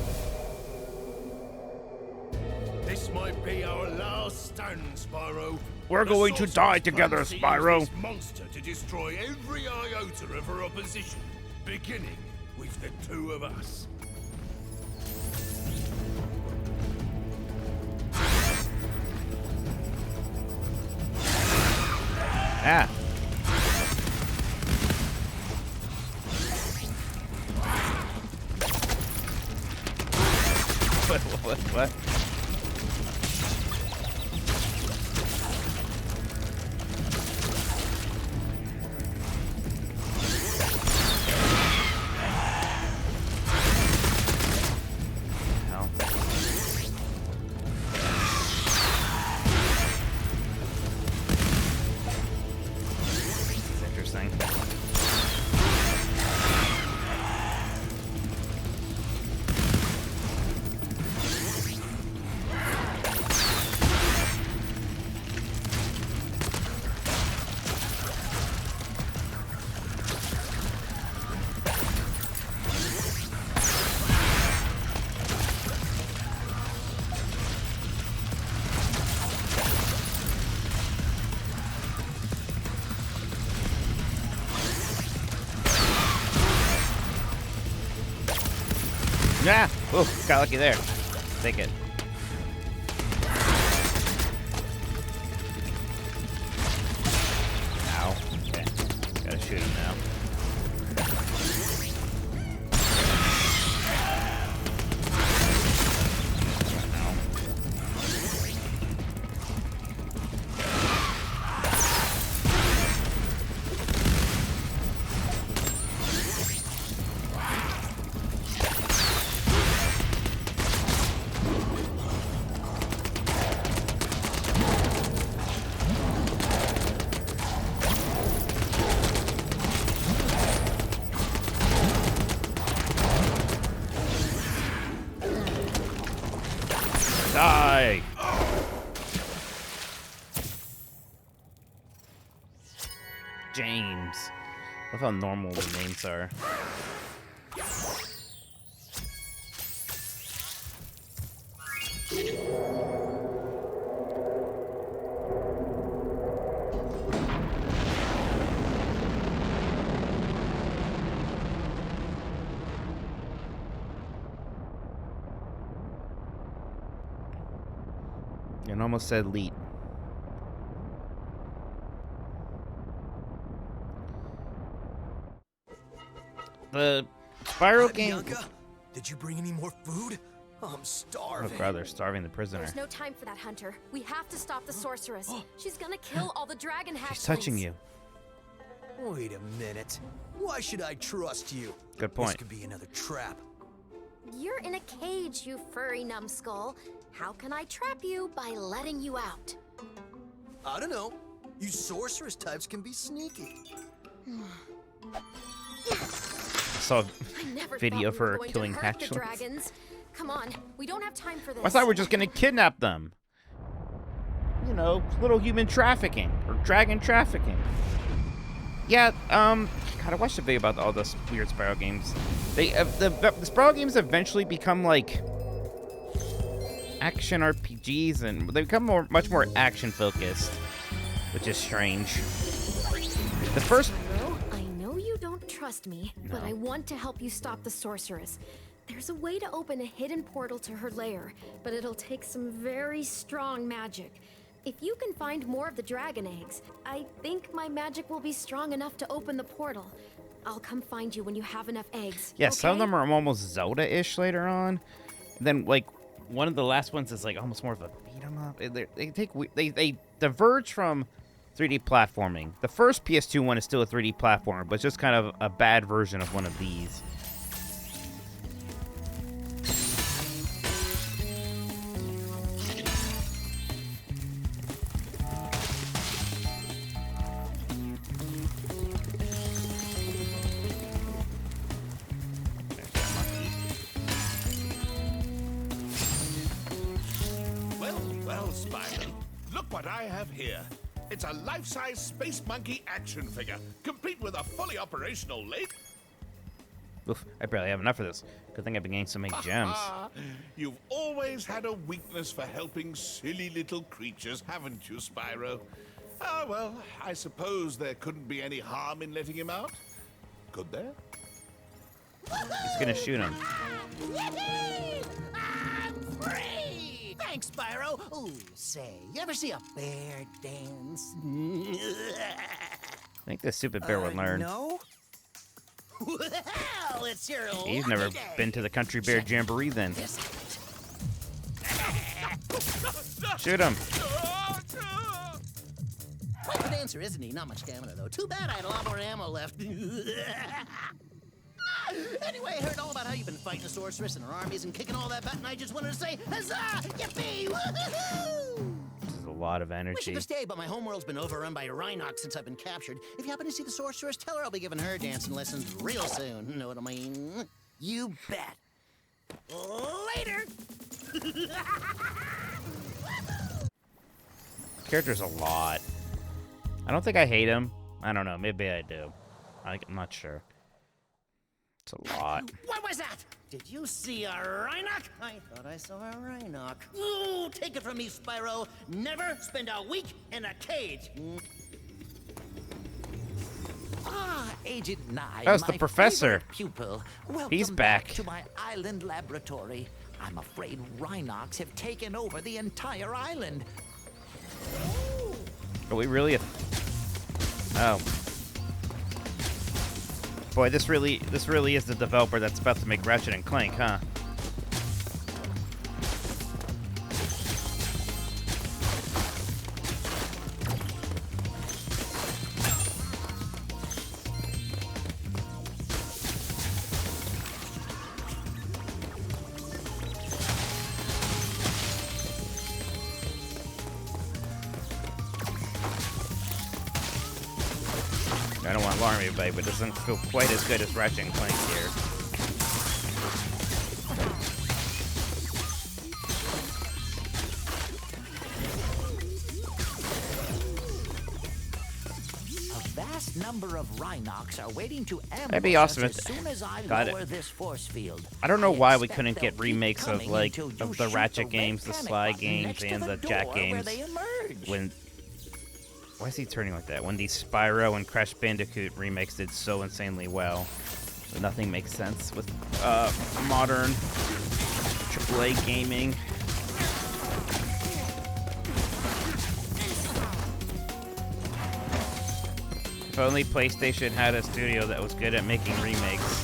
This might be our last stand, Spyro. We're going to die together, Plans to use Spyro. this monster to destroy every iota of our opposition, beginning with the two of us. Ah. What? Hell. It's interesting. Yeah. Oh, got lucky there. Take it. Ow. Okay. Gotta shoot him now. Die! James. Love how normal the names are. And almost said leet. The Spyro game. Bianca, did you bring any more food? I'm starving. Oh god, they're starving the prisoner. There's no time for that, Hunter. We have to stop the sorceress. She's gonna kill all the dragon hatchlings. She's touching you. Wait a minute. Why should I trust you? Good point. This could be another trap. You're in a cage, you furry numbskull. How can I trap you by letting you out? I don't know. You sorceress types can be sneaky. Saw a I never video thought we for were her going killing to hurt the hatchlings. dragons. Come on, we don't have time for this. I thought we were just gonna kidnap them. You know, little human trafficking or dragon trafficking. Yeah, God, I watched a video about all those weird Spyro games. They the Spyro games eventually become like action RPGs, and they become much more action focused, which is strange. The first. I know you don't trust me, but I want to help you stop the sorceress. There's a way to open a hidden portal to her lair, but it'll take some very strong magic. If you can find more of the dragon eggs, I think my magic will be strong enough to open the portal. I'll come find you when you have enough eggs. Yeah, okay? some of them are almost Zelda-ish later on. And then, like, one of the last ones is, like, almost more of a beat-em-up. They diverge from 3D platforming. The first PS2 one is still a 3D platformer, but it's just kind of a bad version of one of these. Well, Spyro, look what I have here. It's a life-size Space Monkey action figure, complete with a fully operational late. Oof, I barely have enough of this. Good thing I've been getting so many gems. You've always had a weakness for helping silly little creatures, haven't you, Spyro? Ah, well, I suppose there couldn't be any harm in letting him out. Could there? He's gonna shoot him. I'm free! Thanks, Spyro. Ooh, say, you ever see a bear dance? I think this stupid bear would learn. No? Well, it's your He's never been to the Country Bear Jamboree then. Shoot him. Quite the dancer, isn't he? Not much stamina, though. Too bad I had a lot more ammo left. Anyway, I heard all about how you've been fighting the sorceress and her armies and kicking all that butt, and I just wanted to say, huzzah! Yippee! Woohoo! There's a lot of Wish I energy. could stay, but my homeworld's been overrun by Rhinox since I've been captured. If you happen to see the sorceress, tell her I'll be giving her dancing lessons real soon. Know what I mean? You bet. Later! Character's a lot. I don't think I hate him. I don't know. Maybe I do. I'm not sure. It's a lot. What was that? Did you see a Rhinoc? I thought I saw a Rhinoc. Ooh, take it from me, Spyro. Never spend a week in a cage. Agent Nye, That was the my professor. favorite pupil. Welcome He's back. to my island laboratory. I'm afraid Rhinocs have taken over the entire island. Are we really? Oh. Boy, this really is the developer that's about to make Ratchet and Clank, huh? I don't want to alarm anybody, but it doesn't feel quite as good as Ratchet and Clank here. A vast number of Rhinocs are waiting to ambush That'd be awesome us if- as soon as I Got it. lower this force field. I don't know why we expect couldn't get they'll keep remakes of coming like until you of the shoot Ratchet red games, the panic Sly button games, next to and the door Jack where games. they emerge. When why is he turning like that? When these Spyro and Crash Bandicoot remakes did so insanely well, but nothing makes sense with modern AAA gaming. If only PlayStation had a studio that was good at making remakes.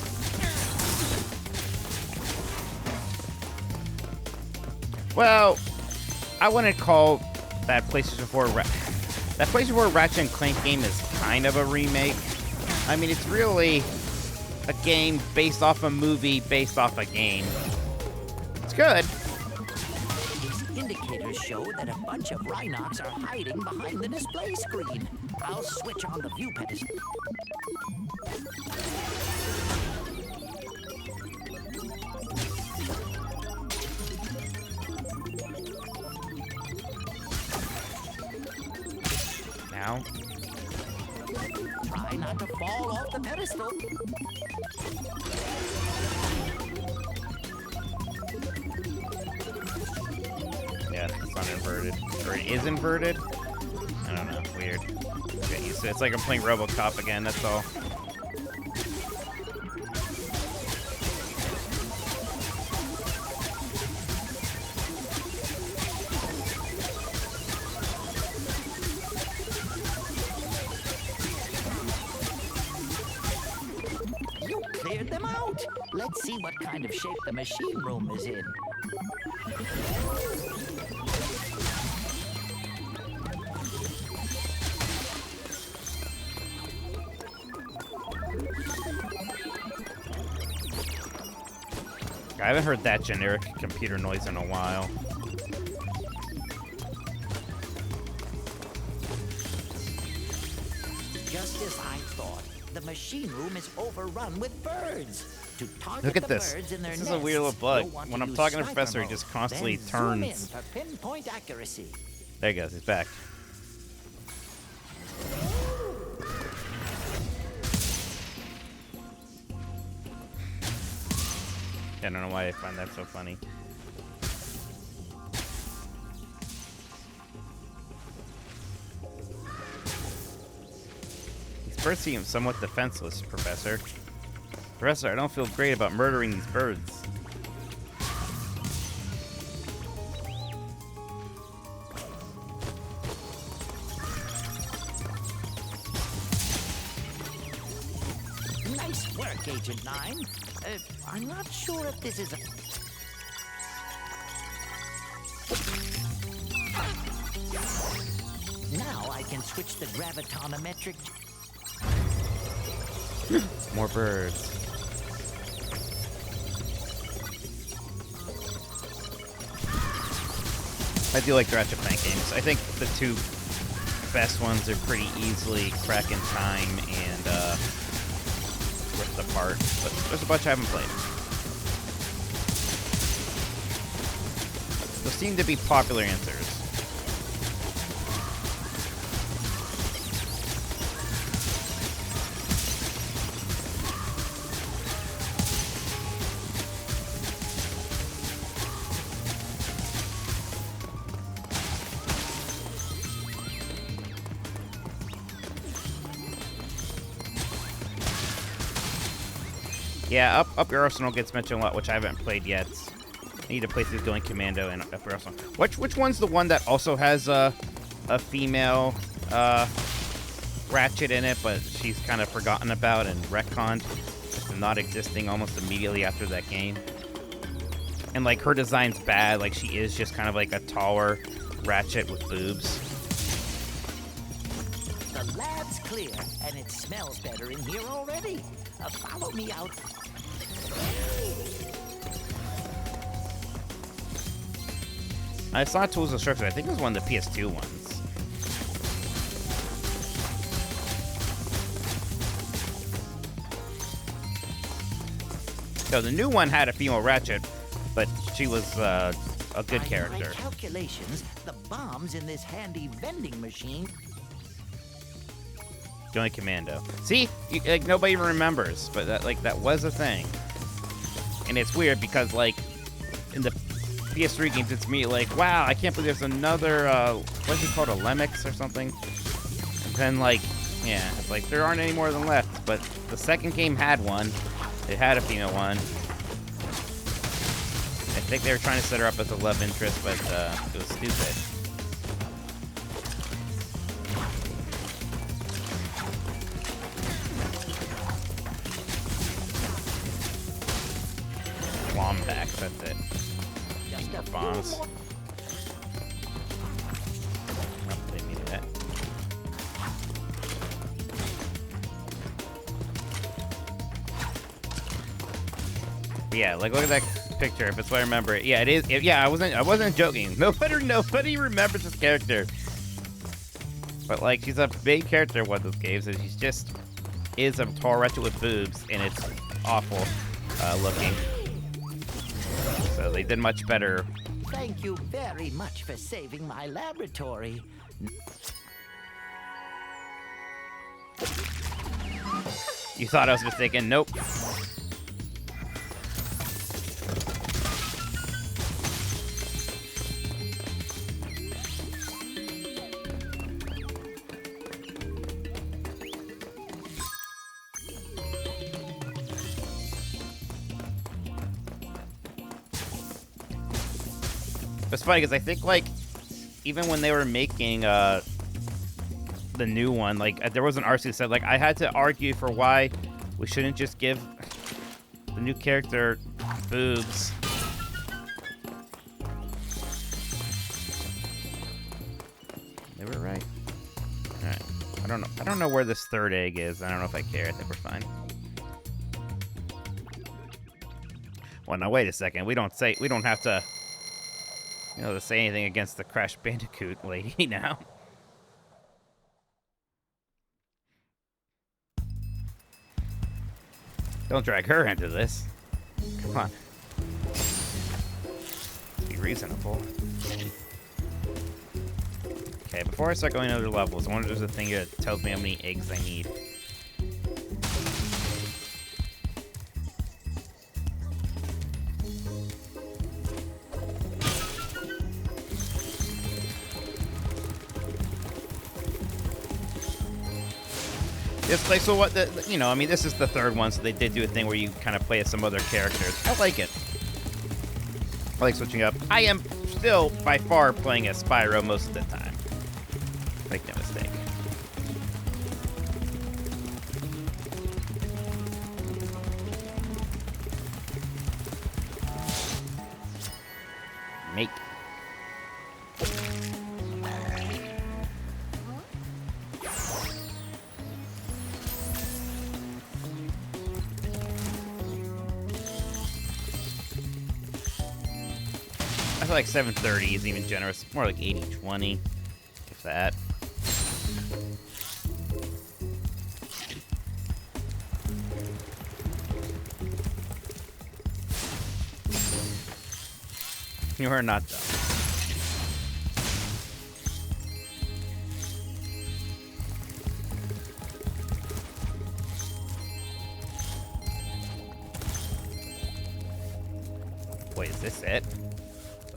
Well, I wouldn't call that PlayStation 4 that PlayStation 4 Ratchet and Clank game is kind of a remake. I mean, it's really a game based off a movie based off a game. It's good. These indicators show that a bunch of Rhinocs are hiding behind the display screen. I'll switch on the view pedestal. Now. Try not to fall off the pedestal. Yeah, it's not inverted. Or it is inverted? I don't know. Weird. Get used to it. It's like I'm playing RoboCop again, that's all. Let's see what kind of shape the machine room is in. I haven't heard that generic computer noise in a while. Just as I thought, the machine room is overrun with birds. To target Look at the this. birds in their This is a weird little nests, bug. you'll want When to I'm use talking to sniper Professor, he mode. just constantly Then zoom in turns. for pinpoint accuracy. There he goes. He's back. I don't know why I find that so funny. These birds seem somewhat defenseless, Professor. Professor, I don't feel great about murdering these birds. Nice work, Agent 9. I'm not sure if this is a... Now I can switch the gravitonometric... More birds. I do like the Ratchet Clank games. I think the two best ones are pretty easily Crack in Time and Ripped Apart, but there's a bunch I haven't played. Those seem to be popular answers. Yeah, Up Your Arsenal gets mentioned a lot, which I haven't played yet. I need to play through Going Commando and Up Your Arsenal. Which one's the one that also has a female Ratchet in it, but she's kind of forgotten about and retconned, just not existing almost immediately after that game? And like her design's bad, like she is just kind of like a taller Ratchet with boobs. The lab's clear, and it smells better in here already. Follow me out. I saw Tools Instructor. I think it was one of the PS2 ones. So the new one had a female Ratchet, but she was a good character. By my calculations, the bombs in this handy vending machine... Going Commando. See, like nobody remembers, but that was a thing. And it's weird because like in the PS3 games, it's me like, wow, I can't believe there's another what's it called, a Lemix or something. And then like, yeah, it's like there aren't any more than left. But the second game had one. It had a female one. I think they were trying to set her up as a love interest, but it was stupid. Wombats, that's it. More bombs. Oh, didn't mean that. Yeah, like look at that picture. If it's what I remember, yeah, it is. Yeah, I wasn't joking. Nobody remembers this character. But like, she's a big character in one of those games, and she's just is a tall Ratchet with boobs, and it's awful looking. So they did much better. Thank you very much for saving my laboratory. You thought I was mistaken? Nope. It's funny because I think like even when they were making the new one, like there was an artist who said like I had to argue for why we shouldn't just give The new character, boobs. They were right. All right. I don't know where this third egg is. I don't know if I care. I think we're fine. Well, now wait a second. We don't have to, to say anything against the Crash Bandicoot lady now. Don't drag her into this. Come on. Be reasonable. Okay, before I start going to other levels, I wonder if there's a thing here that tells me how many eggs I need. This like so what I mean this is the third one, so they did do a thing where you kind of play as some other characters. I like it. I like switching up. I am still by far playing as Spyro most of the time. Make no mistake. Make. I feel like 730 is even generous. More like 80-20, if that. You are not done. Wait, is this it?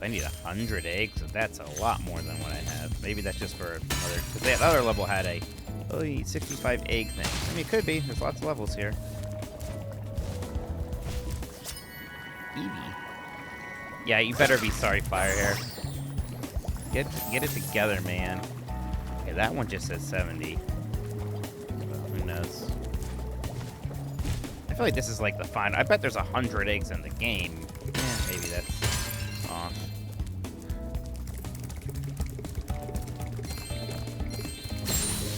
I need 100 eggs, so that's a lot more than what I have. Maybe that's just for another, because that other level had a 65 egg thing. I mean, it could be. There's lots of levels here. Eevee. Yeah, you better be sorry, Firehair. Get it together, man. Okay, that one just says 70. Who knows? I feel like this is like the final. I bet there's 100 eggs in the game. Maybe that's off.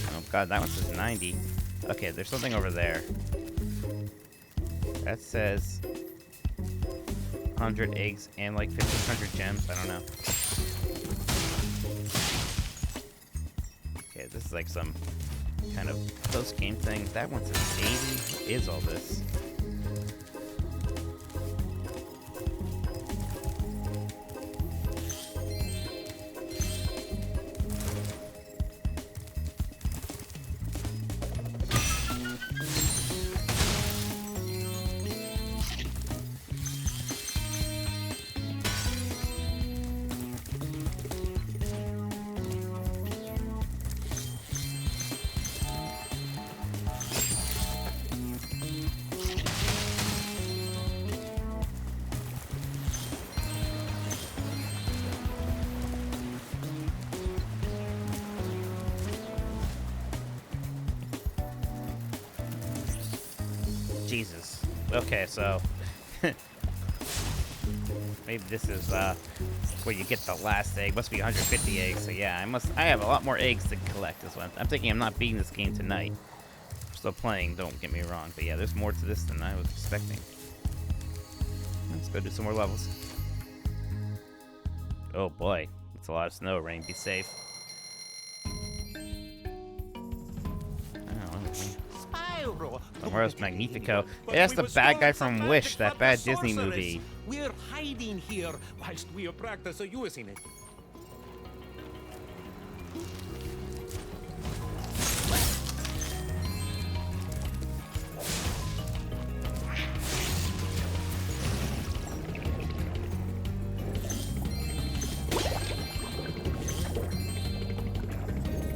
Oh god, that one says 90. Okay, there's something over there. That says 100 eggs and like 1,500 gems. I don't know. Okay, this is like some kind of close game thing. That one says 80. What is all this? Jesus. Okay, so maybe this is where you get the last egg. Must be 150 eggs. So yeah, I have a lot more eggs to collect as well. I'm thinking I'm not beating this game tonight. I'm still playing, don't get me wrong. But yeah, there's more to this than I was expecting. Let's go do some more levels. Oh boy, it's a lot of snow, rain. Be safe. Where's Magnifico? Hey, that's the bad guy from Wish, that bad Disney movie. We're hiding here whilst we practice using it.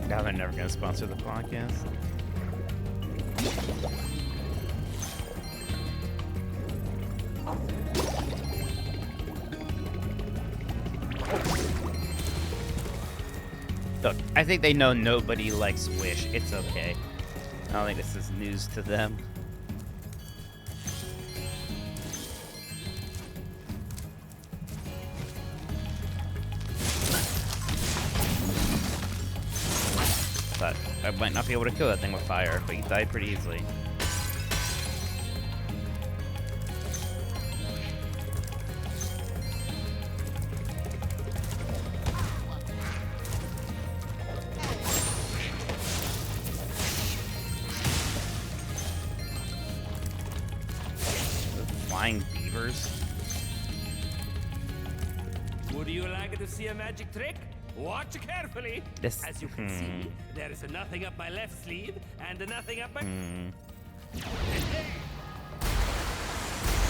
Now they're never gonna sponsor the podcast. Look, I think they know nobody likes Wish. It's okay. I don't think this is news to them. thought I might not be able to kill that thing with fire, but he died pretty easily. Flying beavers. Would you like to see a magic trick? Watch carefully. This, As you can see, there is nothing up my left sleeve and nothing up my...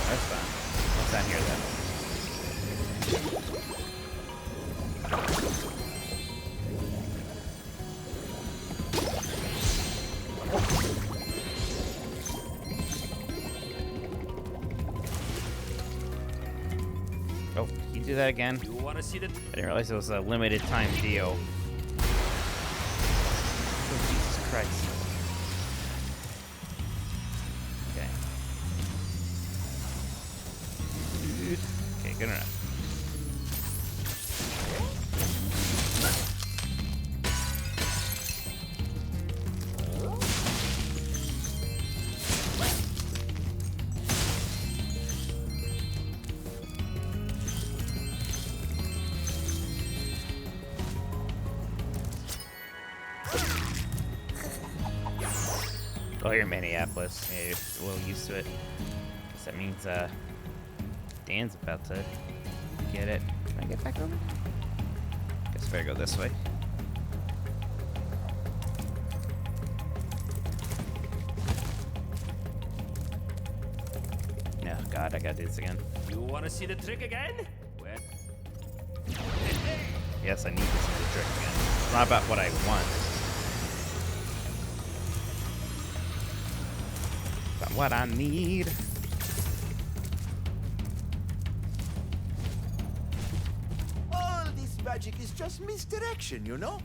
That's fine. What's down here then? Oh, you do that again? You want to see the... I didn't realize it was a limited time deal. Oh, Jesus Christ. Okay. Okay, good enough. Oh, you're Minneapolis. Yeah, you're a little used to it. Guess that means, Dan's about to get it. Can I get back over? Guess I better go this way. No, God, I gotta do this again. You want to see the trick again? Well... Yes, I need to see the trick again. It's not about what I want. About what I need. All this magic is just misdirection, you know?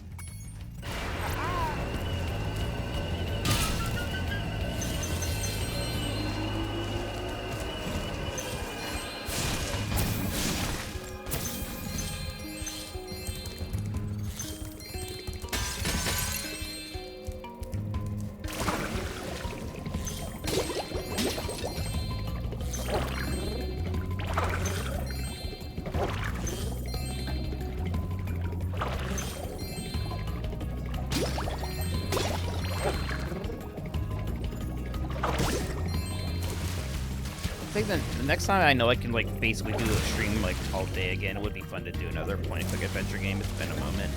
I think the next time I know I can like basically do a stream like all day again, it would be fun to do another point-and-click adventure game. It's been a moment.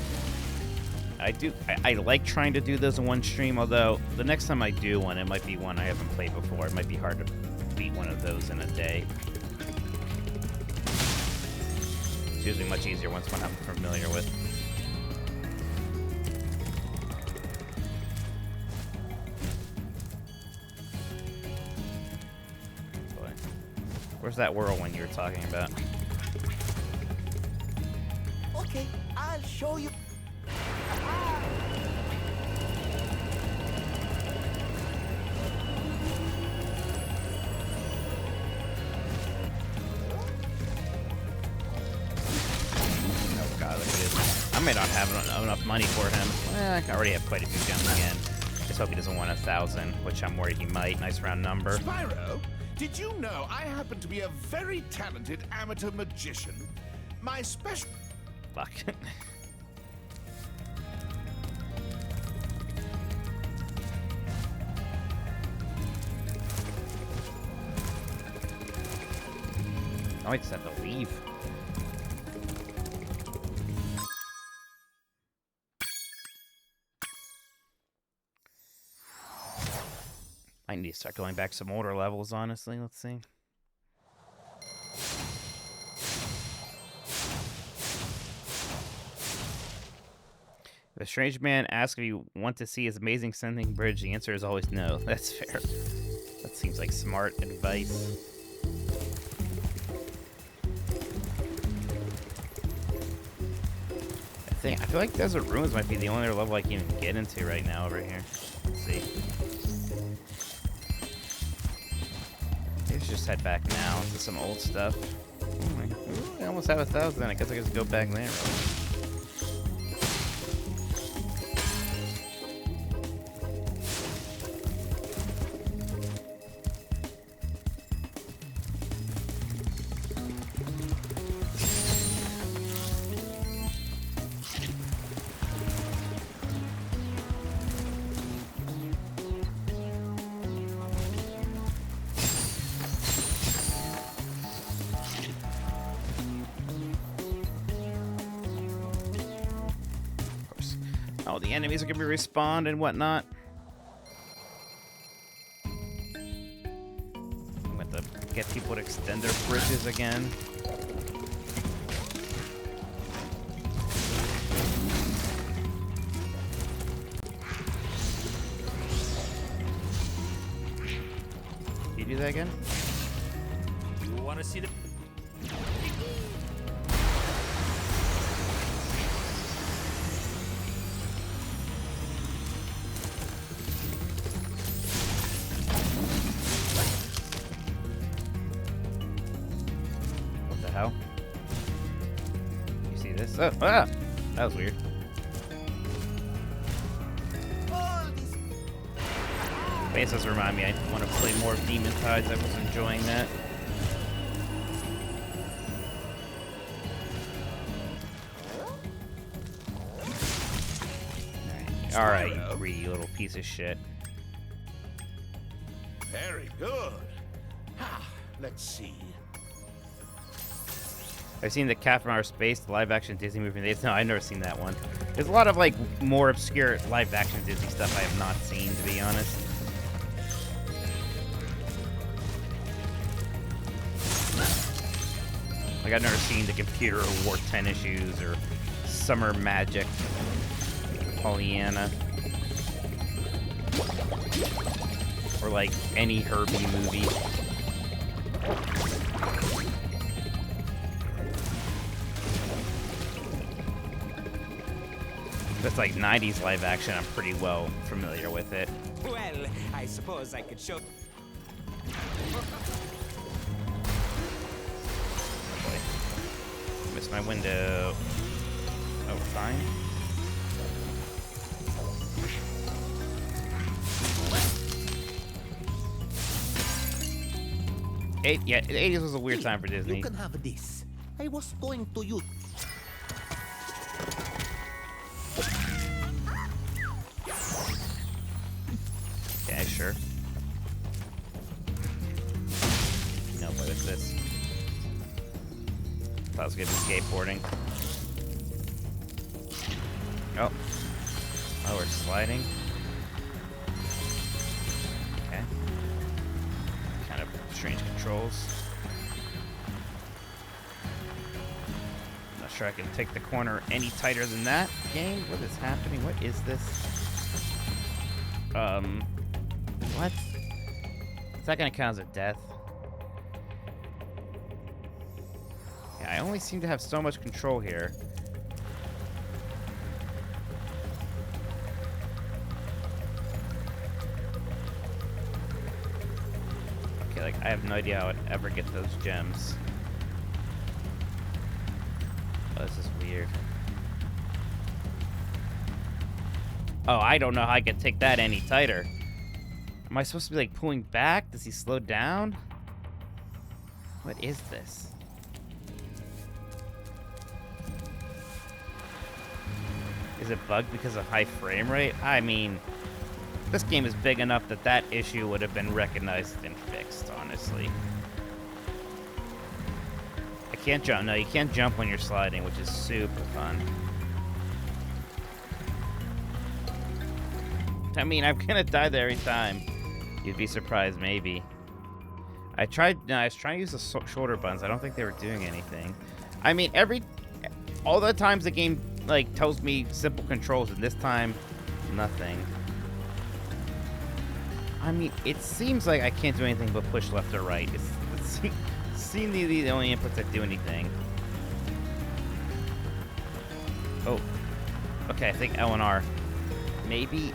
I like trying to do those in one stream, although the next time I do one, it might be one I haven't played before. It might be hard to beat one of those in a day. It's usually much easier once one I'm familiar with. Where's that whirlwind you were talking about? Okay, I'll show you. Oh God, look at this. I may not have enough money for him. I already have quite a few gems again. Just hope he doesn't want 1,000, which I'm worried he might. Nice round number. Spyro, did you know I happen to be a very talented amateur magician? My special... Fuck. I just have to leave. I need to start going back some older levels, honestly. Let's see. If a strange man asks if you want to see his amazing sending bridge, the answer is always no. That's fair. That seems like smart advice. I feel like Desert Ruins might be the only other level I can even get into right now over here. Let's see. Let's just head back now to some old stuff. Ooh, I almost have 1,000. I guess I just go back there. All the enemies are gonna be respawned and whatnot. I'm going to get people to extend their bridges again. Can you do that again? You want to see the... What the hell? You see this? Oh, ah! That was weird. Base does remind me I want to play more Demon Tides. I was enjoying that. Alright, you greedy little piece of shit. Very good. Let's see. I've seen the Cat from Outer Space, the live-action Disney movie. No, I've never seen that one. There's a lot of, like, more obscure live-action Disney stuff I have not seen, to be honest. Like, I've never seen The Computer or War Tennis Shoes or Summer Magic, Pollyanna, or, like, any Herbie movie. That's like 90s live action. I'm pretty well familiar with it. Well, I suppose I could show... Oh boy. Missed my window. Oh, fine. Yeah, the 80s was a weird time for Disney. You can have this. I was going to use... Yeah, sure. No, what is this? Thought I was gonna be skateboarding. Oh. Oh, we're sliding. Okay. Kind of strange controls. Not sure I can take the corner any tighter than that. Game? What is happening? What is this? What? Is that gonna count as a death? Yeah, I only seem to have so much control here. Okay, like, I have no idea how I'd ever get those gems. Oh, this is weird. Oh, I don't know how I can take that any tighter. Am I supposed to be, like, pulling back? Does he slow down? What is this? Is it bugged because of high frame rate? I mean, this game is big enough that that issue would have been recognized and fixed, honestly. I can't jump. No, you can't jump when you're sliding, which is super fun. I mean, I'm gonna die there every time. You'd be surprised, maybe. I was trying to use the shoulder buttons. I don't think they were doing anything. I mean, all the times the game, like, tells me simple controls, and this time, nothing. I mean, it seems like I can't do anything but push left or right. It seems to be the only inputs that do anything. Oh. Okay, I think L and R. Maybe...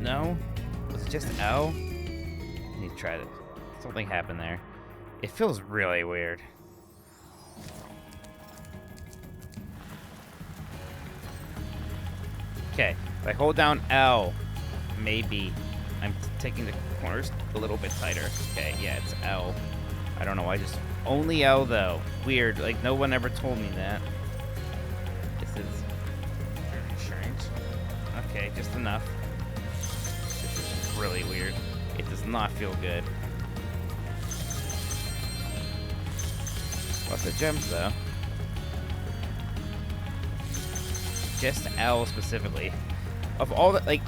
No? Was it just L? I need to try it. Something happened there. It feels really weird. Okay, if I hold down L, maybe I'm taking the corners a little bit tighter. Okay, yeah, it's L. I don't know why, just only L though. Weird, like no one ever told me that. This is very strange. Okay, just enough. This is really weird. It does not feel good. Lots of gems though. Just L specifically. Of all that, like,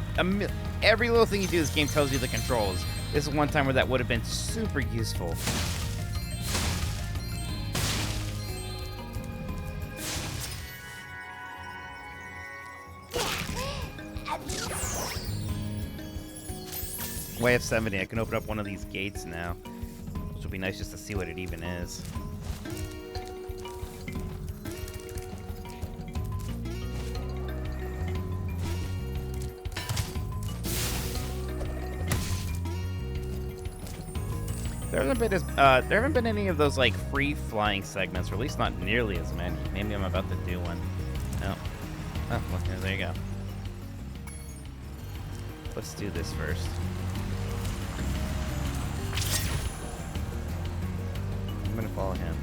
every little thing you do, this game tells you the controls. This is one time where that would have been super useful. Way of 70, I can open up one of these gates now. Which will be nice just to see what it even is. There haven't been any of those like free flying segments, or at least not nearly as many. Maybe I'm about to do one. No. Oh, well, there you go. Let's do this first. I'm gonna follow him.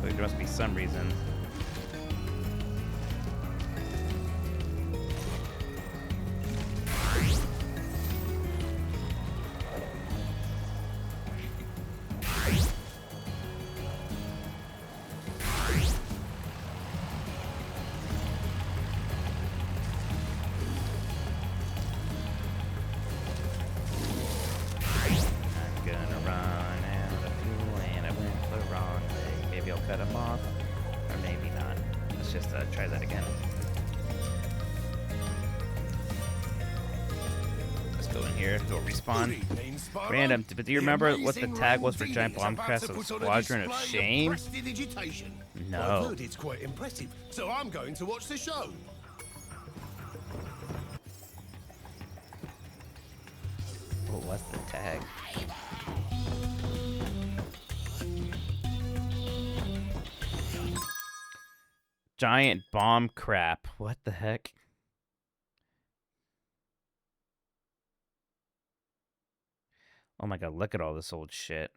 There must be some reason. Random, but do you remember what the tag was for Giant Bomb Crest of Squadron of Shame? No. I've heard it's quite impressive, so I'm going to watch the show. What was the tag? Giant Bomb Crap. What the heck? Oh my god, look at all this old shit.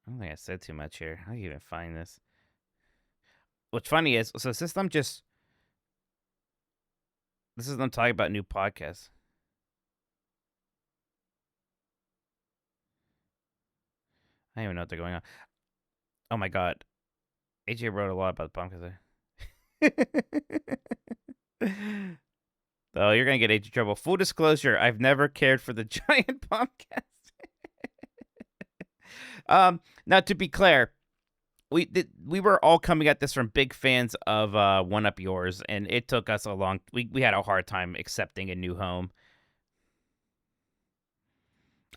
I don't think I said too much here. How do you even find this? What's funny is, so since I'm just... This is them talking about new podcasts. I don't even know what they're going on. Oh my god. AJ wrote a lot about the podcast. Oh, you're gonna get AJ trouble. Full disclosure, I've never cared for the Giant Bombcast. Now to be clear, we were all coming at this from big fans of One Up Yours, and it took us a long. We had a hard time accepting a new home.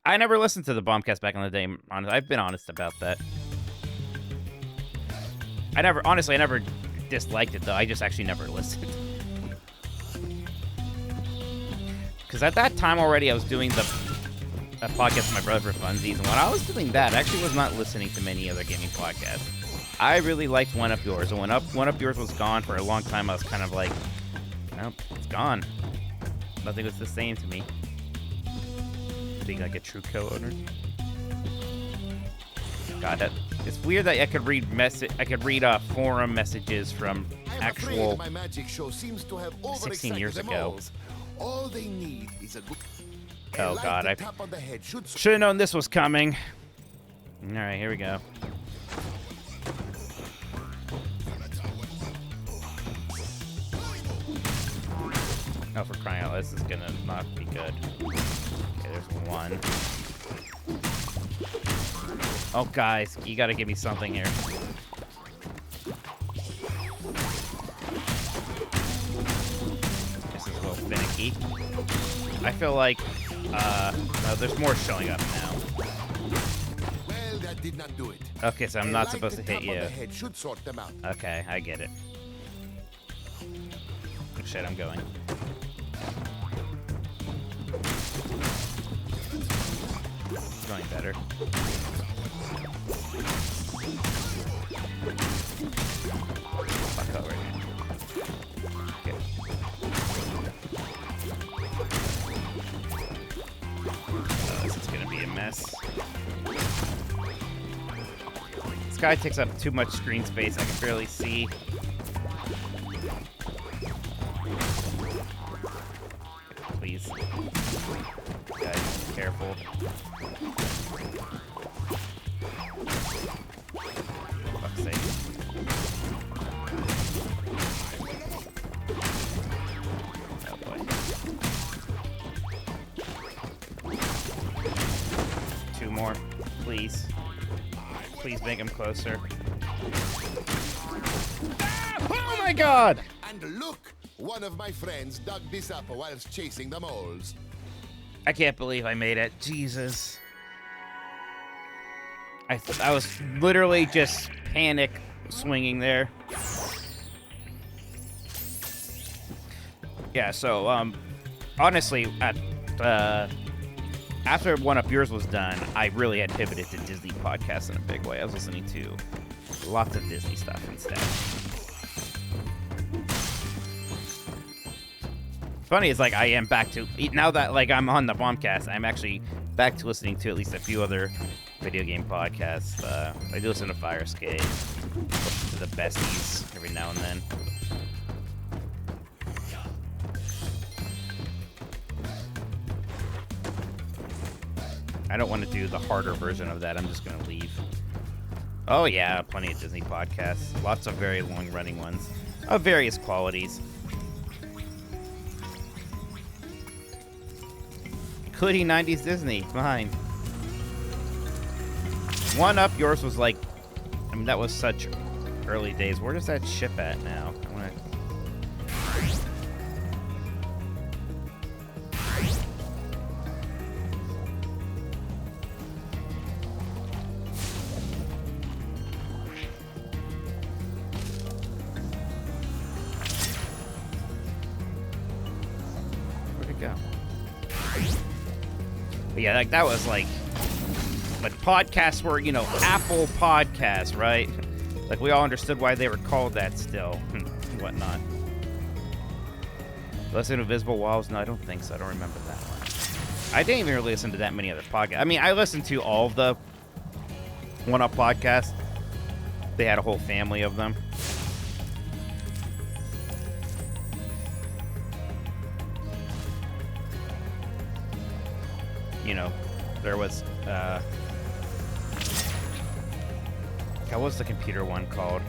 I never listened to the Bombcast back in the day. I've been honest about that. I never disliked it though. I just actually never listened. Because at that time already, I was doing a podcast with my brother for funsies, and when I was doing that, I actually was not listening to many other gaming podcasts. I really liked One Up Yours, and when One Up Yours was gone for a long time, I was kind of like, nope, it's gone. Nothing was the same to me. Being like a true co-owner. God, it's weird that I could read forum messages from actual my magic show seems to have 16 years ago. All they need is a good... Oh god, I should have known this was coming. Alright, here we go. Oh, for crying out loud, this is gonna not be good. Okay, there's one. Oh guys, you gotta give me something here. This is a little finicky. I feel like, no, there's more showing up now. Well, that did not do it. Okay, so I'm not supposed to hit you. Head should sort them out. Okay, I get it. Oh shit, I'm going. It's going better. Fuck over here. Okay. This is gonna be a mess. This guy takes up too much screen space. I can barely see. Please. Guys, be careful. Fuck's sake. Please make him closer. Oh my god! And look, one of my friends dug this up whilst chasing the moles. I can't believe I made it. Jesus. I was literally just panic swinging there. Yeah, so, honestly, after One Up Yours was done, I really had pivoted to Disney podcasts in a big way. I was listening to lots of Disney stuff instead. Funny is, like, I am back to, now that, like, I'm on the Bombcast, I'm actually back to listening to at least a few other video game podcasts. I do listen to Firescape, listen to the Besties every now and then. I don't want to do the harder version of that. I'm just going to leave. Oh, yeah, plenty of Disney podcasts. Lots of very long-running ones of various qualities. Including 90s Disney. Fine. One Up Yours was like... I mean, that was such early days. Where does that ship at now? I want to... Yeah, like that was like podcasts were, you know, Apple Podcasts, right? Like we all understood why they were called that still, and whatnot. Listen to Invisible Walls? No, I don't think so. I don't remember that one. I didn't even really listen to that many other podcasts. I mean, I listened to all of the One Up podcasts. They had a whole family of them. You know, there was, what was the computer one called?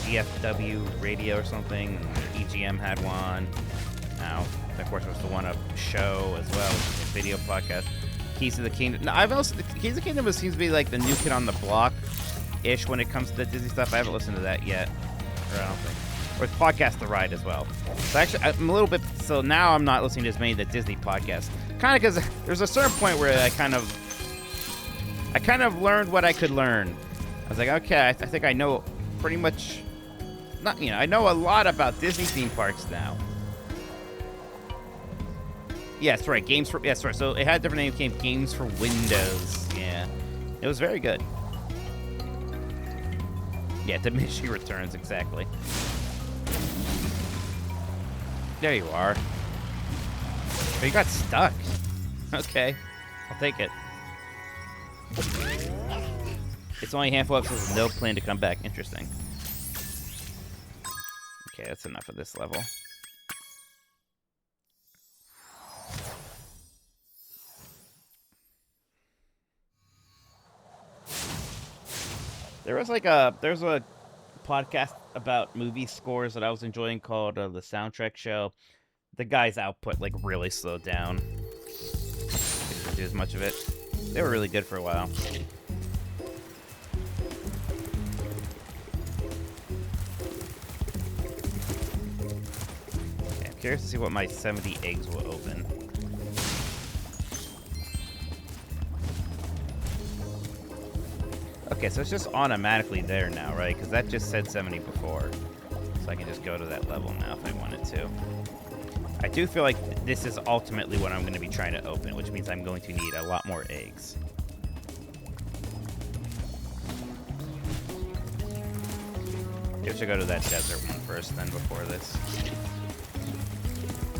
EFW Radio or something. EGM had one. Now, of course, there was the One Up show as well, the video podcast. Keys to the Kingdom. No, I've also, Keys to the Kingdom seems to be like the new kid on the block-ish when it comes to the Disney stuff. I haven't listened to that yet, or I don't think. Or it's Podcast The Ride as well. So actually, I'm a little bit, so now I'm not listening to as many of the Disney podcasts. Kind of because there's a certain point where I kind of learned what I could learn. I was like, okay, I think I know pretty much, not, you know, I know a lot about Disney theme parks now. Yeah, that's right, Games for, yes, right, so it had a different name, came Games for Windows, yeah. It was very good. Yeah, diminishing returns, exactly. There you are. Oh, you got stuck. Okay, I'll take it. It's only a handful of episodes with no plan to come back. Interesting. Okay, that's enough of this level. There's a podcast about movie scores that I was enjoying called The Soundtrack Show. The guy's output like really slowed down. Didn't do as much of it. They were really good for a while. Okay, I'm curious to see what my 70 eggs will open. Okay, so it's just automatically there now, right? Because that just said 70 before. So I can just go to that level now if I wanted to. I do feel like this is ultimately what I'm going to be trying to open, which means I'm going to need a lot more eggs. Maybe I should go to that desert one first, then before this.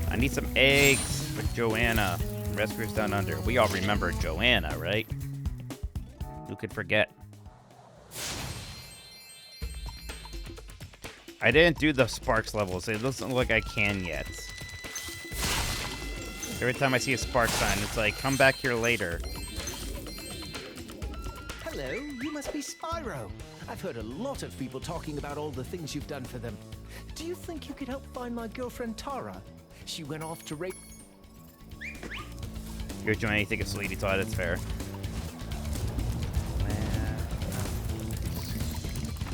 I need some eggs for Joanna. Rescuers Down Under. We all remember Joanna, right? Who could forget? I didn't do the Sparks levels. It doesn't look like I can yet. Every time I see a Spark sign, it's like, come back here later. Hello, you must be Spyro. I've heard a lot of people talking about all the things you've done for them. Do you think you could help find my girlfriend Tara? She went off to rape... You're doing anything of Sweetie Todd, that's fair.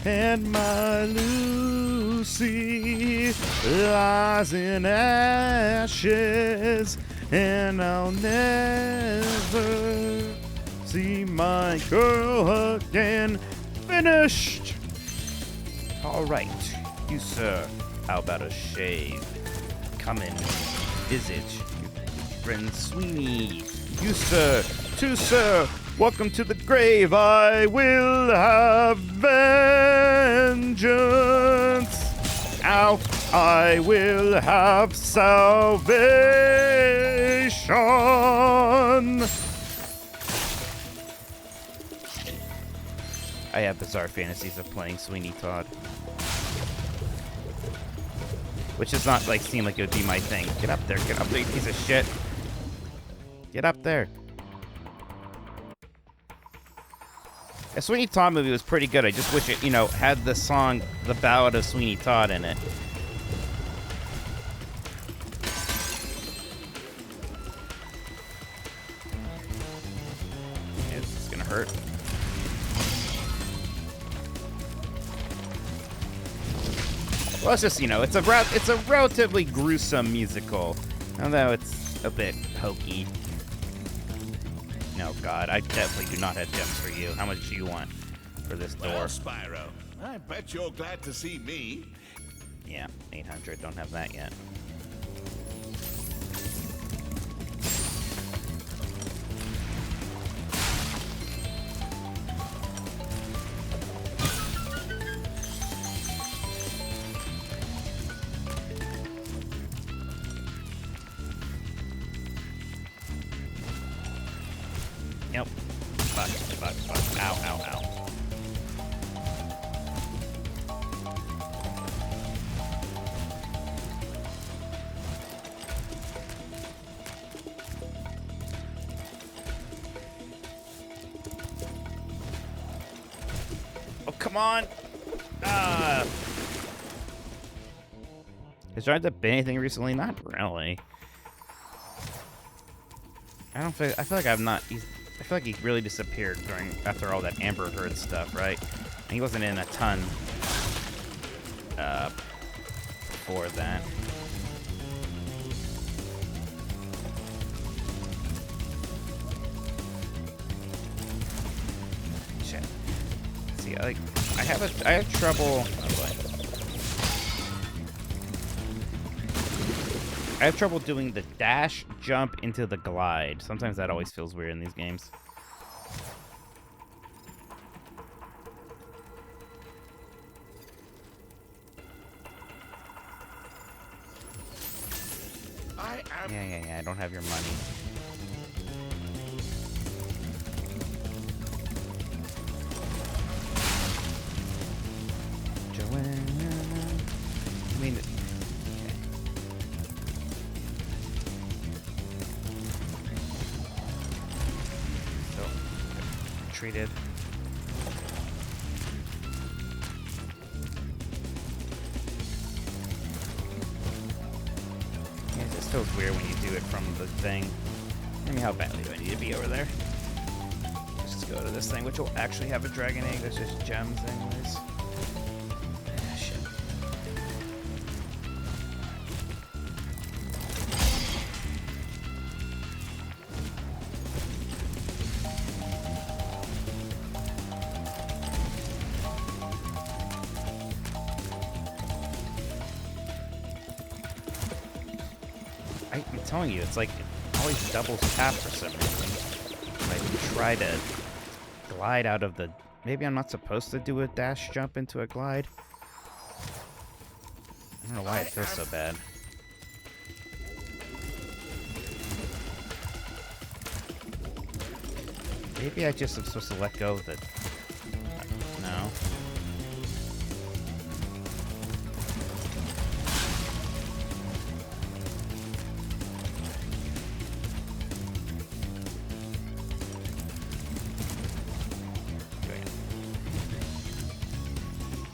and my Lucy lies in ashes, and I'll never see my girl again. Finished! Alright, you sir, how about a shave? Come and visit your friend Sweeney. You sir, too sir, welcome to the grave. I will have vengeance. Ow, I will have salvation. I have bizarre fantasies of playing Sweeney Todd. Which does not, like, seem like it would be my thing. Get up there, you piece of shit. Get up there. The Sweeney Todd movie was pretty good. I just wish it, you know, had the song The Ballad of Sweeney Todd in it. This is gonna hurt. Well, it's just, you know, it's a relatively gruesome musical, although it's a bit hokey. No, God, I definitely do not have gems for you. How much do you want for this door? Well, Spyro, I bet you're glad to see me. Yeah, 800. Don't have that yet. Yep. Fuck. Ow. Oh, come on. Has Joyze been anything recently? Not really. I feel like I've not... I feel like he really disappeared after all that Amber Heard stuff, right? And he wasn't in a ton before that. Shit. See, I have trouble. Oh boy. I have trouble doing the dash jump into the glide. Sometimes that always feels weird in these games. Yeah, I don't have your money. Joanna. I mean, treated. Yeah, it just feels weird when you do it from the thing. I mean, how badly do I need to be over there? Let's just go to this thing, which will actually have a dragon egg. That's just gems anyways. Ah, shit. I'm telling you, it's like it always doubles tap for some reason. I try to glide out of the... Maybe I'm not supposed to do a dash jump into a glide. I don't know why it feels so bad. Maybe I just am supposed to let go of the... No.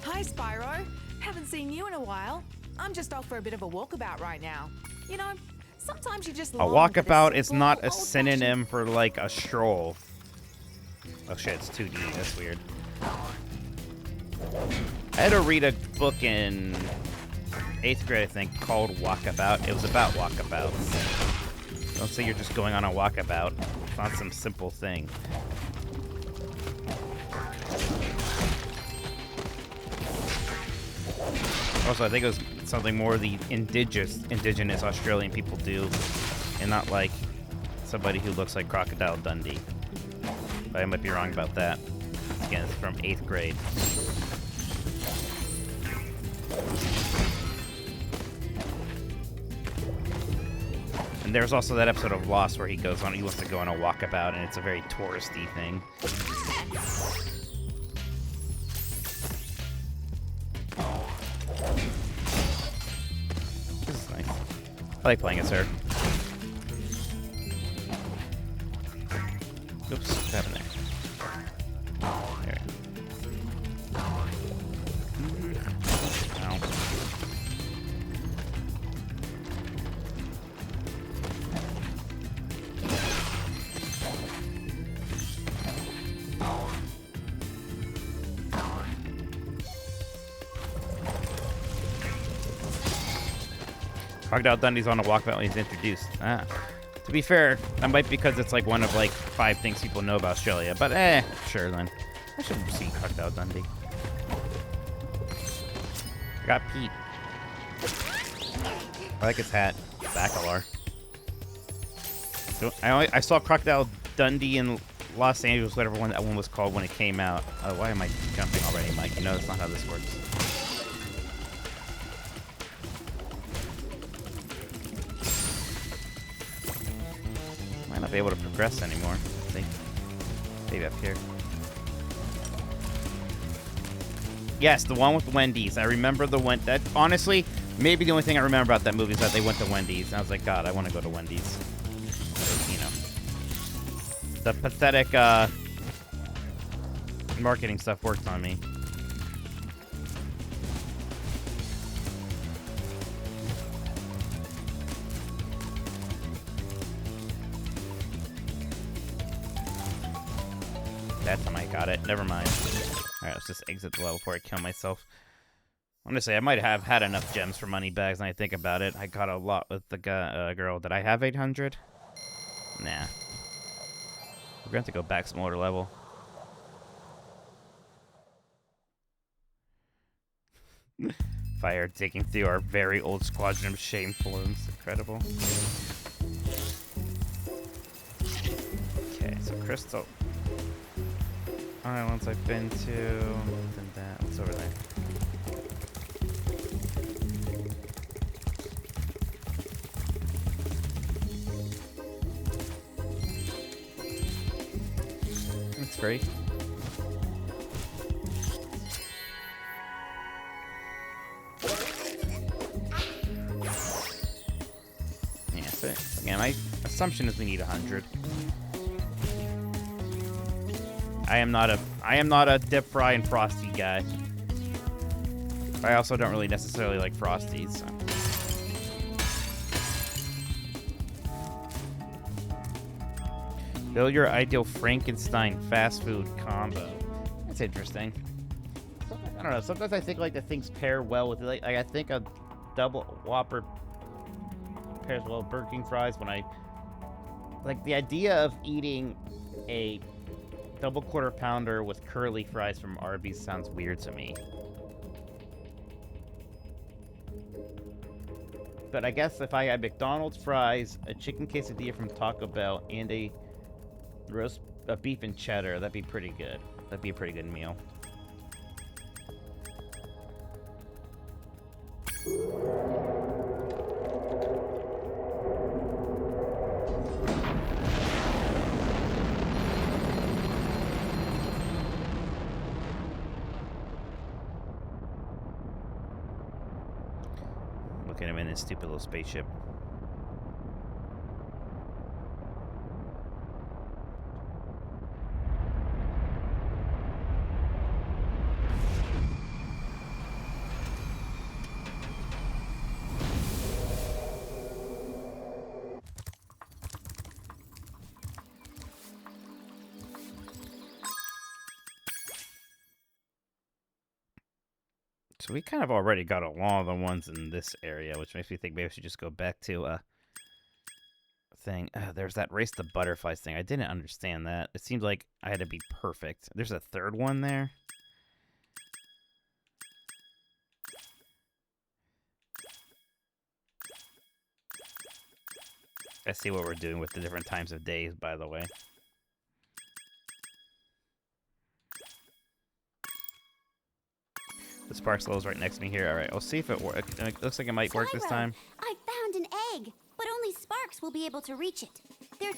Hi, Spyro. Haven't seen you in a while. I'm just off for a bit of a walkabout right now. You know, sometimes you just A long for the walkabout is simple, not a old-fashioned- synonym for, like, a stroll. Oh shit, it's 2D. That's weird. I had to read a book in 8th grade, I think, called Walkabout. It was about walkabouts. Don't say you're just going on a walkabout. It's not some simple thing. Also, I think it was something more the indigenous Australian people do, and not like somebody who looks like Crocodile Dundee. But I might be wrong about that. Again, it's from 8th grade. And there's also that episode of Lost where he wants to go on a walkabout, and it's a very touristy thing. This is nice. I like playing as her. Oops, what's happened there? There. Ow. Crocodile Dundee's on a walkabout when he's introduced. Ah. To be fair, that might be because it's like one of like 5 things people know about Australia, but sure then. I should see Crocodile Dundee. I got Pete. I like his hat. Bacalar. So, I saw Crocodile Dundee in Los Angeles, whatever that one was called when it came out. Why am I jumping already, Mike? You know that's not how this works. Might not be able to progress anymore, I think. Maybe up here. Yes, the one with Wendy's. I remember the one that honestly, maybe the only thing I remember about that movie is that they went to Wendy's. And I was like, God, I want to go to Wendy's. So, you know. The pathetic marketing stuff worked on me. That time I got it. Never mind. Alright, let's just exit the level before I kill myself. Honestly, I might have had enough gems for money bags, and I think about it. I got a lot with the girl. Did I have 800? Nah. We're going to have to go back some older level. Fire taking through our very old squadron of shame forms. Incredible. Okay, so Crystal Islands I've been to. Then that. What's over there? That's great. Yeah, so again, my assumption is we need 100. I am not a dip fry and frosty guy. But I also don't really necessarily like frosties. So. Build your ideal Frankenstein fast food combo. That's interesting. I don't know. Sometimes I think like the things pair well with like I think a double Whopper pairs well with Burger King fries when I like the idea of eating a double quarter pounder with curly fries from Arby's sounds weird to me. But I guess if I had McDonald's fries, a chicken quesadilla from Taco Bell, and a roast of beef and cheddar, that'd be pretty good. That'd be a pretty good meal. Look at him in his stupid little spaceship. So we kind of already got all the ones in this area, which makes me think maybe I should just go back to thing. There's that race the butterflies thing. I didn't understand that. It seemed like I had to be perfect. There's a third one there. I see what we're doing with the different times of days, by the way. The spark slow is right next to me here. All right, I'll see if it works. It looks like it might work this time. I found an egg, but only Sparks will be able to reach it. There's...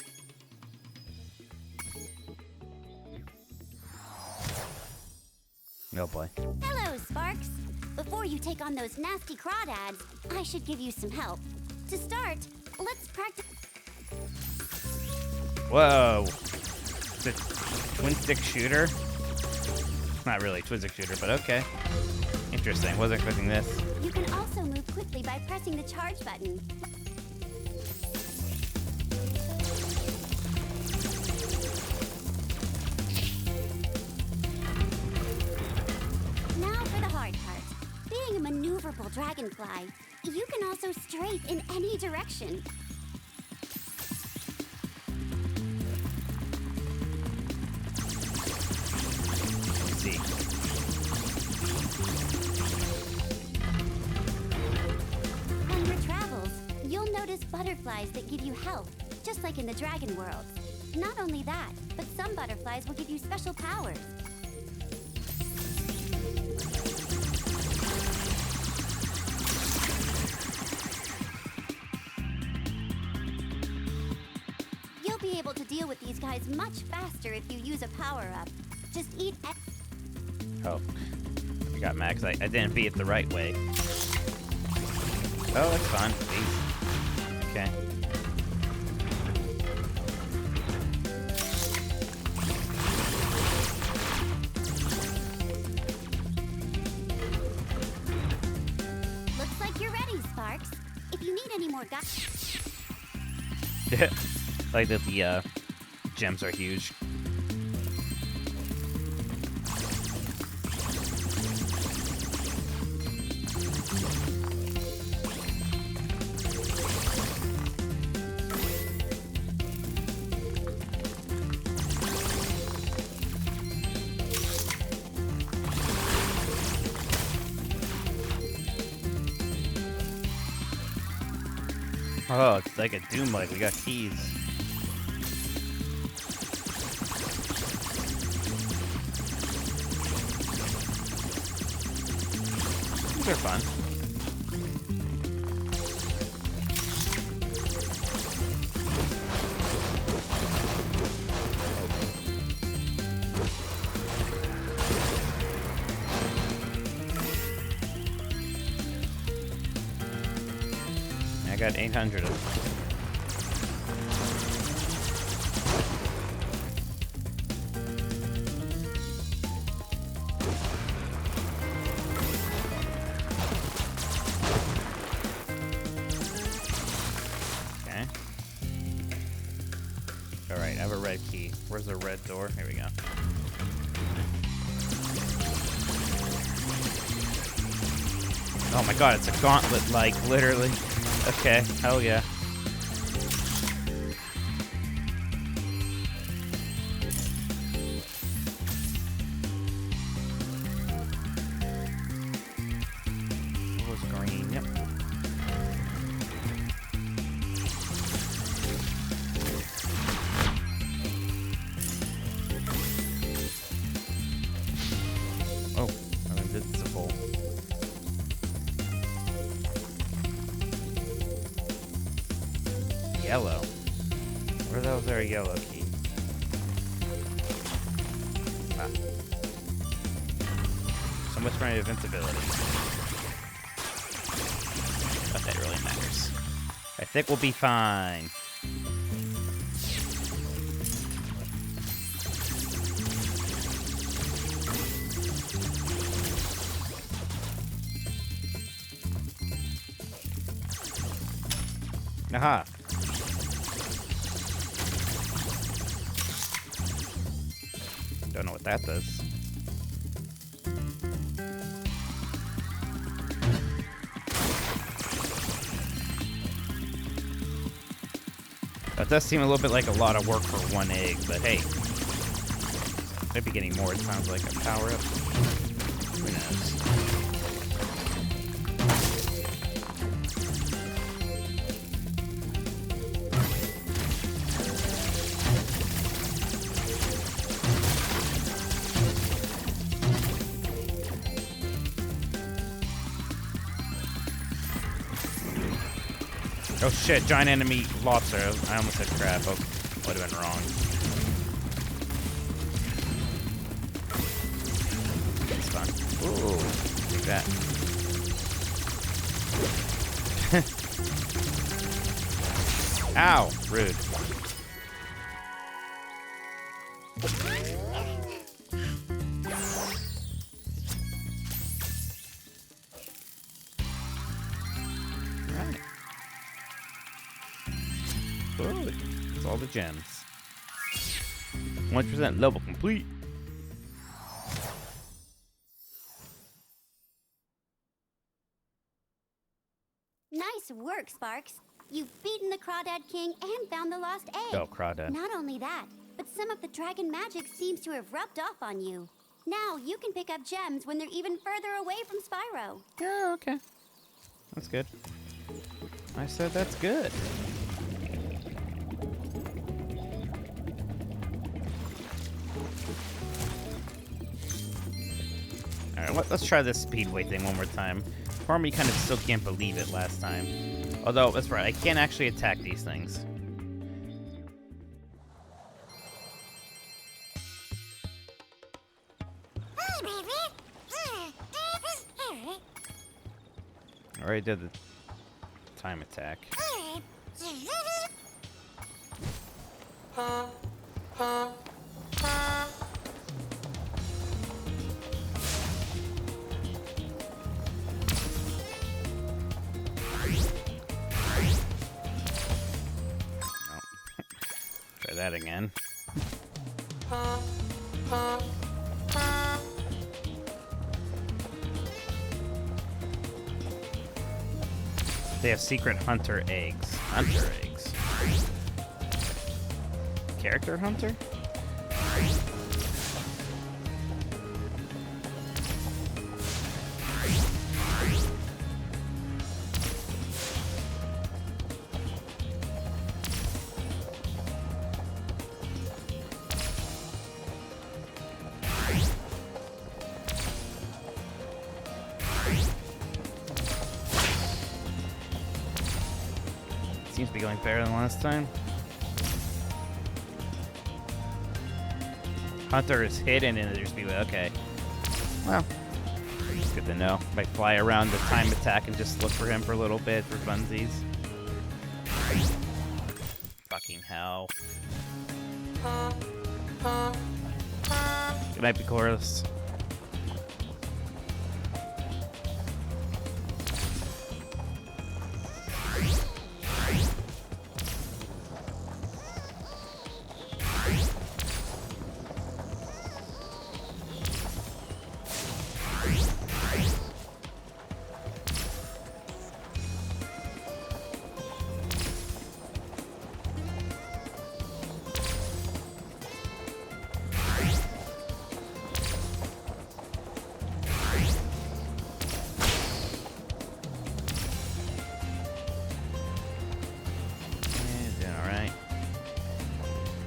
Oh boy. Hello, Sparks. Before you take on those nasty crawdads, I should give you some help. To start, let's practice... Whoa. It's a twin stick shooter? Not really a twin stick shooter, but okay. Interesting. Wasn't expecting this. You can also move quickly by pressing the charge button. Now for the hard part. Being a maneuverable dragonfly, you can also strafe in any direction. Let's see. On your travels, you'll notice butterflies that give you health, just like in the dragon world. Not only that, but some butterflies will give you special powers. You'll be able to deal with these guys much faster if you use a power-up. Just eat... Oh. I got mad because I didn't beat it the right way. Oh, that's fun. Easy. Okay. Looks like you're ready, Sparks. If you need any more guys... Like that the gems are huge. Oh, it's like a Doom, like we got keys. These are fun. I got 800 of them. Okay. Alright, I have a red key. Where's the red door? Here we go. Oh my god, it's a gauntlet, like, literally. Okay, hell yeah. What was green? Yep. Oh, I'm invincible. Yellow. Where the hell is there a yellow key? Ah. So much for my invincibility. Not that really matters. I think we'll be fine. Aha. Don't know what that does. does seem a little bit like a lot of work for one egg, but hey. Maybe getting more, it sounds like a power-up. Who knows? Oh shit, giant enemy lobster. I almost said crab. Oh, would have been wrong. It's fun. Ooh, like that. Ow, rude. Alright. It's all the gems. 100% level complete. Nice work, Sparks. You've beaten the Crawdad King and found the lost egg. Oh, Crawdad. Not only that, but some of the dragon magic seems to have rubbed off on you. Now you can pick up gems when they're even further away from Spyro. Oh, okay. That's good. I said that's good. Alright, let's try this speedway thing one more time. Part of me kind of still can't believe it last time. Although, that's right, I can't actually attack these things. I already did the time attack. Try that again. They have secret hunter eggs. Hunter eggs. Character hunter? Seems to be going better than last time. Hunter is hidden in the speedway. Okay. Well, it's good to know. Might fly around the time attack and just look for him for a little bit for funsies. Fucking hell. Good night, Chorus.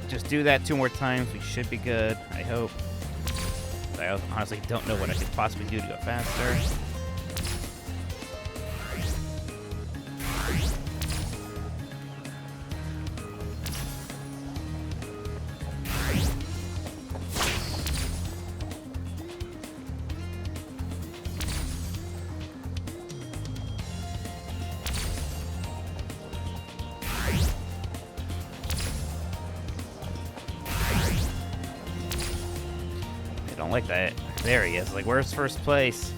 Just do that 2 more times. We should be good. I hope. I honestly don't know what I could possibly do to go faster. Like that. There he is. Like, where's first place?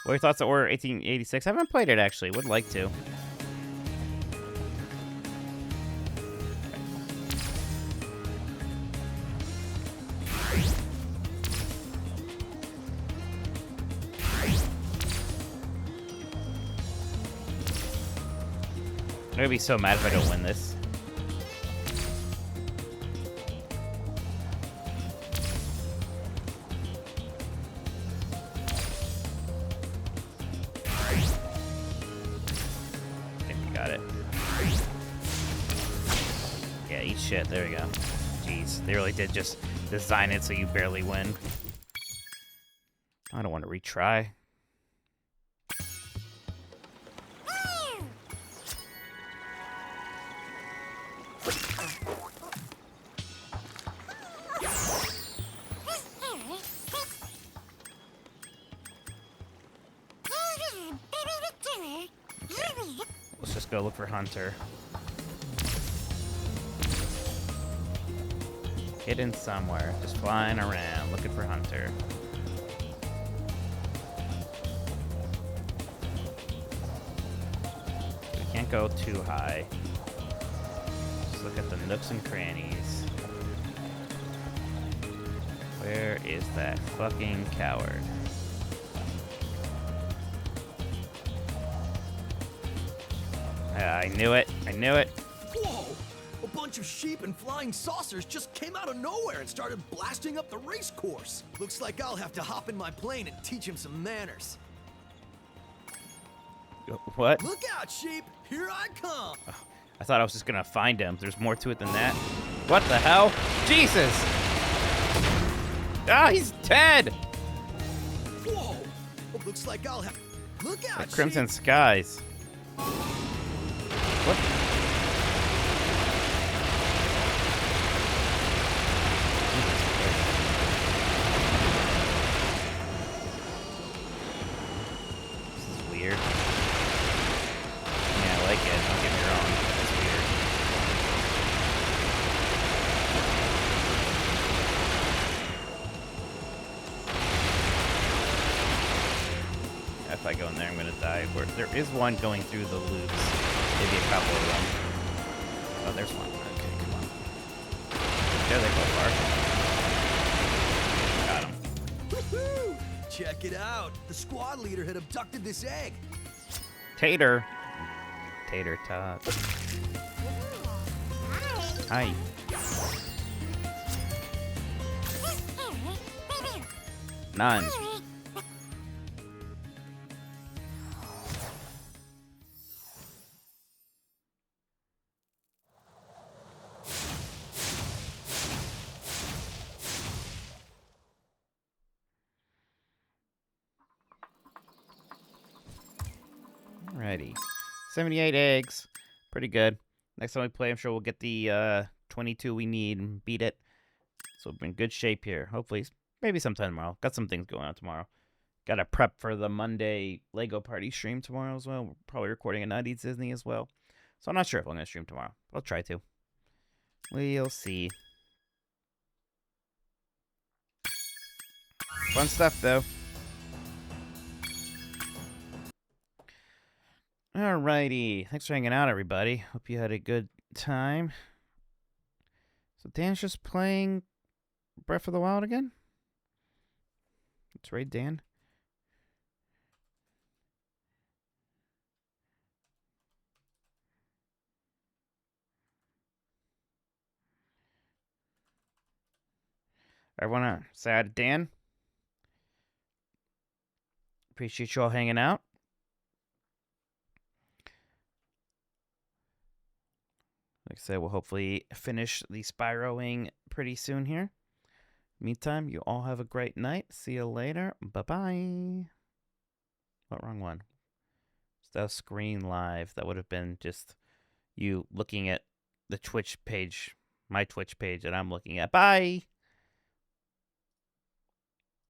What are your thoughts on Order 1886? I haven't played it, actually. Would like to. I'm gonna be so mad if I don't win this. I think we got it. Yeah, eat shit. There we go. Jeez, they really did just design it so you barely win. I don't want to retry. Let's just go look for Hunter. Hidden somewhere, just flying around, looking for Hunter. We can't go too high. Just look at the nooks and crannies. Where is that fucking coward? I knew it. I knew it. Whoa! A bunch of sheep and flying saucers just came out of nowhere and started blasting up the race course. Looks like I'll have to hop in my plane and teach him some manners. What? Look out, sheep! Here I come! I thought I was just gonna find him. There's more to it than that. What the hell? Jesus! Ah, he's dead! Whoa! Looks like I'll have... Look out, The Crimson sheep! Skies. What? This is weird. Yeah, I like it. Don't get me wrong. It's weird. If I go in there, I'm gonna die. There is one going through the loops. Maybe a couple of them. Oh, there's one. Okay, come on. There they go, far. Got him. Woohoo! Check it out. The squad leader had abducted this egg. Tater. Tater tot. Hi. None. Alrighty. 78 eggs. Pretty good. Next time we play, I'm sure we'll get the 22 we need and beat it. So we're in good shape here. Hopefully, maybe sometime tomorrow. Got some things going on tomorrow. Got to prep for the Monday Lego Party stream tomorrow as well. We're probably recording a 90s Disney as well. So I'm not sure if I'm going to stream tomorrow. I'll try to. We'll see. Fun stuff, though. Alrighty. Thanks for hanging out, everybody. Hope you had a good time. So Dan's just playing Breath of the Wild again? That's right, Dan. I want to say hi to Dan. Appreciate you all hanging out. Like I said, we'll hopefully finish the Spyroing pretty soon here. Meantime, you all have a great night. See you later. Bye-bye. What, wrong one? It's a screen live. That would have been just you looking at the Twitch page, my Twitch page that I'm looking at. Bye!